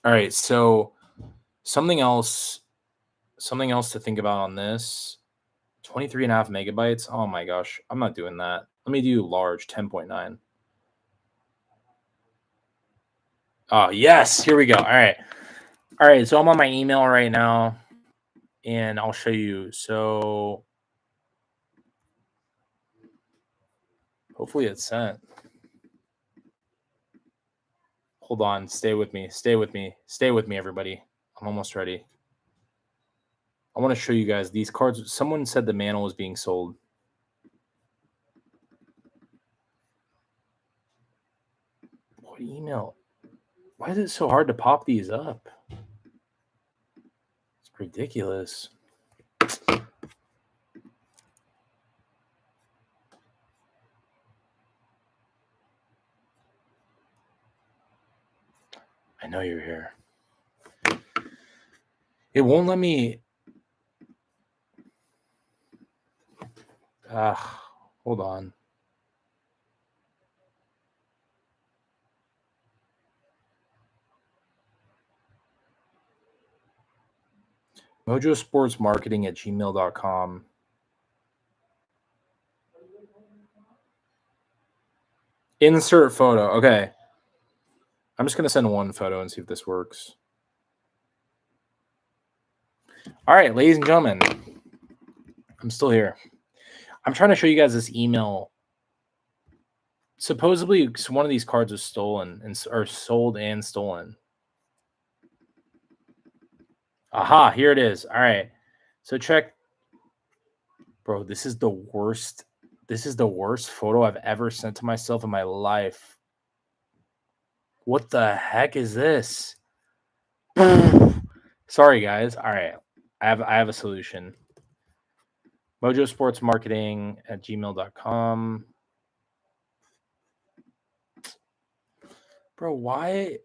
All right, so something else to think about on this. 23.5 megabytes. Oh my gosh, I'm not doing that. Let me do large, 10.9. Oh, yes, here we go. All right, so I'm on my email right now, and I'll show you. So hopefully it's sent. Hold on, stay with me, everybody. I'm almost ready. I want to show you guys these cards. Someone said the mantle was being sold. What email? Why is it so hard to pop these up? It's ridiculous. I know you're here. It won't let me. Hold on. Mojo Sports Marketing at gmail.com. Insert photo. Okay. I'm just going to send one photo and see if this works. All right, ladies and gentlemen. I'm still here. I'm trying to show you guys this email. Supposedly, one of these cards was stolen or sold and stolen. Aha, here it is. All right. So check. Bro, this is the worst. This is the worst photo I've ever sent to myself in my life. What the heck is this? Sorry, guys. All right. I have a solution. Mojo Sports Marketing at gmail.com. Bro, why?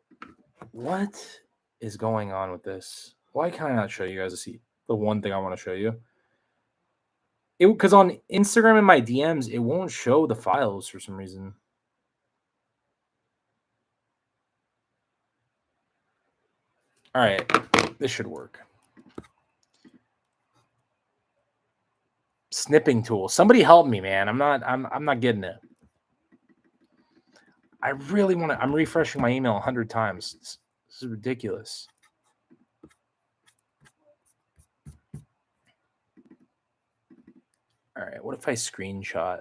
What is going on with this? Why can I not show you guys the one thing I want to show you? Because on Instagram and my DMs, it won't show the files for some reason. All right, this should work. Snipping tool. Somebody help me, man. I'm not getting it. I really want to. I'm refreshing my email 100 times. This is ridiculous. All right, what if I screenshot?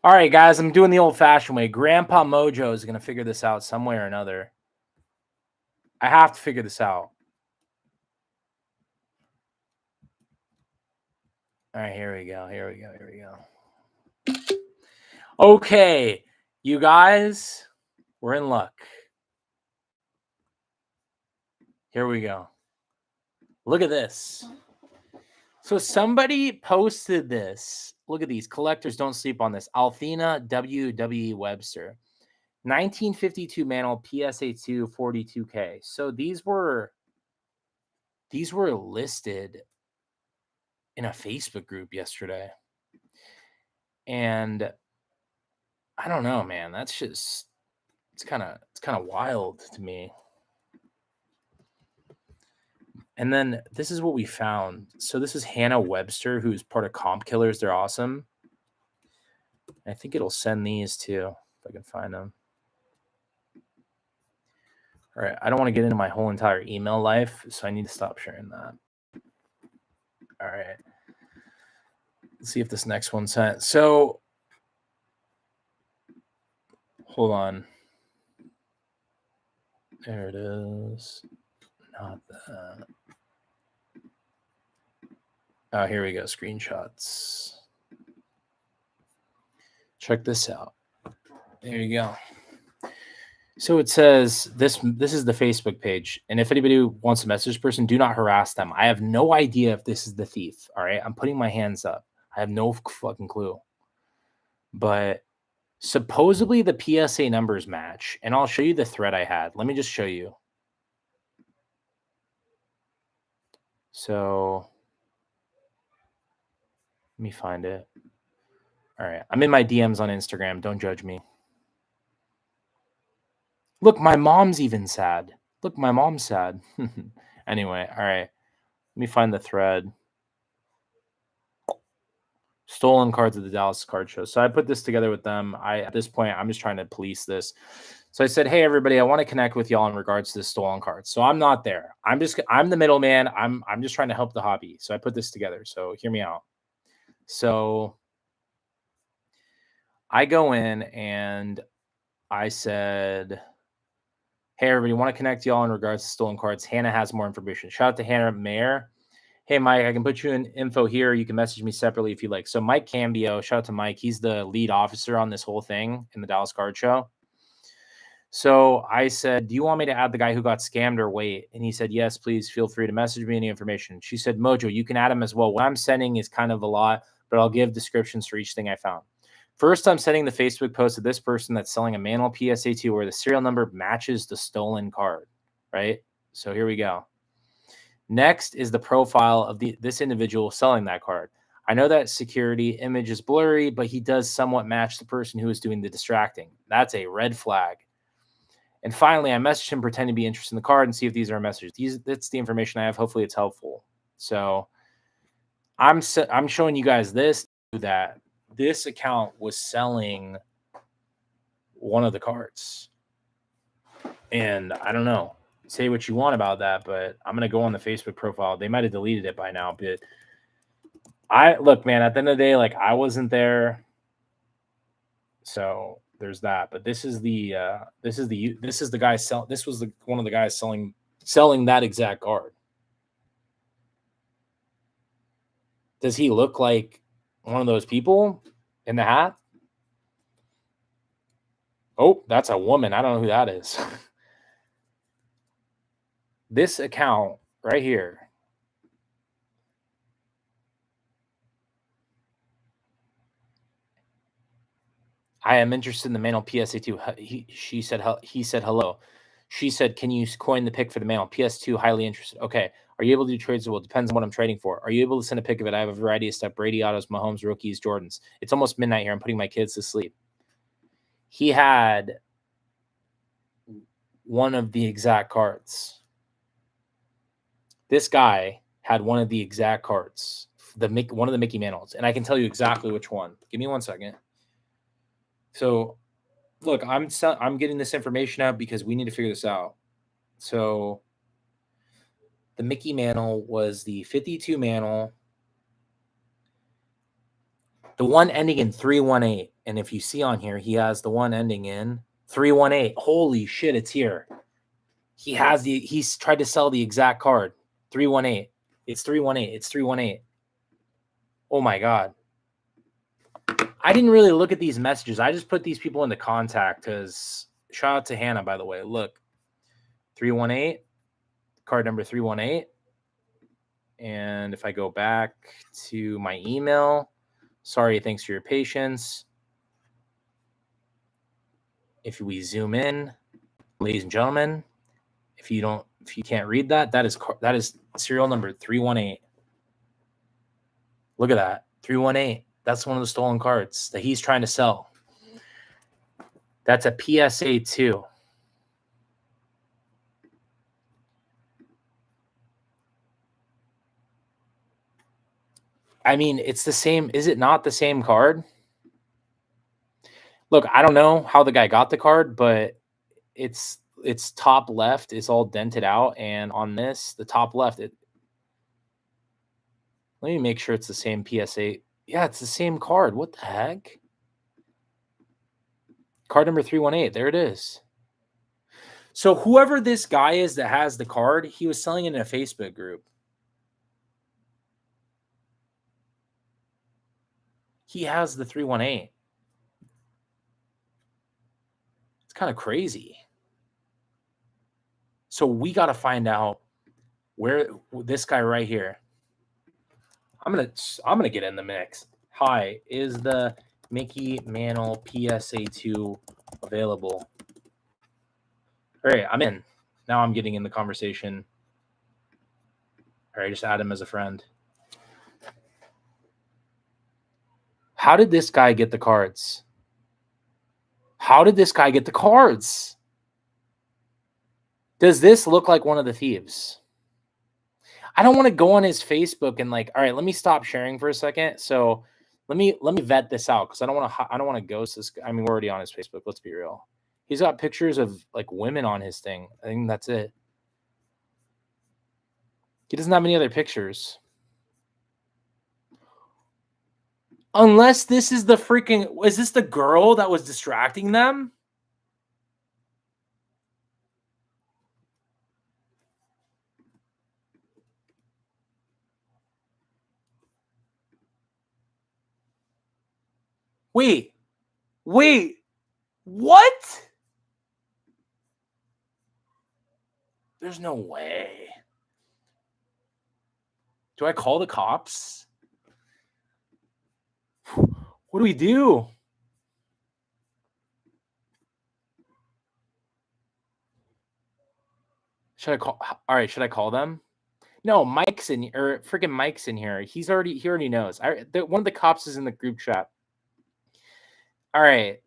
All right, guys, I'm doing the old-fashioned way. Grandpa Mojo is going to figure this out some way or another. I have to figure this out. All right, here we go. Here we go. Okay, you guys, we're in luck. Here we go. Look at this. So somebody posted this. Look at these. Collectors don't sleep on this. Althena W.W. Webster. 1952 manual PSA 2 42K. So these were listed in a Facebook group yesterday. And I don't know, man. That's just it's kind of wild to me. And then this is what we found. So this is Hannah Webster, who's part of Comp Killers. They're awesome. I think it'll send these too, if I can find them. All right. I don't want to get into my whole entire email life, so I need to stop sharing that. All right. Let's see if this next one's sent. So hold on. There it is. Not that. Oh, here we go. Screenshots. Check this out. There you go. So it says this is the Facebook page. And if anybody wants to message this person, do not harass them. I have no idea if this is the thief. All right. I'm putting my hands up. I have no fucking clue. But supposedly the PSA numbers match. And I'll show you the thread I had. Let me just show you. So let me find it. All right. I'm in my DMs on Instagram. Don't judge me. Look, my mom's even sad. Look, my mom's sad. Anyway, all right. Let me find the thread. Stolen cards at the Dallas Card Show. So I put this together with them. At this point, I'm just trying to police this. So I said, hey, everybody, I want to connect with y'all in regards to the stolen cards. So I'm not there. I'm the middleman. I'm just trying to help the hobby. So I put this together. So hear me out. So I go in and I said, hey, everybody, want to connect y'all in regards to stolen cards. Hannah has more information. Shout out to Hannah Mayer. Hey, Mike, I can put you in info here. You can message me separately if you like. So Mike Cambio, shout out to Mike. He's the lead officer on this whole thing in the Dallas Card Show. So I said, do you want me to add the guy who got scammed or wait? And he said, yes, please feel free to message me any information. She said, Mojo, you can add him as well. What I'm sending is kind of a lot, but I'll give descriptions for each thing I found. First, I'm sending the Facebook post to this person that's selling a manual PSA2 where the serial number matches the stolen card, right? So here we go. Next is the profile of this individual selling that card. I know that security image is blurry, but he does somewhat match the person who is doing the distracting. That's a red flag. And finally, I messaged him pretending to be interested in the card and see if these are messages. That's the information I have. Hopefully it's helpful. So I'm showing you guys that this account was selling one of the cards. And I don't know. Say what you want about that, but I'm going to go on the Facebook profile. They might have deleted it by now, but look, man, at the end of the day, like I wasn't there. So there's that. But this is the guy one of the guys selling that exact card. Does he look like one of those people in the hat? Oh, that's a woman. I don't know who that is. This account right here. I am interested in the manual PSA2. He said hello. She said, can you coin the pic for the manual? PS2, highly interested. Okay. Are you able to do trades? Well, it depends on what I'm trading for. Are you able to send a pic of it? I have a variety of stuff. Brady autos, Mahomes, rookies, Jordans. It's almost midnight here. I'm putting my kids to sleep. He had one of the exact cards. This guy had one of the exact cards. One of the Mickey Mantles. And I can tell you exactly which one. Give me 1 second. So, look, I'm getting this information out because we need to figure this out. So, the Mickey Mantle was the 52 Mantle, the one ending in 318. And if you see on here, he has the one ending in 318. Holy shit, it's here. He's tried to sell the exact card. 318. It's 318. It's 318. Oh my God. I didn't really look at these messages. I just put these people into contact because shout out to Hannah, by the way. Look, 318, card number 318. And if I go back to my email, sorry, thanks for your patience. If we zoom in, ladies and gentlemen, if you can't read that, that is serial number 318. Look at that, 318. That's one of the stolen cards that he's trying to sell. That's a PSA 2. I mean, it's the same. Is it not the same card? Look, I don't know how the guy got the card, but it's top left. It's all dented out. And on this, the top left, let me make sure it's the same PSA. Yeah, it's the same card. What the heck? Card number 318. There it is. So whoever this guy is that has the card, he was selling it in a Facebook group. He has the 318. It's kind of crazy. So we got to find out where this guy right here. I'm gonna get in the mix. Hi, is the Mickey Mantle PSA2 available? All right, I'm in. Now I'm getting in the conversation. All right, just add him as a friend. How did this guy get the cards? How did this guy get the cards? Does this look like one of the thieves? I don't want to go on his Facebook and all right, let me stop sharing for a second. So let me vet this out because I don't want to ghost this. I mean, we're already on his Facebook. Let's be real. He's got pictures of women on his thing. I think that's it. He doesn't have any other pictures. Unless this is is this the girl that was distracting them? Wait, what? There's no way. Do I call the cops? What do we do? Should I call? All right, should I call them? No, Mike's in, or freaking Mike's in here. He already knows. One of the cops is in the group chat. All right.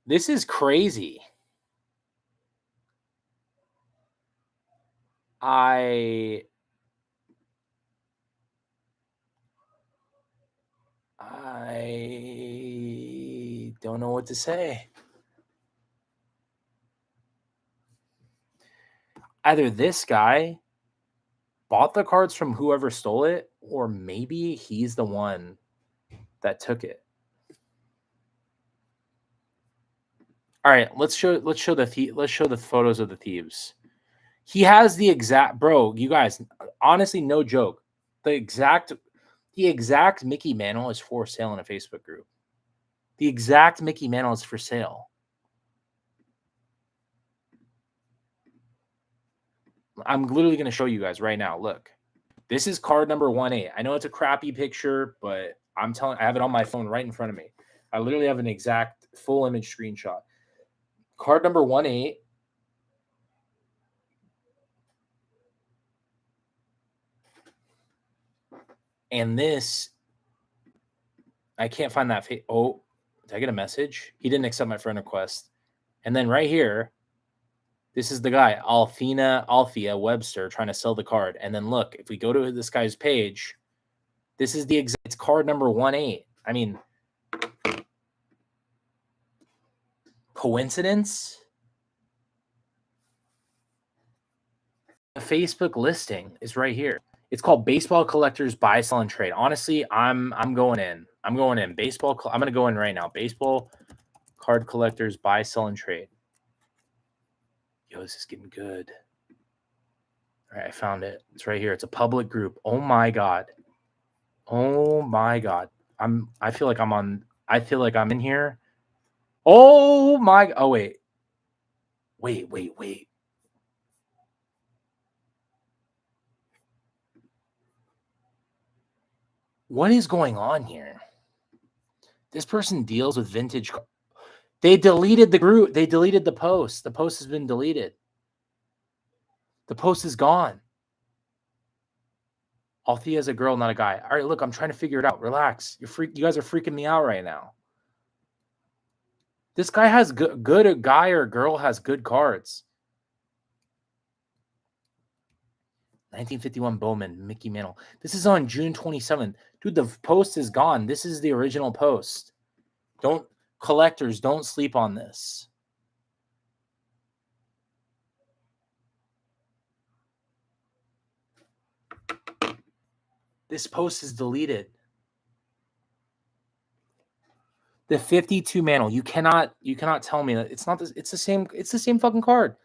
This is crazy. I don't know what to say. Either this guy bought the cards from whoever stole it, or maybe he's the one that took it. All right, let's show the photos of the thieves. He has the exact, bro, you guys, honestly, no joke. The exact Mickey Mantle is for sale in a Facebook group. The exact Mickey Mantle is for sale. I'm literally going to show you guys right now. Look, this is card number 1A. I know it's a crappy picture, but I have it on my phone right in front of me. I literally have an exact full image screenshot. Card number 1A. And this, I can't find that. Oh, did I get a message? He didn't accept my friend request. And then right here, this is the guy, Althea Webster, trying to sell the card. And then look, if we go to this guy's page, this is the exact, it's card number 1A. I mean, coincidence? The Facebook listing is right here. It's called Baseball Collectors Buy, Sell, and Trade. Honestly, I'm going in. I'm going in. I'm going to go in right now. Baseball Card Collectors Buy, Sell, and Trade. Yo, this is getting good. All right, I found it. It's right here. It's a public group. Oh my god. Oh my god. I feel like I'm in here. Oh my. Oh wait. Wait. What is going on here? This person deals with vintage. They deleted the group. They deleted the post. The post has been deleted. The post is gone. Althea is a girl, not a guy. All right, look, I'm trying to figure it out. Relax. You guys are freaking me out right now. This guy has good. A guy or a girl has good cards. 1951 Bowman, Mickey Mantle. This is on June 27th. Dude, the post is gone. This is the original post. Collectors, don't sleep on this. This post is deleted. The 52 Mantle. You cannot tell me that it's not this. It's the same fucking card.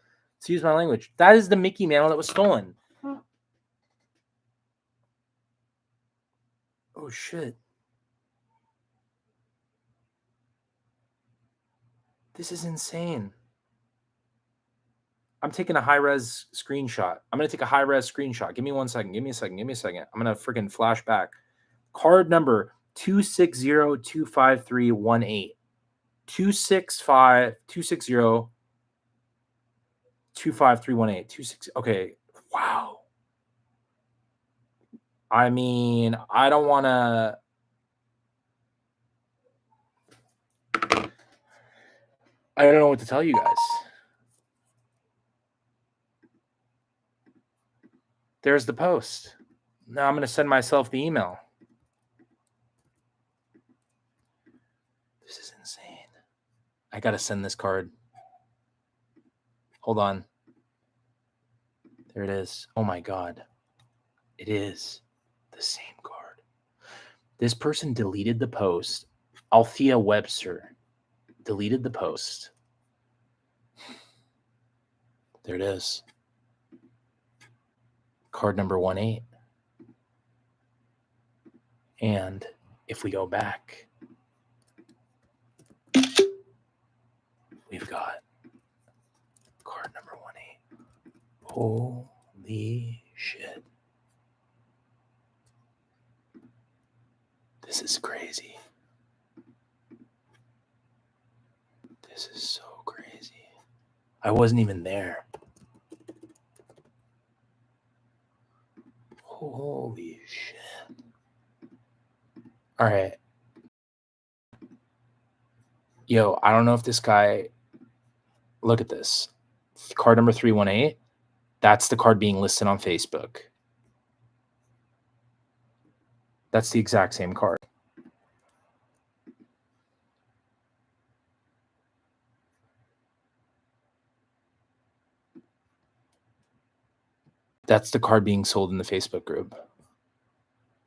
To use my language. That is the Mickey Mantle that was stolen. Oh shit. This is insane. I'm taking a high-res screenshot. I'm going to take a high-res screenshot. Give me 1 second. Give me a second. I'm going to freaking flash back. Card number 260-25318. 260-25318. Okay. Wow. I mean, I don't want to... I don't know what to tell you guys. There's the post. Now I'm going to send myself the email. This is insane. I got to send this card. Hold on. There it is. Oh my God. It is the same card. This person deleted the post. Althea Webster deleted the post. There it is. Card number 1A. And if we go back, we've got card number 1A. Holy shit. This is crazy. This is so crazy. I wasn't even there. Holy shit. All right. Yo, I don't know if this guy... Look at this. Card number 318. That's the card being listed on Facebook. That's the exact same card. That's the card being sold in the Facebook group.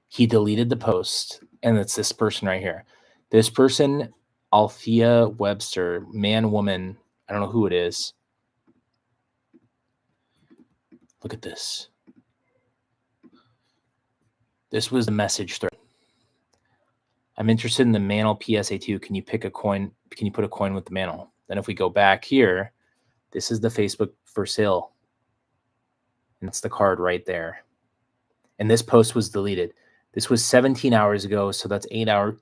He deleted the post, and it's this person right here. This person, Althea Webster, man, woman, I don't know who it is. Look at this. This was the message thread. I'm interested in the Mantle PSA2. Can you pick a coin? Can you put a coin with the Mantle? Then if we go back here, this is the Facebook for sale. And it's the card right there. And this post was deleted. This was 17 hours ago. So that's 8 hours.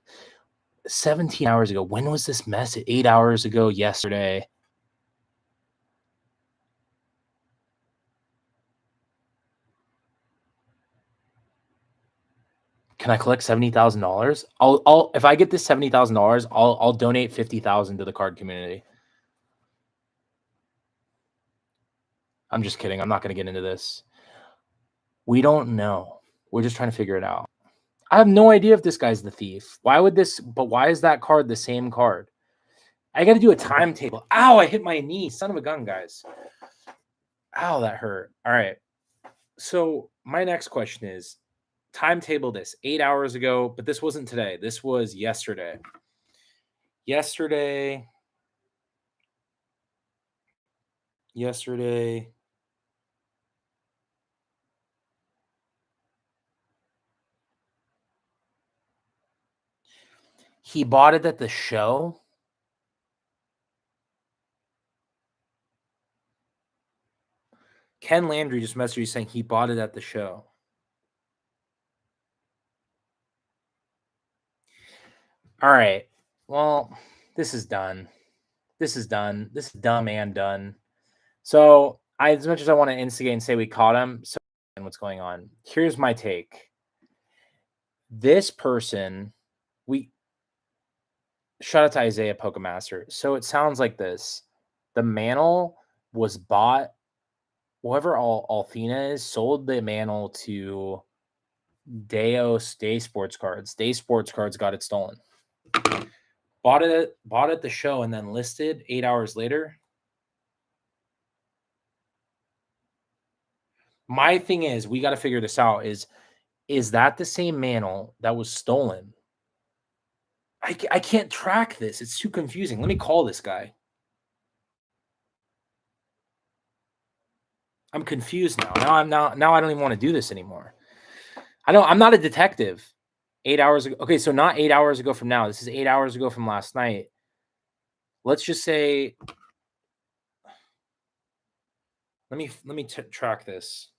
17 hours ago. When was this message? 8 hours ago yesterday. Can I collect $70,000? I'll if I get this $70,000, I'll donate $50,000 to the card community. I'm just kidding. I'm not going to get into this. We don't know. We're just trying to figure it out. I have no idea if this guy's the thief. Why would this? But why is that card the same card? I got to do a timetable. Ow! I hit my knee. Son of a gun, guys. Ow, that hurt. All right. So my next question is, timetable this 8 hours ago, but this wasn't today. This was yesterday. Yesterday. He bought it at the show. Ken Landry just messaged you saying he bought it at the show. All right. Well, this is done. This is done. This is dumb and done. So as much as I want to instigate and say we caught him, so what's going on? Here's my take. This person, shout out to Isaiah Pokemaster. So it sounds like this. The Mantle was bought. Whoever Althena is sold the Mantle to Day Sports Cards. Day Sports Cards got it stolen. Bought it at the show and then listed 8 hours later. My thing is, we got to figure this out. Is that the same Mantle that was stolen? I can't track this. It's too confusing. Let me call this guy. I'm confused now. Now I don't even want to do this anymore. I'm not a detective. 8 hours ago. Okay, so not 8 hours ago from now. This is 8 hours ago from last night. Let's just say. Let me track this.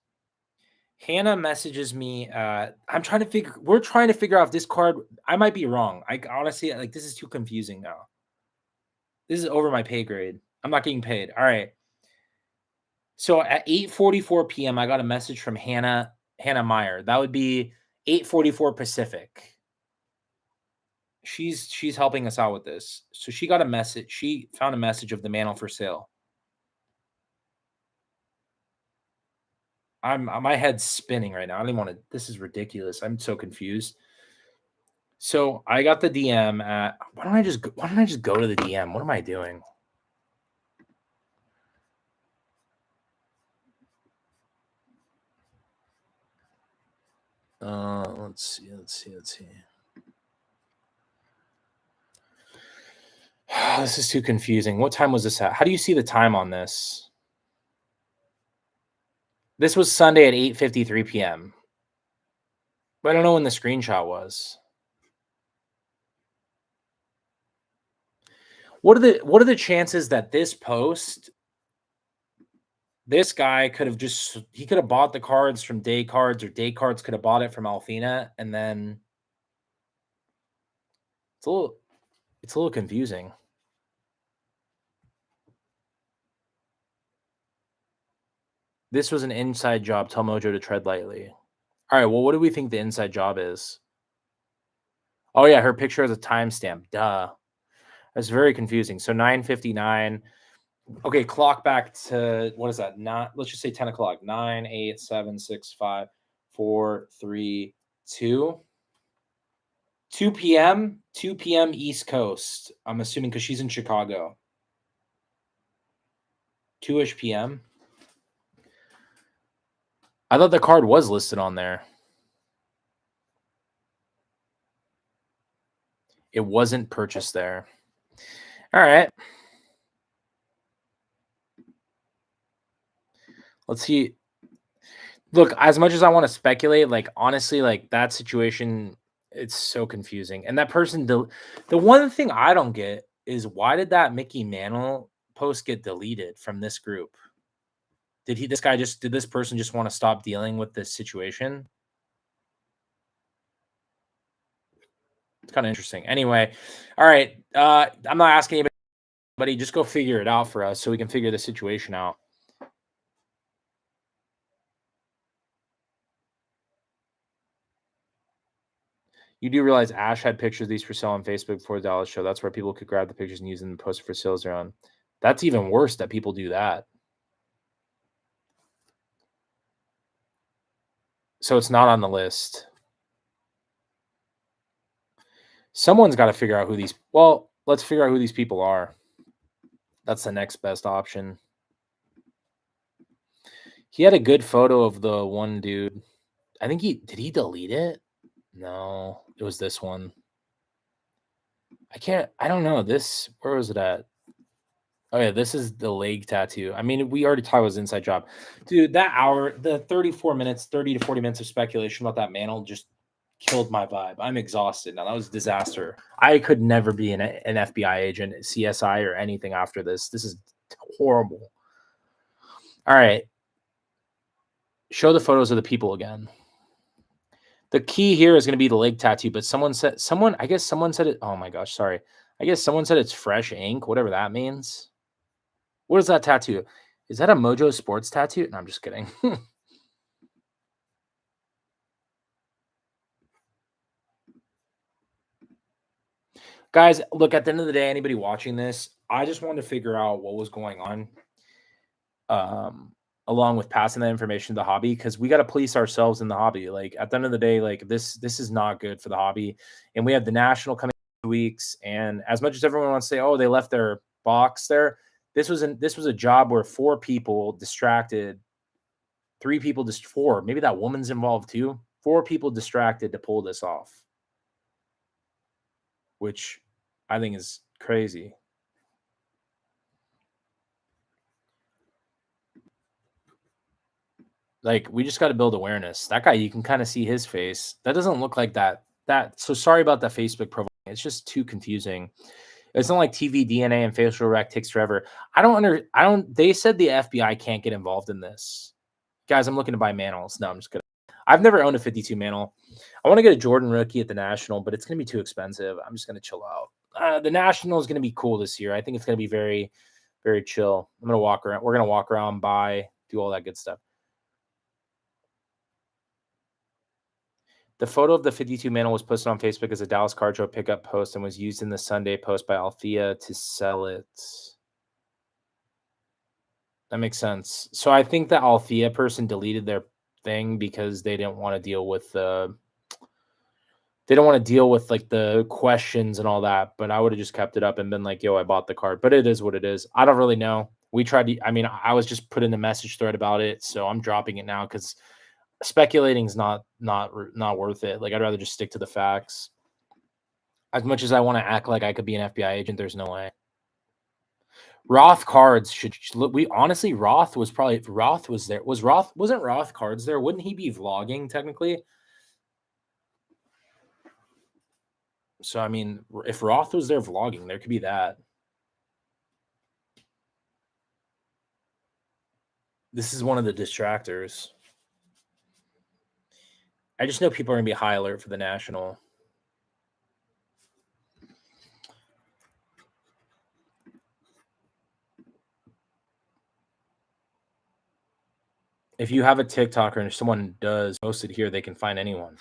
Hannah messages me. We're trying to figure out if this card. I might be wrong. I honestly this is too confusing now. This is over my pay grade. I'm not getting paid. All right. So at 8:44 p.m., I got a message from Hannah Meyer. That would be 8:44 Pacific. She's helping us out with this. So she got a message. She found a message of the Mantle for sale. My head's spinning right now. I don't even want to. This is ridiculous. I'm so confused. So I got the DM at. Why don't I just go to the DM? What am I doing? Let's see. This is too confusing. What time was this at? How do you see the time on this? This was Sunday at 8:53 p.m. But I don't know when the screenshot was. What are the chances that this post, this guy could have bought the cards from Day Cards, or Day Cards could have bought it from Althena, and then it's a little confusing. This was an inside job. Tell Mojo to tread lightly. All right. Well, what do we think the inside job is? Oh yeah, her picture has a timestamp. Duh. That's very confusing. So 9:59. Okay, clock back to what is that? Not, let's just say 10 o'clock. 9, 8, 7, 6, 5, 4, 3, 2. 2 p.m. 2 p.m. East Coast. I'm assuming because she's in Chicago. 2-ish p.m. I thought the card was listed on there. It wasn't purchased there. All right. Let's see. Look, as much as I want to speculate, like honestly, like that situation, it's so confusing. And that person, the one thing I don't get is why did that Mickey Mantle post get deleted from this group? Did this person just want to stop dealing with this situation? It's kind of interesting. Anyway, all right. I'm not asking anybody, just go figure it out for us so we can figure the situation out. You do realize Ash had pictures of these for sale on Facebook before the Dallas show. That's where people could grab the pictures and use them and post for sales around. That's even worse that people do that. So it's not on the list. Someone's got to figure out who these... Well, let's figure out who these people are. That's the next best option. He had a good photo of the one dude. I think did he delete it? No, it was this one. I don't know. Where was it at? Oh yeah, this is the leg tattoo. I mean, we already talked about his inside job. Dude, that hour, the 34 minutes, 30 to 40 minutes of speculation about that Mantle just killed my vibe. I'm exhausted now. That was a disaster. I could never be an FBI agent, CSI, or anything after this. This is horrible. All right. Show the photos of the people again. The key here is going to be the leg tattoo, but I guess someone said it. Oh my gosh, sorry. I guess someone said it's fresh ink, whatever that means. What is that tattoo? Is that a Mojo Sports tattoo? No, I'm just kidding. Guys, look, at the end of the day, anybody watching this, I just wanted to figure out what was going on. Along with passing that information to the hobby, because we got to police ourselves in the hobby. Like at the end of the day, like this is not good for the hobby. And we have the national coming in 2 weeks. And as much as everyone wants to say, oh, they left their box there, this was a job where 4 people distracted, 3 people, just 4. Maybe that woman's involved too. 4 people distracted to pull this off, which I think is crazy. Like, we just got to build awareness. That guy, you can kind of see his face. That doesn't look like that. So sorry about that Facebook profile. It's just too confusing. It's not like TV DNA and facial rec takes forever. They said the FBI can't get involved in this. Guys, I'm looking to buy Mantles. No, I'm just kidding. I've never owned a 52 Mantle. I want to get a Jordan rookie at the National, but it's going to be too expensive. I'm just going to chill out. The National is going to be cool this year. I think it's going to be very, very chill. I'm going to walk around. We're going to walk around, buy, do all that good stuff. The photo of the 52 Mantle was posted on Facebook as a Dallas Card Show pickup post and was used in the Sunday post by Althea to sell it. That makes sense. So I think the Althea person deleted their thing because they didn't want to deal with like the questions and all that. But I would have just kept it up and been like, yo, I bought the card. But it is what it is. I don't really know. I was just put in the message thread about it, so I'm dropping it now because speculating is not worth it. Like, I'd rather just stick to the facts. As much as I want to act like I could be an FBI agent, there's no way. Roth cards should look. Roth was there. Wasn't Roth cards there? Wouldn't he be vlogging technically? So I mean, if Roth was there vlogging, there could be that. This is one of the distractors. I just know people are going to be high alert for the National. If you have a TikTok or someone does post it here, they can find anyone.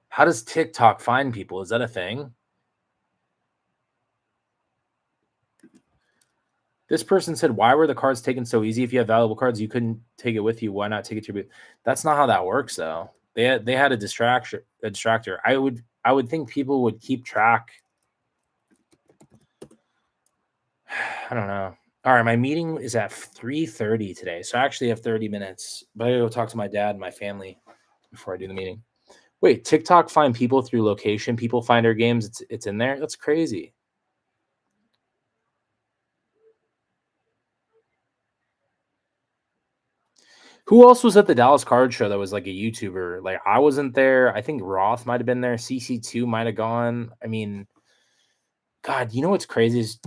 How does TikTok find people? Is that a thing? This person said, why were the cards taken so easy? If you have valuable cards, you couldn't take it with you. Why not take it to your booth? That's not how that works, though. They had a distractor. I would think people would keep track. I don't know. All right, my meeting is at 3:30 today, so I actually have 30 minutes. But I gotta go talk to my dad and my family before I do the meeting. Wait, TikTok find people through location. People find our games. It's in there. That's crazy. Who else was at the Dallas Card Show that was like a YouTuber? Like I wasn't there. I think Roth might have been there. CC2 might have gone. I mean, God, you know what's crazy is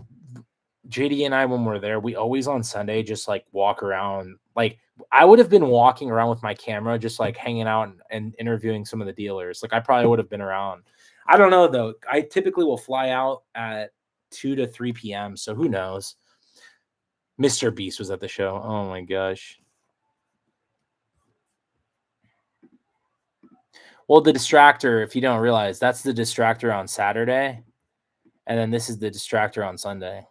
JD and I, when we're there, we always on Sunday just like walk around. Like I would have been walking around with my camera, just like hanging out and interviewing some of the dealers. Like I probably would have been around. I don't know though. I typically will fly out at 2 to 3 p.m. So who knows? Mr. Beast was at the show. Oh my gosh. Well, the distractor, if you don't realize, that's the distractor on Saturday. And then this is the distractor on Sunday.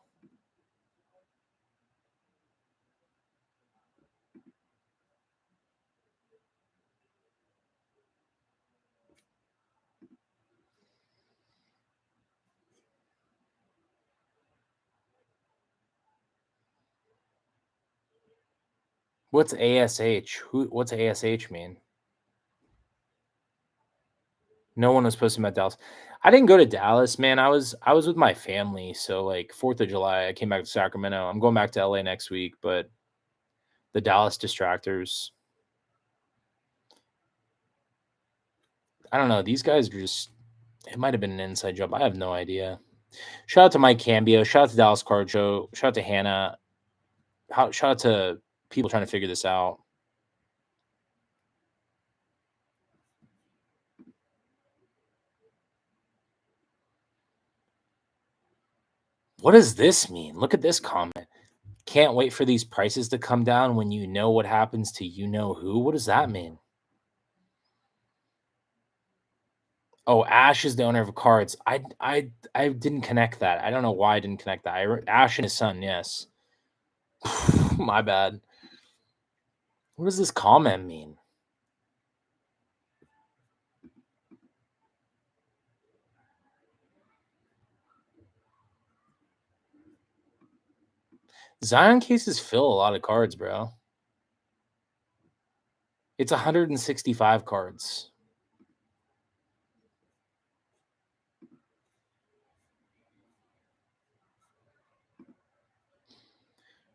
What's ASH? What's ASH mean? No one was posting about Dallas. I didn't go to Dallas, man. I was with my family. So like 4th of July, I came back to Sacramento. I'm going back to LA next week, but the Dallas distractors. I don't know. These guys are just, it might have been an inside job. I have no idea. Shout out to Mike Cambio. Shout out to Dallas Card Show. Shout out to Hannah. Shout out to people trying to figure this out. What does this mean? Look at this comment. Can't wait for these prices to come down when you know what happens to you know who. What does that mean? Oh, Ash is the owner of cards. I didn't connect that. I don't know why I didn't connect that. Ash and his son, yes. My bad. What does this comment mean? Zion cases fill a lot of cards, bro. It's 165 cards.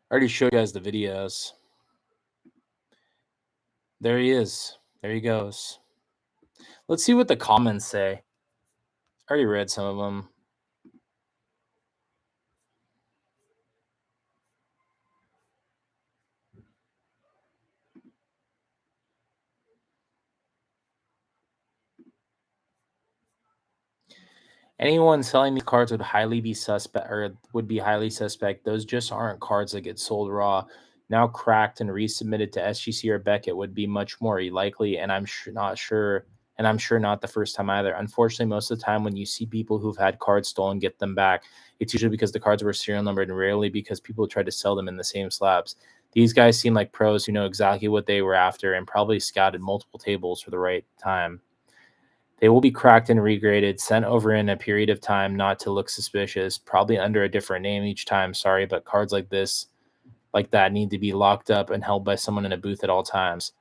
I already showed you guys the videos. There he is. There he goes. Let's see what the comments say. I already read some of them. Anyone selling these cards would highly be suspect, or would be highly suspect. Those just aren't cards that get sold raw. Now cracked and resubmitted to SGC or Beckett would be much more likely, and I'm not sure not the first time either. Unfortunately, most of the time when you see people who've had cards stolen get them back, it's usually because the cards were serial numbered and rarely because people tried to sell them in the same slabs. These guys seem like pros who know exactly what they were after and probably scouted multiple tables for the right time. They will be cracked and regraded, sent over in a period of time not to look suspicious, probably under a different name each time. Sorry, but cards like that need to be locked up and held by someone in a booth at all times.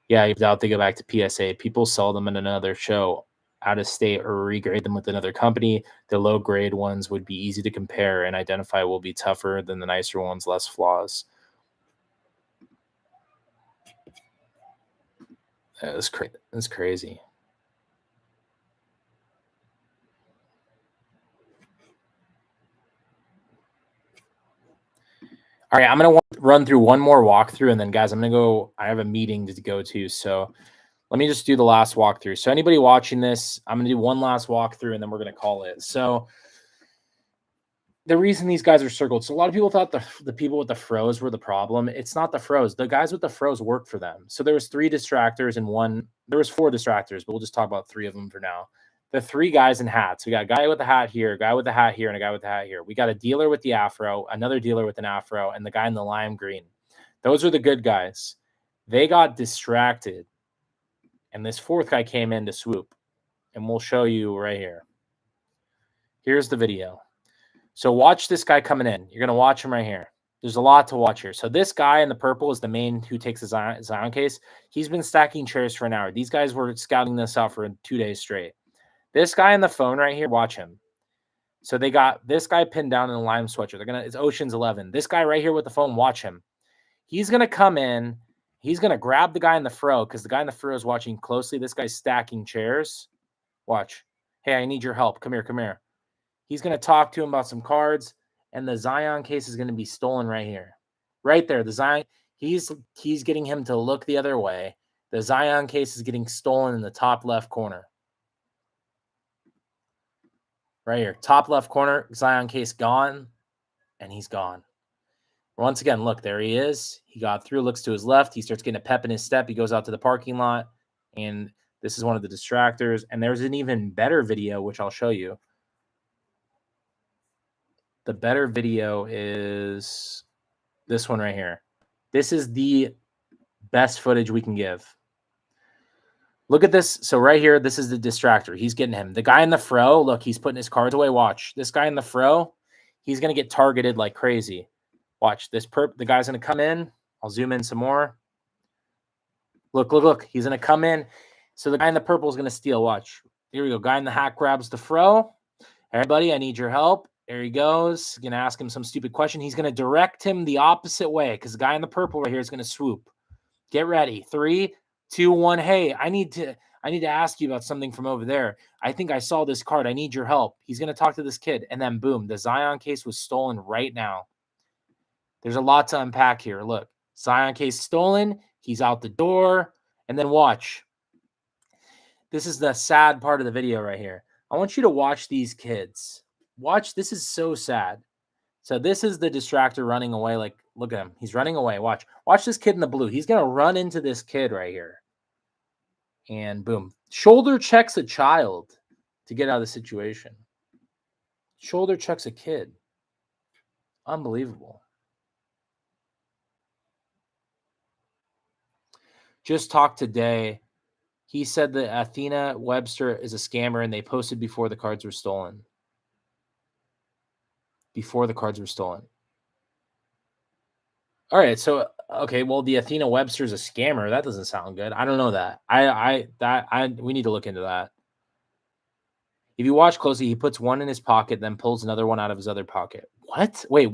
Yeah, I doubt they go back to PSA. People sell them in another show out of state or regrade them with another company. The low grade ones would be easy to compare and identify, will be tougher than the nicer ones, less flaws. That's crazy. All right, I'm going to run through one more walkthrough, and then, guys, I'm going to go. I have a meeting to go to, so let me just do the last walkthrough. So anybody watching this, I'm going to do one last walkthrough, and then we're going to call it. So the reason these guys are circled. So a lot of people thought the people with the froze were the problem. It's not the froze. The guys with the froze work for them. So there was 3 distractors and there was 4 distractors, but we'll just talk about 3 of them for now. The 3 guys in hats. We got a guy with a hat here, a guy with a hat here, and a guy with a hat here. We got a dealer with the afro, another dealer with an afro, and the guy in the lime green. Those are the good guys. They got distracted. And this 4th guy came in to swoop. And we'll show you right here. Here's the video. So watch this guy coming in. You're going to watch him right here. There's a lot to watch here. So this guy in the purple is the main who takes the Zion case. He's been stacking chairs for an hour. These guys were scouting this out for 2 days straight. This guy on the phone right here, watch him. So they got this guy pinned down in a lime sweatshirt. It's Ocean's 11. This guy right here with the phone, watch him. He's going to come in. He's going to grab the guy in the fro because the guy in the fro is watching closely. This guy's stacking chairs. Watch. Hey, I need your help. Come here, come here. He's going to talk to him about some cards, and the Zion case is going to be stolen right here. Right there. The Zion, he's getting him to look the other way. The Zion case is getting stolen in the top left corner. Right here. Top left corner, Zion case gone, and he's gone. Once again, look, there he is. He got through, looks to his left. He starts getting a pep in his step. He goes out to the parking lot, and this is one of the distractors. And there's an even better video, which I'll show you. The better video is this one right here. This is the best footage we can give. Look at this. So right here, this is the distractor. He's getting him. The guy in the fro, look, he's putting his cards away. Watch. This guy in the fro, he's going to get targeted like crazy. Watch. The guy's going to come in. I'll zoom in some more. Look, look, look. He's going to come in. So the guy in the purple is going to steal. Watch. Here we go. Guy in the hat grabs the fro. Everybody, I need your help. There he goes. Going to ask him some stupid question. He's going to direct him the opposite way because the guy in the purple right here is going to swoop. Get ready. 3, 2, 1. Hey, I need to ask you about something from over there. I think I saw this card. I need your help. He's going to talk to this kid. And then boom, the Zion case was stolen right now. There's a lot to unpack here. Look, Zion case stolen. He's out the door. And then watch. This is the sad part of the video right here. I want you to watch these kids. Watch. This is so sad. So this is the distractor running away. Like, look at him. He's running away. Watch. Watch this kid in the blue. He's going to run into this kid right here. And boom. Shoulder checks a child to get out of the situation. Shoulder checks a kid. Unbelievable. Just talked today. He said that Athena Webster is a scammer and they posted before the cards were stolen. Before the cards were stolen. All right, so okay, well, the Athena Webster is a scammer. That doesn't sound good. I don't know that. We need to look into that. If you watch closely, he puts one in his pocket, then pulls another one out of his other pocket. What? Wait,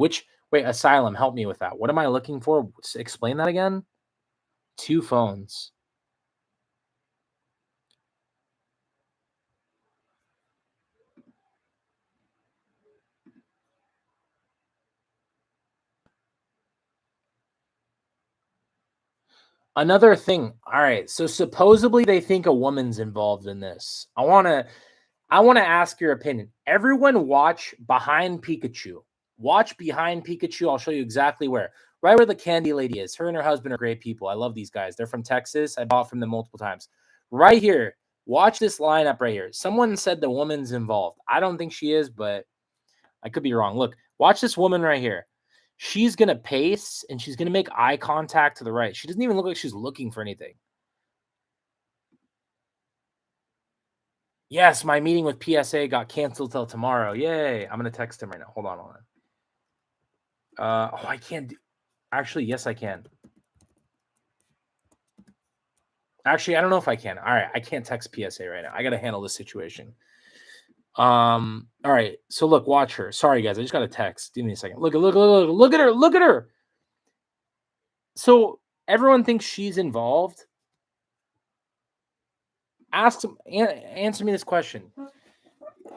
Asylum, help me with that. What am I looking for? Explain that again. 2 phones. Another thing. All right. So supposedly they think a woman's involved in this. I want to ask your opinion. Everyone watch Behind Pikachu. Watch Behind Pikachu. I'll show you exactly where. Right where the candy lady is. Her and her husband are great people. I love these guys. They're from Texas. I bought from them multiple times. Right here. Watch this lineup right here. Someone said the woman's involved. I don't think she is, but I could be wrong. Look, watch this woman right here. She's going to pace, and she's going to make eye contact to the right. She doesn't even look like she's looking for anything. Yes, my meeting with PSA got canceled till tomorrow. Yay. I'm going to text him right now. Hold on. I can't. Actually, yes, I can. Actually, I don't know if I can. All right, I can't text PSA right now. I got to handle this situation. All right. So look, watch her. Sorry, guys. I just got a text. Give me a second. Look at her. Look at her. So everyone thinks she's involved. Answer me this question.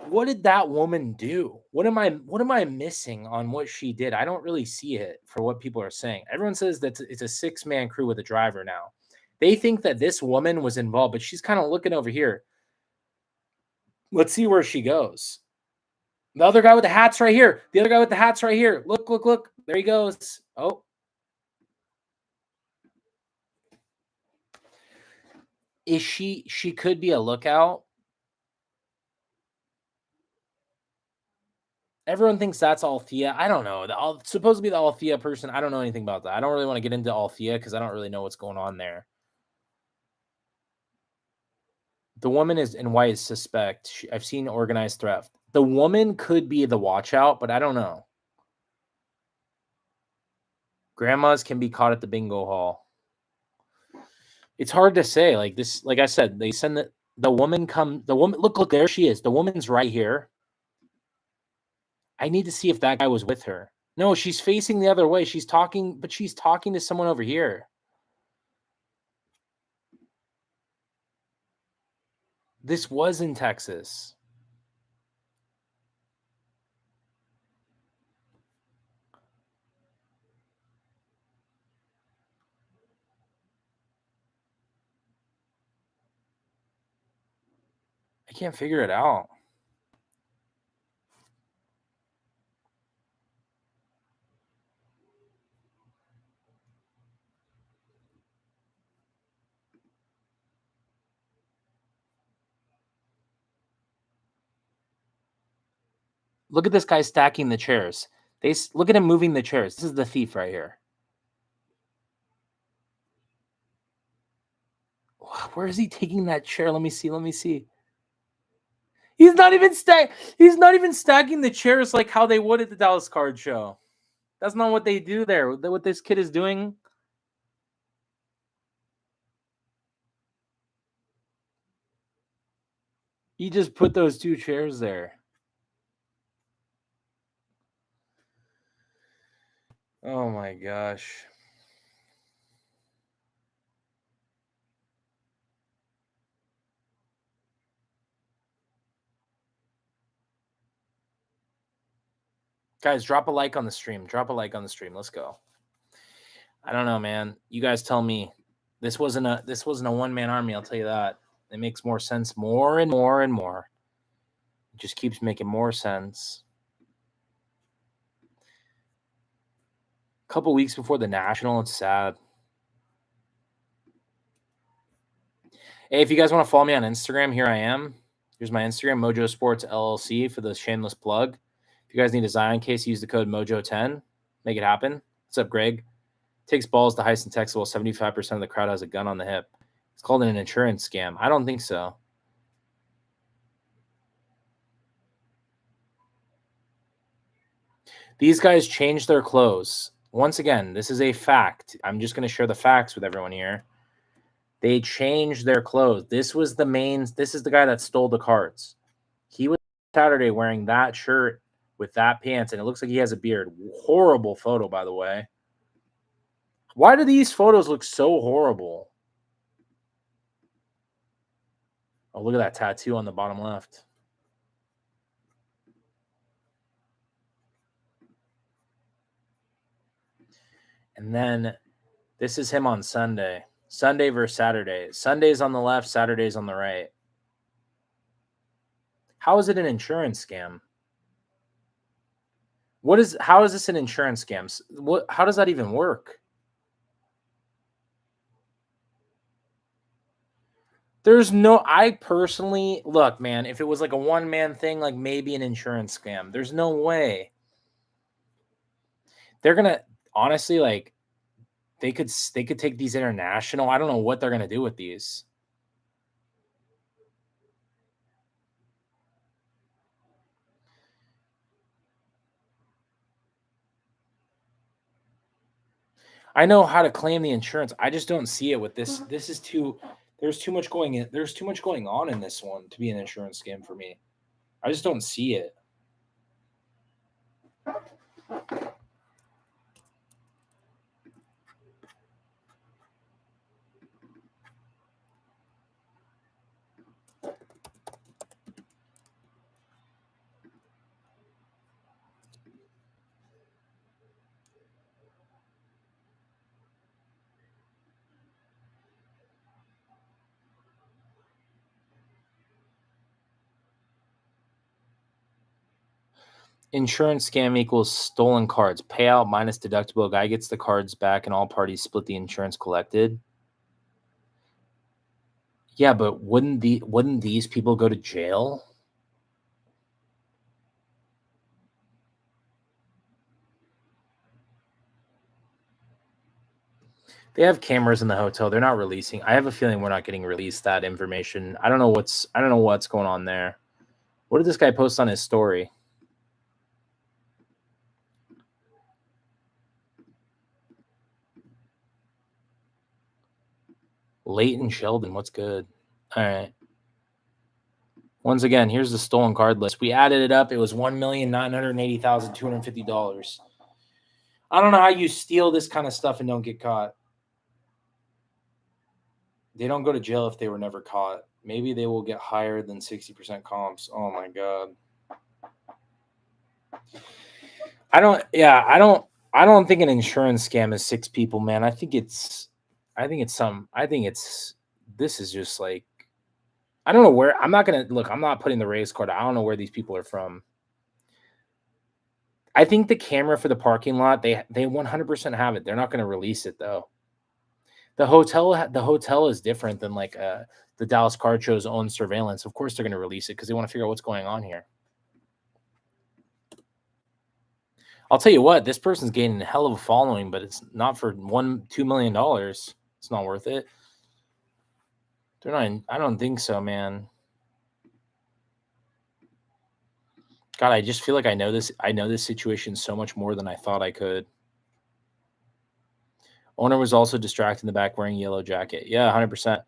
What did that woman do? What am I missing on what she did? I don't really see it for what people are saying. Everyone says that it's a 6-man crew with a driver now. They think that this woman was involved, but she's kind of looking over here. Let's see where she goes. The other guy with the hat's right here. The other guy with the hat's right here. Look, look, look. There he goes. Oh. Is she could be a lookout. Everyone thinks that's Althea. I don't know. Supposed to be the Althea person. I don't know anything about that. I don't really want to get into Althea because I don't really know what's going on there. The woman in white is suspect. I've seen organized theft. The woman could be the watch out, but I don't know. Grandmas can be caught at the bingo hall. It's hard to say. Like this, like I said, they send the woman look, there she is. The woman's right here. I need to see if that guy was with her. No, she's facing the other way. She's talking to someone over here. This was in Texas. I can't figure it out. Look at this guy stacking the chairs. Look at him moving the chairs. This is the thief right here. Where is he taking that chair? Let me see. Let me see. He's not even stacking the chairs like how they would at the Dallas Card Show. That's not what they do there. What this kid is doing. He just put those two chairs there. Oh my gosh. Guys, drop a like on the stream. Drop a like on the stream. Let's go. I don't know, man. You guys tell me. This wasn't a one-man army, I'll tell you that. It makes more sense more and more and more. It just keeps making more sense. A couple weeks before the National, it's sad. Hey, if you guys want to follow me on Instagram, here I am. Here's my Instagram, Mojo Sports LLC, for the shameless plug. If you guys need a Zion case, use the code Mojo10. Make it happen. What's up, Greg? Takes balls to heist in Texas while 75% of the crowd has a gun on the hip. It's called an insurance scam. I don't think so. These guys changed their clothes. Once again, this is a fact. I'm just going to share the facts with everyone here. They changed their clothes. This is the guy that stole the cards. He was Saturday wearing that shirt with that pants, and it looks like he has a beard. Horrible photo, by the way. Why do these photos look so horrible? Oh, look at that tattoo on the bottom left. And then this is him on Sunday. Sunday versus Saturday. Sunday's on the left, Saturday's on the right. How is it an insurance scam? How is this an insurance scam? How does that even work? I personally, look, man, if it was like a one-man thing, like maybe an insurance scam. There's no way. They're going to, honestly, like, they could take these international. I don't know what they're going to do with these. I know how to claim the insurance. I just don't see it with this. This is there's too much going on in this one to be an insurance scam for me. I just don't see it. Insurance scam equals stolen cards. Payout minus deductible. Guy gets the cards back and all parties split the insurance collected. Yeah, but wouldn't these people go to jail? They have cameras in the hotel. They're not releasing. I have a feeling we're not getting released that information. I don't know what's going on there. What did this guy post on his story? Leighton Sheldon, what's good? All right. Once again, here's the stolen card list. We added it up. It was $1,980,250. I don't know how you steal this kind of stuff and don't get caught. They don't go to jail if they were never caught. Maybe they will get higher than 60% comps. Oh my God. I don't think an insurance scam is 6 people, man. This is just like, I don't know where. I'm not putting the race card. I don't know where these people are from. I think the camera for the parking lot, they 100% have it. They're not going to release it though. The hotel is different than like the Dallas Card Show's own surveillance. Of course they're going to release it because they want to figure out what's going on here. I'll tell you what, this person's gaining a hell of a following, but it's not for $2 million. It's not worth it. I don't think so, man. God, I just feel like I know this situation so much more than I thought I could. Owner was also distracted in the back wearing yellow jacket. Yeah, 100%.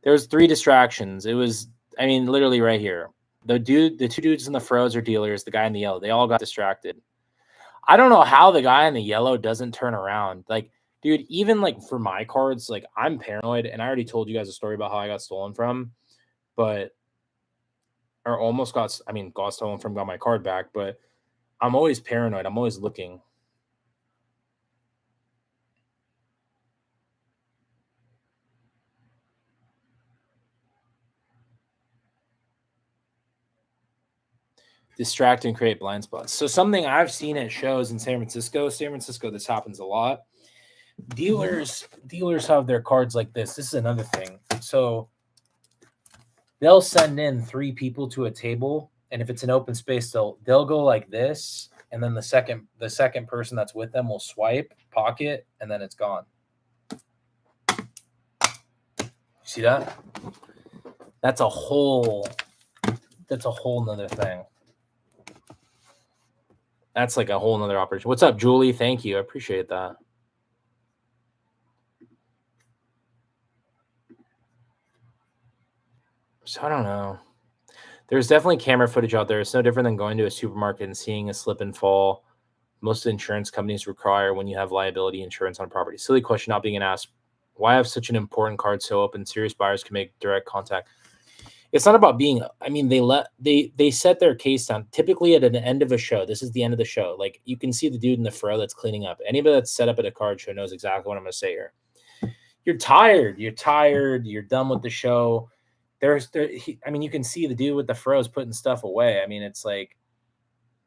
There was 3 distractions. It was, literally right here. The 2 dudes in the froze are dealers, the guy in the yellow. They all got distracted. I don't know how the guy in the yellow doesn't turn around. Like, dude, even like for my cards, like I'm paranoid, and I already told you guys a story about how I got stolen from, got stolen from, got my card back, but I'm always paranoid. I'm always looking. Distract and create blind spots. So something I've seen at shows in San Francisco, this happens a lot. Dealers have their cards like this. This is another thing. So they'll send in 3 people to a table, and if it's an open space, they'll go like this, and then the second person that's with them will swipe, pocket, and then it's gone. See that? That's a whole nother thing. That's like a whole nother operation. What's up, Julie? Thank you. I appreciate that. So I don't know. There's definitely camera footage out there. It's no different than going to a supermarket and seeing a slip and fall. Most insurance companies require when you have liability insurance on property. Silly question not being asked. Why have such an important card so open? Serious buyers can make direct contact. It's not about being, they set their case down. Typically at an end of a show, this is the end of the show. Like you can see the dude in the fro that's cleaning up. Anybody that's set up at a card show knows exactly what I'm going to say here. You're tired. You're done with the show. You can see the dude with the froze putting stuff away. It's like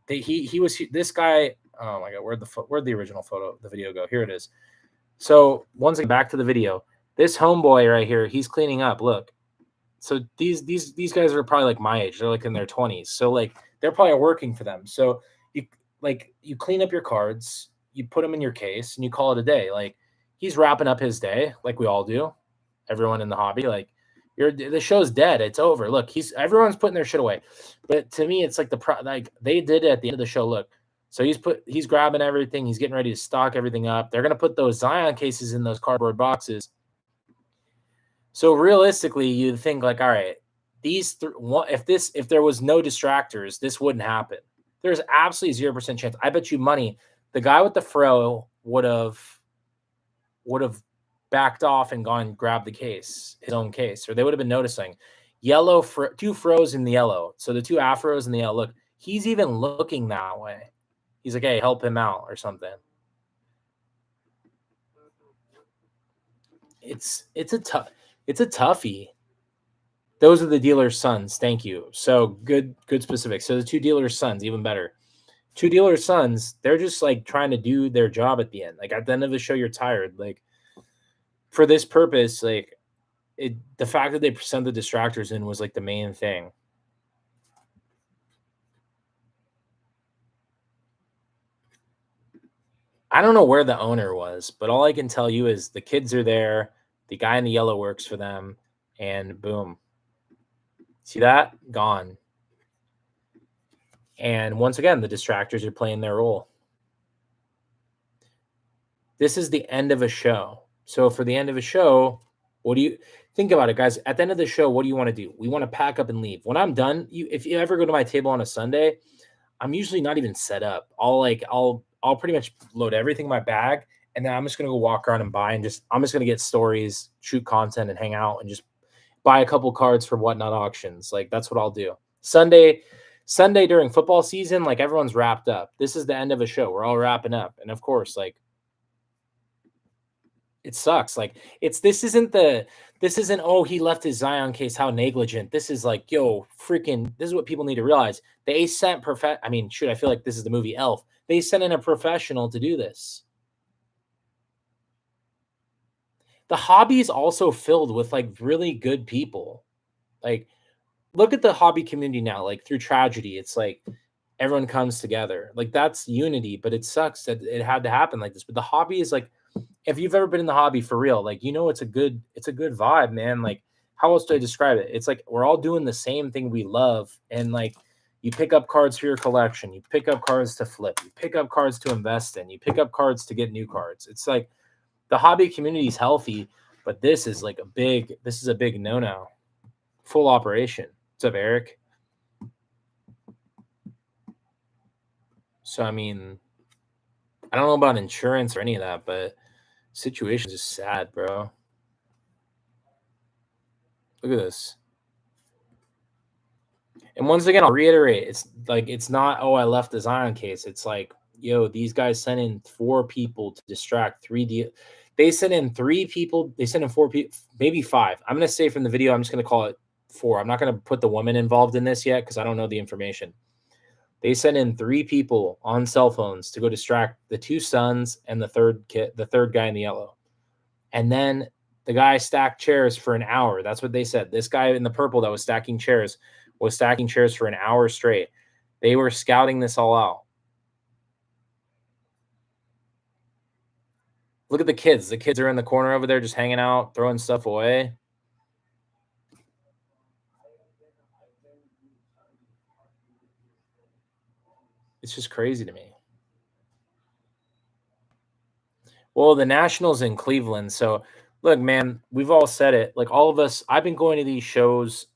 this guy. Oh my God, where'd the original the video go? Here it is. So once again, back to the video. This homeboy right here, he's cleaning up. Look. So these guys are probably like my age. They're like in their 20s. So like they're probably working for them. So you clean up your cards, you put them in your case, and you call it a day. Like he's wrapping up his day, like we all do. Everyone in the hobby, like the show's dead. It's over. Look, everyone's putting their shit away. But to me, it's like they did it at the end of the show. Look, so he's grabbing everything. He's getting ready to stock everything up. They're gonna put those Zion cases in those cardboard boxes. So realistically, you think like, all right, if there was no distractors, this wouldn't happen. There's absolutely 0% chance. I bet you money the guy with the fro would have backed off and gone and grabbed the case, his own case, or they would have been noticing. Yellow, 2 fros in the yellow. So the 2 afros in the yellow. Look, he's even looking that way. He's like, hey, help him out or something. It's a toughie. Those are the dealer's sons. Thank you. So good specifics. So the 2 dealer's sons, even better. Two dealers' sons, they're just like trying to do their job at the end. Like at the end of the show, you're tired. Like for this purpose, like the fact that they sent the distractors in was like the main thing. I don't know where the owner was, but all I can tell you is the kids are there. The guy in the yellow works for them, and boom. See that? Gone. And once again, the distractors are playing their role. This is the end of a show. So for the end of a show, what do you think about it, guys? At the end of the show, what do you want to do? We want to pack up and leave. When I'm done, if you ever go to my table on a Sunday, I'm usually not even set up. I'll pretty much load everything in my bag, and then I'm just gonna go walk around and buy, and I'm just gonna get stories, shoot content, and hang out, and just buy a couple cards from Whatnot auctions. Like that's what I'll do. Sunday during football season, like everyone's wrapped up. This is the end of a show. We're all wrapping up, and of course, like it sucks. Like this isn't oh, he left his Zion case, how negligent. This is like, yo, freaking, this is what people need to realize. They sent I feel like this is the movie Elf. They sent in a professional to do this. The hobby is also filled with like really good people. Like look at the hobby community now, like through tragedy, it's like everyone comes together. Like that's unity, but it sucks that it had to happen like this. But the hobby is like, if you've ever been in the hobby for real, like, it's a good vibe, man. Like, how else do I describe it? It's like we're all doing the same thing we love. And like you pick up cards for your collection, you pick up cards to flip, you pick up cards to invest in, you pick up cards to get new cards. It's like the hobby community is healthy, but this is a big no-no. Full operation. What's up, Eric? So I mean, I don't know about insurance or any of that, but situation is just sad, bro. Look at this. And once again, I'll reiterate, it's not, oh, I left the Zion case. It's like, yo, these guys sent in 4 people to distract 3D. They sent in 3 people. They sent in 4 people, maybe 5. I'm going to say from the video, I'm just going to call it 4. I'm not going to put the woman involved in this yet because I don't know the information. They sent in 3 people on cell phones to go distract the 2 sons and the third guy in the yellow. And then the guy stacked chairs for an hour. That's what they said. This guy in the purple that was stacking chairs for an hour straight. They were scouting this all out. Look at the kids. The kids are in the corner over there just hanging out, throwing stuff away. It's just crazy to me. Well, the Nationals in Cleveland. So, look, man, we've all said it. Like all of us, I've been going to these shows.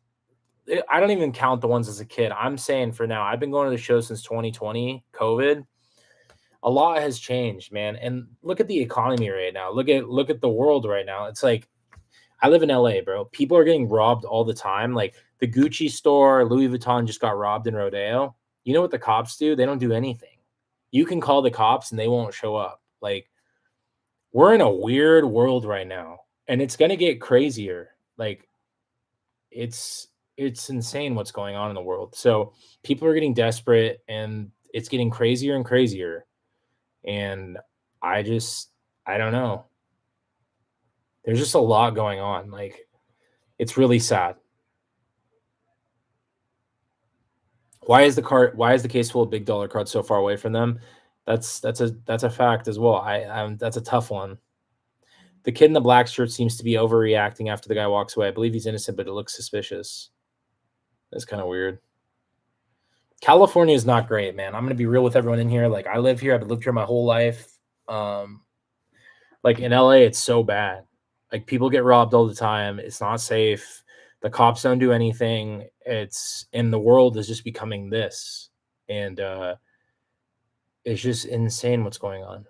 I don't even count the ones as a kid. I'm saying for now, I've been going to the show since 2020, COVID. A lot has changed, man. And look at the economy right now. Look at the world right now. It's like, I live in LA, bro. People are getting robbed all the time. Like the Gucci store, Louis Vuitton just got robbed in Rodeo. You know what the cops do? They don't do anything. You can call the cops and they won't show up. Like we're in a weird world right now, and it's going to get crazier. Like it's insane what's going on in the world. So people are getting desperate and it's getting crazier and crazier. And I don't know. There's just a lot going on. Like it's really sad. Why is the case full of big dollar cards so far away from them? That's a fact as well. That's a tough one. The kid in the black shirt seems to be overreacting after the guy walks away. I believe he's innocent, but it looks suspicious. That's kind of weird. California is not great, man. I'm going to be real with everyone in here. Like I live here. I've lived here my whole life. Like in LA, it's so bad. Like people get robbed all the time. It's not safe. The cops don't do anything. And the world is just becoming this. And it's just insane what's going on.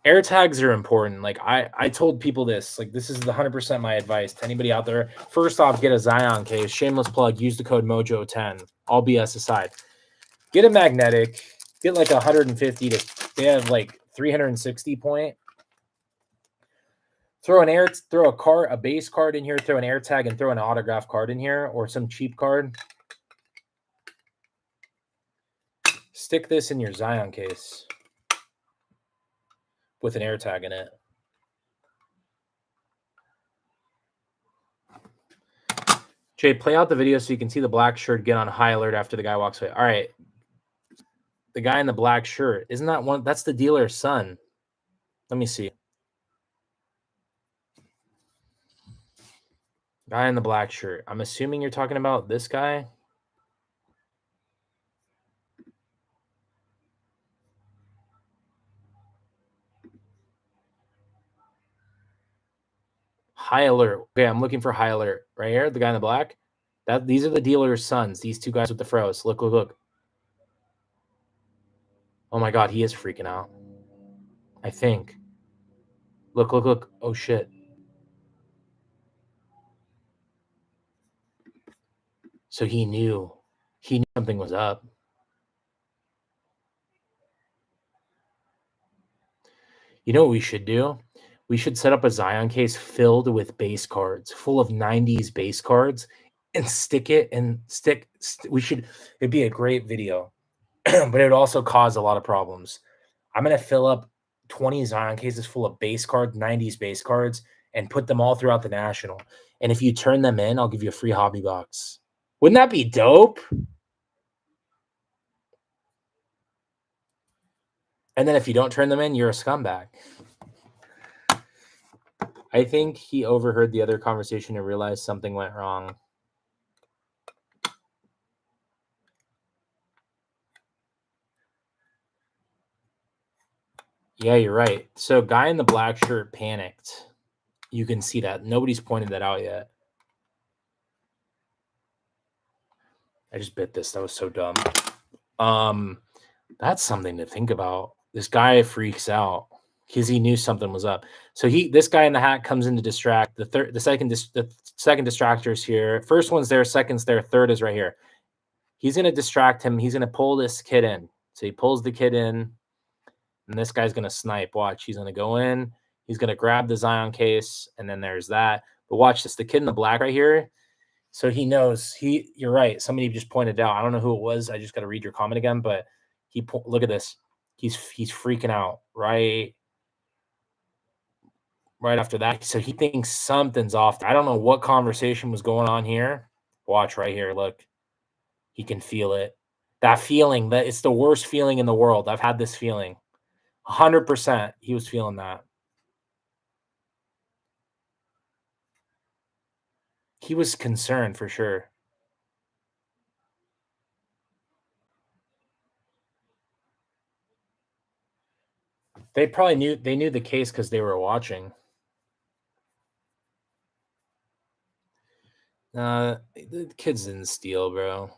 Air tags are important. Like I told people this, like this is the 100% my advice to anybody out there. First off, get a Zion case. Shameless plug. Use the code Mojo10. All BS aside. Get a magnetic. Get like 150 to. They have like 360 point. Throw a base card in here, throw an air tag, and throw an autograph card in here, or some cheap card. Stick this in your Zion case with an air tag in it. Jay, play out the video so you can see the black shirt get on high alert after the guy walks away. All right. The guy in the black shirt. Isn't that one? That's the dealer's son. Let me see. Guy in the black shirt. I'm assuming you're talking about this guy. High alert. Okay, I'm looking for high alert. Right here, the guy in the black. These are the dealer's sons. These two guys with the froze. Look, look, look. Oh my God, he is freaking out. I think. Look, look, look. Oh shit. So he knew something was up. You know what we should do? We should set up a Zion case filled with base cards, full of 90s base cards, and it'd be a great video, but it would also cause a lot of problems. I'm going to fill up 20 Zion cases full of base cards, 90s base cards, and put them all throughout the National. And if you turn them in, I'll give you a free hobby box. Wouldn't that be dope? And then if you don't turn them in, you're a scumbag. I think he overheard the other conversation and realized something went wrong. Yeah, you're right. So guy in the black shirt panicked. You can see that. Nobody's pointed that out yet. I just bit this. That was so dumb. That's something to think about. This guy freaks out because he knew something was up. So this guy in the hat comes in to distract. The second distractor is here. First one's there, second's there, third is right here. He's going to distract him. He's going to pull this kid in. So he pulls the kid in, and this guy's going to snipe. Watch, he's going to go in. He's going to grab the Zion case, and then there's that. But watch this. The kid in the black right here, so he knows. You're right. Somebody just pointed out. I don't know who it was. I just got to read your comment again, but look at this. He's freaking out right after that. So he thinks something's off. I don't know what conversation was going on here. Watch right here. Look, he can feel it. That feeling, that it's the worst feeling in the world. I've had this feeling. 100% he was feeling that. He was concerned for sure. They probably knew the case because they were watching. The kids didn't steal, bro.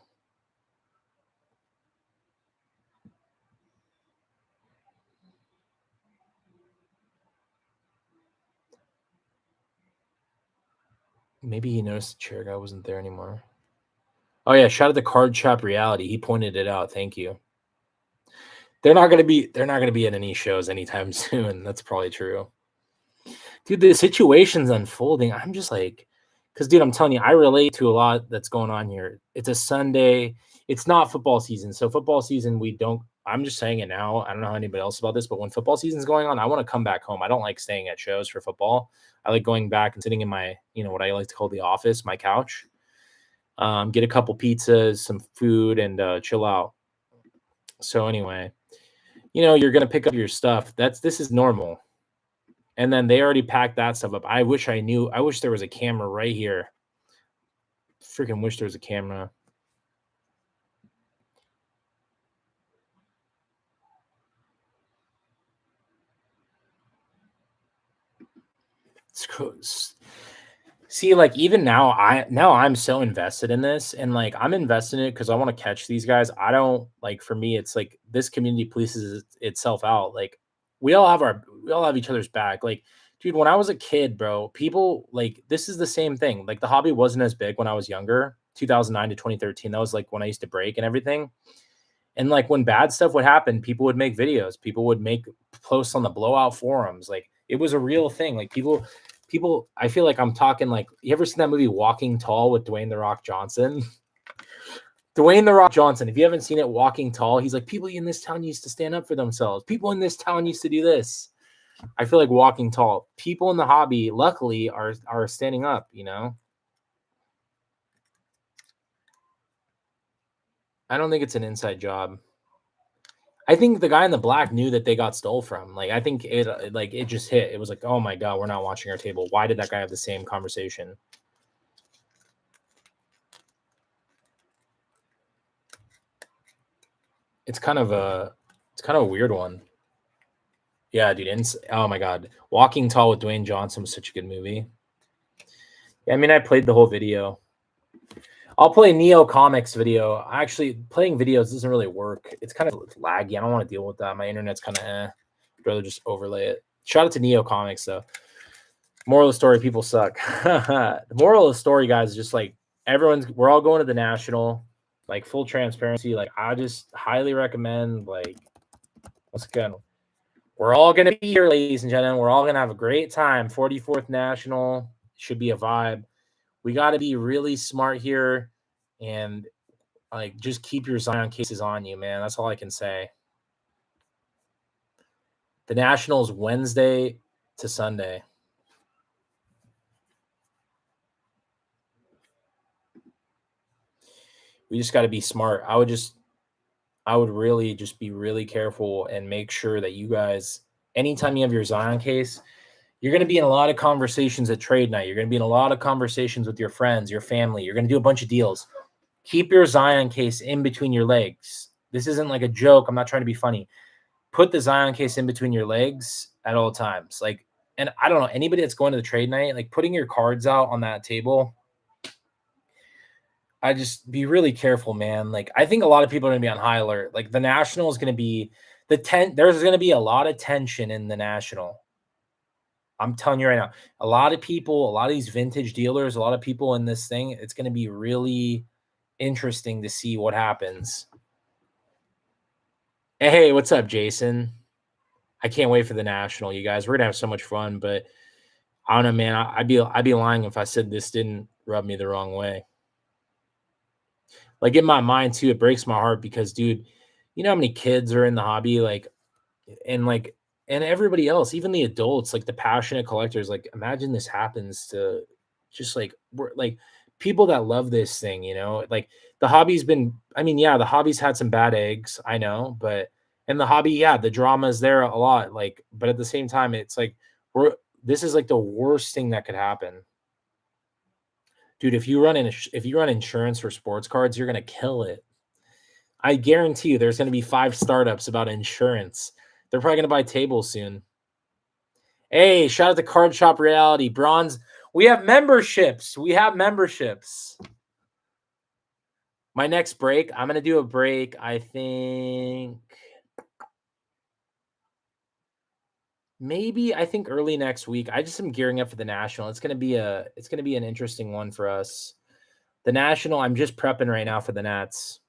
Maybe he noticed the chair guy wasn't there anymore. Oh yeah, shout out to Card Shop Reality. He pointed it out. Thank you. They're not gonna be at any shows anytime soon. That's probably true. Dude, the situation's unfolding. I'm just like, because dude, I'm telling you, I relate to a lot that's going on here. It's a Sunday. It's not football season. So football season, I'm just saying it now. I don't know how anybody else about this, but when football season's going on, I want to come back home. I don't like staying at shows for football. I like going back and sitting in my, what I like to call the office, my couch. Get a couple pizzas, some food, and chill out. So anyway, you're gonna pick up your stuff. This is normal. And then they already packed that stuff up. I wish there was a camera right here. Freaking wish there was a camera. It's cool. See, like even now, I'm so invested in this, and like I'm invested in it because I want to catch these guys. I don't like. For me, it's like this community polices itself out. Like we all have each other's back. Like, dude, when I was a kid, bro, people like this is the same thing. Like the hobby wasn't as big when I was younger, 2009 to 2013. That was like when I used to break and everything. And like when bad stuff would happen, people would make videos. People would make posts on the blowout forums. Like it was a real thing. Like people people, I feel like I'm talking like, you ever seen that movie Walking Tall with Dwayne The Rock Johnson? Dwayne The Rock Johnson, if you haven't seen it, Walking Tall, he's like, people in this town used to stand up for themselves. People in this town used to do this. I feel like Walking Tall. People in the hobby, luckily, are standing up, you know? I don't think it's an inside job. I think the guy in the black knew that they got stole from. Like, I think it just hit. It was like, oh my God, we're not watching our table. Why did that guy have the same conversation? It's kind of a weird one. Yeah, dude. Oh my God. Walking Tall with Dwayne Johnson was such a good movie. Yeah, I mean, I played the whole video. I'll play Neo Comics video. Actually, playing videos doesn't really work. It's kind of laggy. I don't want to deal with that. My internet's kind of I'd rather just overlay it. Shout out to Neo Comics, though. Moral of the story, people suck. The moral of the story, guys, is just like we're all going to the National. Like, full transparency. Like, I just highly recommend, like, once again, we're all going to be here, ladies and gentlemen. We're all going to have a great time. 44th National should be a vibe. We got to be really smart here and, like, just keep your Zion cases on you, man. That's all I can say. The Nationals Wednesday to Sunday. We just got to be smart. I would really just be really careful and make sure that you guys, anytime you have your Zion case, you're going to be in a lot of conversations at trade night. You're going to be in a lot of conversations with your friends, your family. You're going to do a bunch of deals. Keep your Zion case in between your legs. This isn't like a joke. I'm not trying to be funny. Put the Zion case in between your legs at all times. Like, and I don't know, anybody that's going to the trade night, like putting your cards out on that table, I just be really careful, man. Like, I think a lot of people are going to be on high alert. Like, the National is going to be there's going to be a lot of tension in the National. I'm telling you right now, a lot of people, a lot of these vintage dealers, a lot of people in this thing, it's going to be really interesting to see what happens. Hey, what's up, Jason? I can't wait for the National, you guys. We're gonna have so much fun, but I don't know, man. I'd be lying if I said this didn't rub me the wrong way. Like, in my mind too, it breaks my heart because, dude, you know how many kids are in the hobby, and everybody else, even the adults, like the passionate collectors. Like, imagine this happens to just we're like people that love this thing, you know. Like, the hobby's been, I mean, yeah, the hobby's had some bad eggs, I know, but in the hobby, yeah, the drama is there a lot. Like, but at the same time, it's like this is like the worst thing that could happen. Dude, if you run insurance for sports cards, you're gonna kill it. I guarantee you there's gonna be 5 startups about insurance. They're probably gonna buy tables soon. Hey, shout out to Card Shop Reality. Bronze. We have memberships. My next break, I'm going to do a break, I think early next week. I just am gearing up for the National. It's going to be an interesting one for us. The National, I'm just prepping right now for the Nats.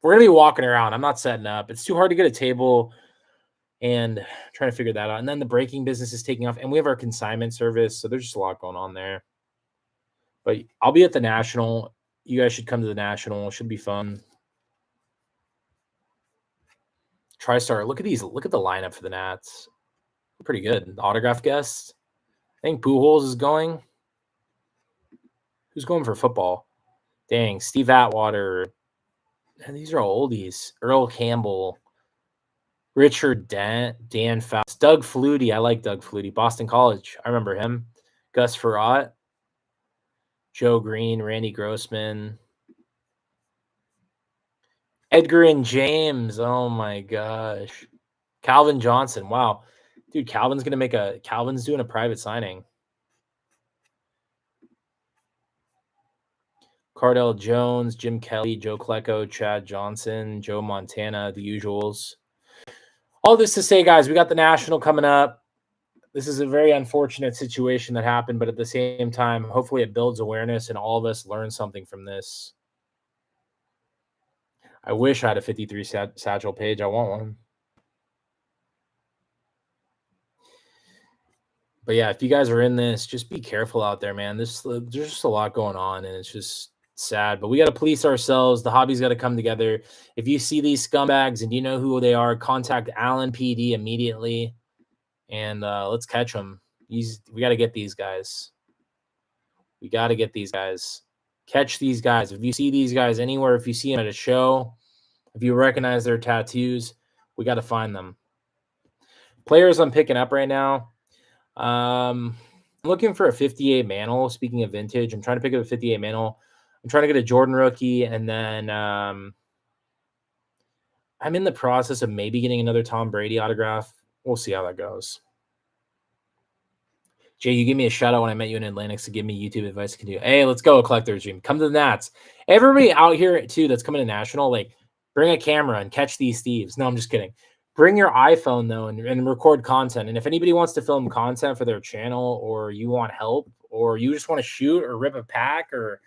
We're going to be walking around. I'm not setting up. It's too hard to get a table and trying to figure that out. And then the breaking business is taking off, and we have our consignment service. So there's just a lot going on there. But I'll be at the National. You guys should come to the National. It should be fun. TriStar. Look at these. Look at the lineup for the Nats. Pretty good. Autograph guest. I think Pujols is going. Who's going for football? Dang. Steve Atwater. And these are all oldies. Earl Campbell. Richard Dan Faust. Doug Flutie. I like Doug Flutie. Boston College. I remember him. Gus Frerotte. Joe Green. Randy Grossman. Edgar and James. Oh my gosh. Calvin Johnson. Wow. Dude, Calvin's doing a private signing. Cardell Jones, Jim Kelly, Joe Klecko, Chad Johnson, Joe Montana, the usuals. All this to say, guys, we got the National coming up. This is a very unfortunate situation that happened, but at the same time, hopefully it builds awareness and all of us learn something from this. I wish I had a 53 Satchel page. I want one. But yeah, if you guys are in this, just be careful out there, man. There's just a lot going on, and it's just sad. But we got to police ourselves. The hobby's got to come together. If you see these scumbags and you know who they are, contact Allen PD immediately, and let's catch them. We got to get these guys. We got to get these guys. Catch these guys. If you see these guys anywhere, if you see them at a show, if you recognize their tattoos, we got to find them. Players I'm picking up right now. I'm looking for a 58 Mantle. Speaking of vintage, I'm trying to pick up a 58 Mantle. I'm trying to get a Jordan rookie, and then I'm in the process of maybe getting another Tom Brady autograph. We'll see how that goes. Jay, you gave me a shout out when I met you in Atlantic to give me YouTube advice. Can do. Hey, let's go, Collector's Dream. Come to the Nats. Everybody out here too that's coming to National, like bring a camera and catch these thieves. No, I'm just kidding. Bring your iPhone though and record content. And if anybody wants to film content for their channel, or you want help, or you just want to shoot or rip a pack, or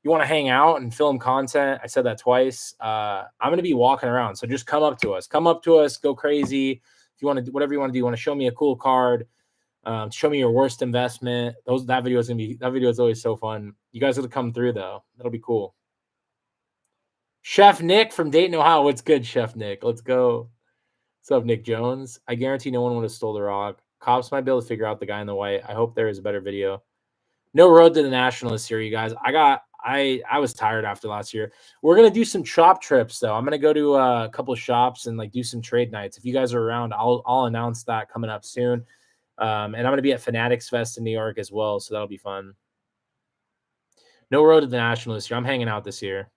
you want to hang out and film content, I said that twice. I'm going to be walking around, so just come up to us. Come up to us. Go crazy. If you want to do whatever you want to do, you want to show me a cool card. Show me your worst investment. That video is always so fun. You guys will come through though. That'll be cool. Chef Nick from Dayton, Ohio. What's good, Chef Nick? Let's go. What's up, Nick Jones? I guarantee no one would have stole the rock. Cops might be able to figure out the guy in the white. I hope there is a better video. No road to the National this year, you guys. I was tired after last year. We're gonna do some shop trips though. I'm gonna go to a couple of shops and like do some trade nights. If you guys are around, I'll announce that coming up soon. And I'm going to be at Fanatics Fest in New York as well, so that'll be fun. No road to the National this year. I'm hanging out this year.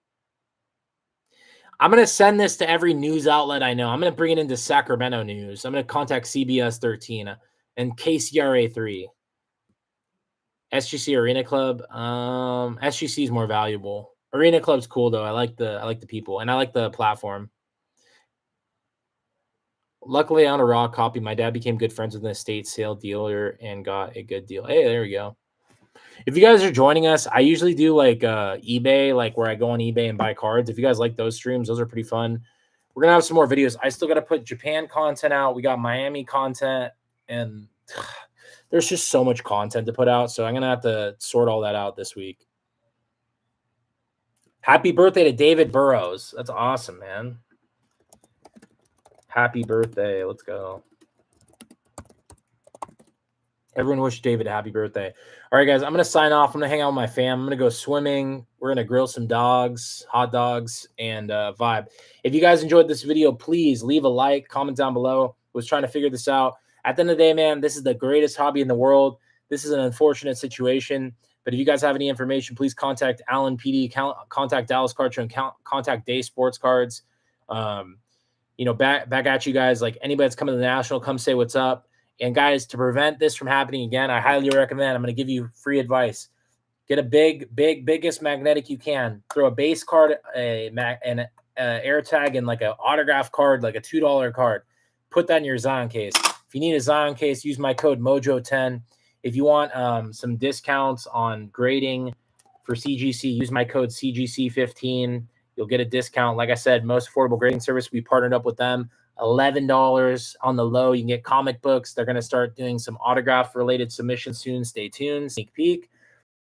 I'm going to send this to every news outlet I know. I'm going to bring it into Sacramento News. I'm going to contact CBS 13 and KCRA 3. SGC Arena Club. SGC is more valuable. Arena Club's cool though. I like the people, and I like the platform. Luckily, on a raw copy, my dad became good friends with an estate sale dealer and got a good deal. Hey, there we go. If you guys are joining us, I usually do like eBay, like where I go on eBay and buy cards. If you guys like those streams, those are pretty fun. We're going to have some more videos. I still got to put Japan content out. We got Miami content, and there's just so much content to put out. So I'm going to have to sort all that out this week. Happy birthday to David Burrows. That's awesome, man. Happy birthday. Let's go. Everyone wish David a happy birthday. All right, guys, I'm going to sign off. I'm going to hang out with my fam. I'm going to go swimming. We're going to grill some dogs, hot dogs, and vibe. If you guys enjoyed this video, please leave a like, comment down below. Was trying to figure this out. At the end of the day, man, this is the greatest hobby in the world. This is an unfortunate situation. But if you guys have any information, please contact Allen PD, contact Dallas Card Show, and contact Day Sports Cards. Back at you guys. Like anybody that's coming to the National, come say what's up. And guys, to prevent this from happening again, I highly recommend, I'm going to give you free advice. Get a biggest magnetic you can. Throw a base card, an air tag, and like an autograph card, like a $2 card. Put that in your Zion case. If you need a Zion case, use my code Mojo10. If you want some discounts on grading for CGC, use my code CGC15. You'll get a discount. Like I said, most affordable grading service. We partnered up with them. $11 on the low. You can get comic books. They're going to start doing some autograph-related submissions soon. Stay tuned. Sneak peek.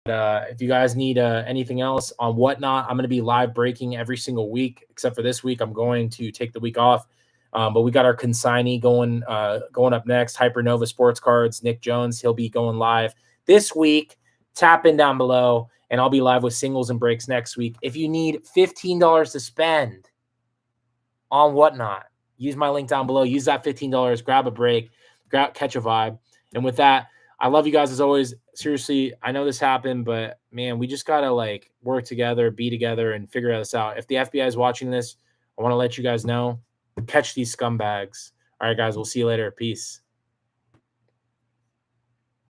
If you guys need anything else on Whatnot, I'm going to be live breaking every single week, except for this week. I'm going to take the week off. But we got our consignee going up next. Hypernova Sports Cards. Nick Jones, he'll be going live this week. Tap in down below. And I'll be live with singles and breaks next week. If you need $15 to spend on Whatnot, use my link down below. Use that $15. Grab a break. Catch a vibe. And with that, I love you guys as always. Seriously, I know this happened, but, man, we just got to, work together, be together, and figure this out. If the FBI is watching this, I want to let you guys know. Catch these scumbags. All right, guys, we'll see you later. Peace.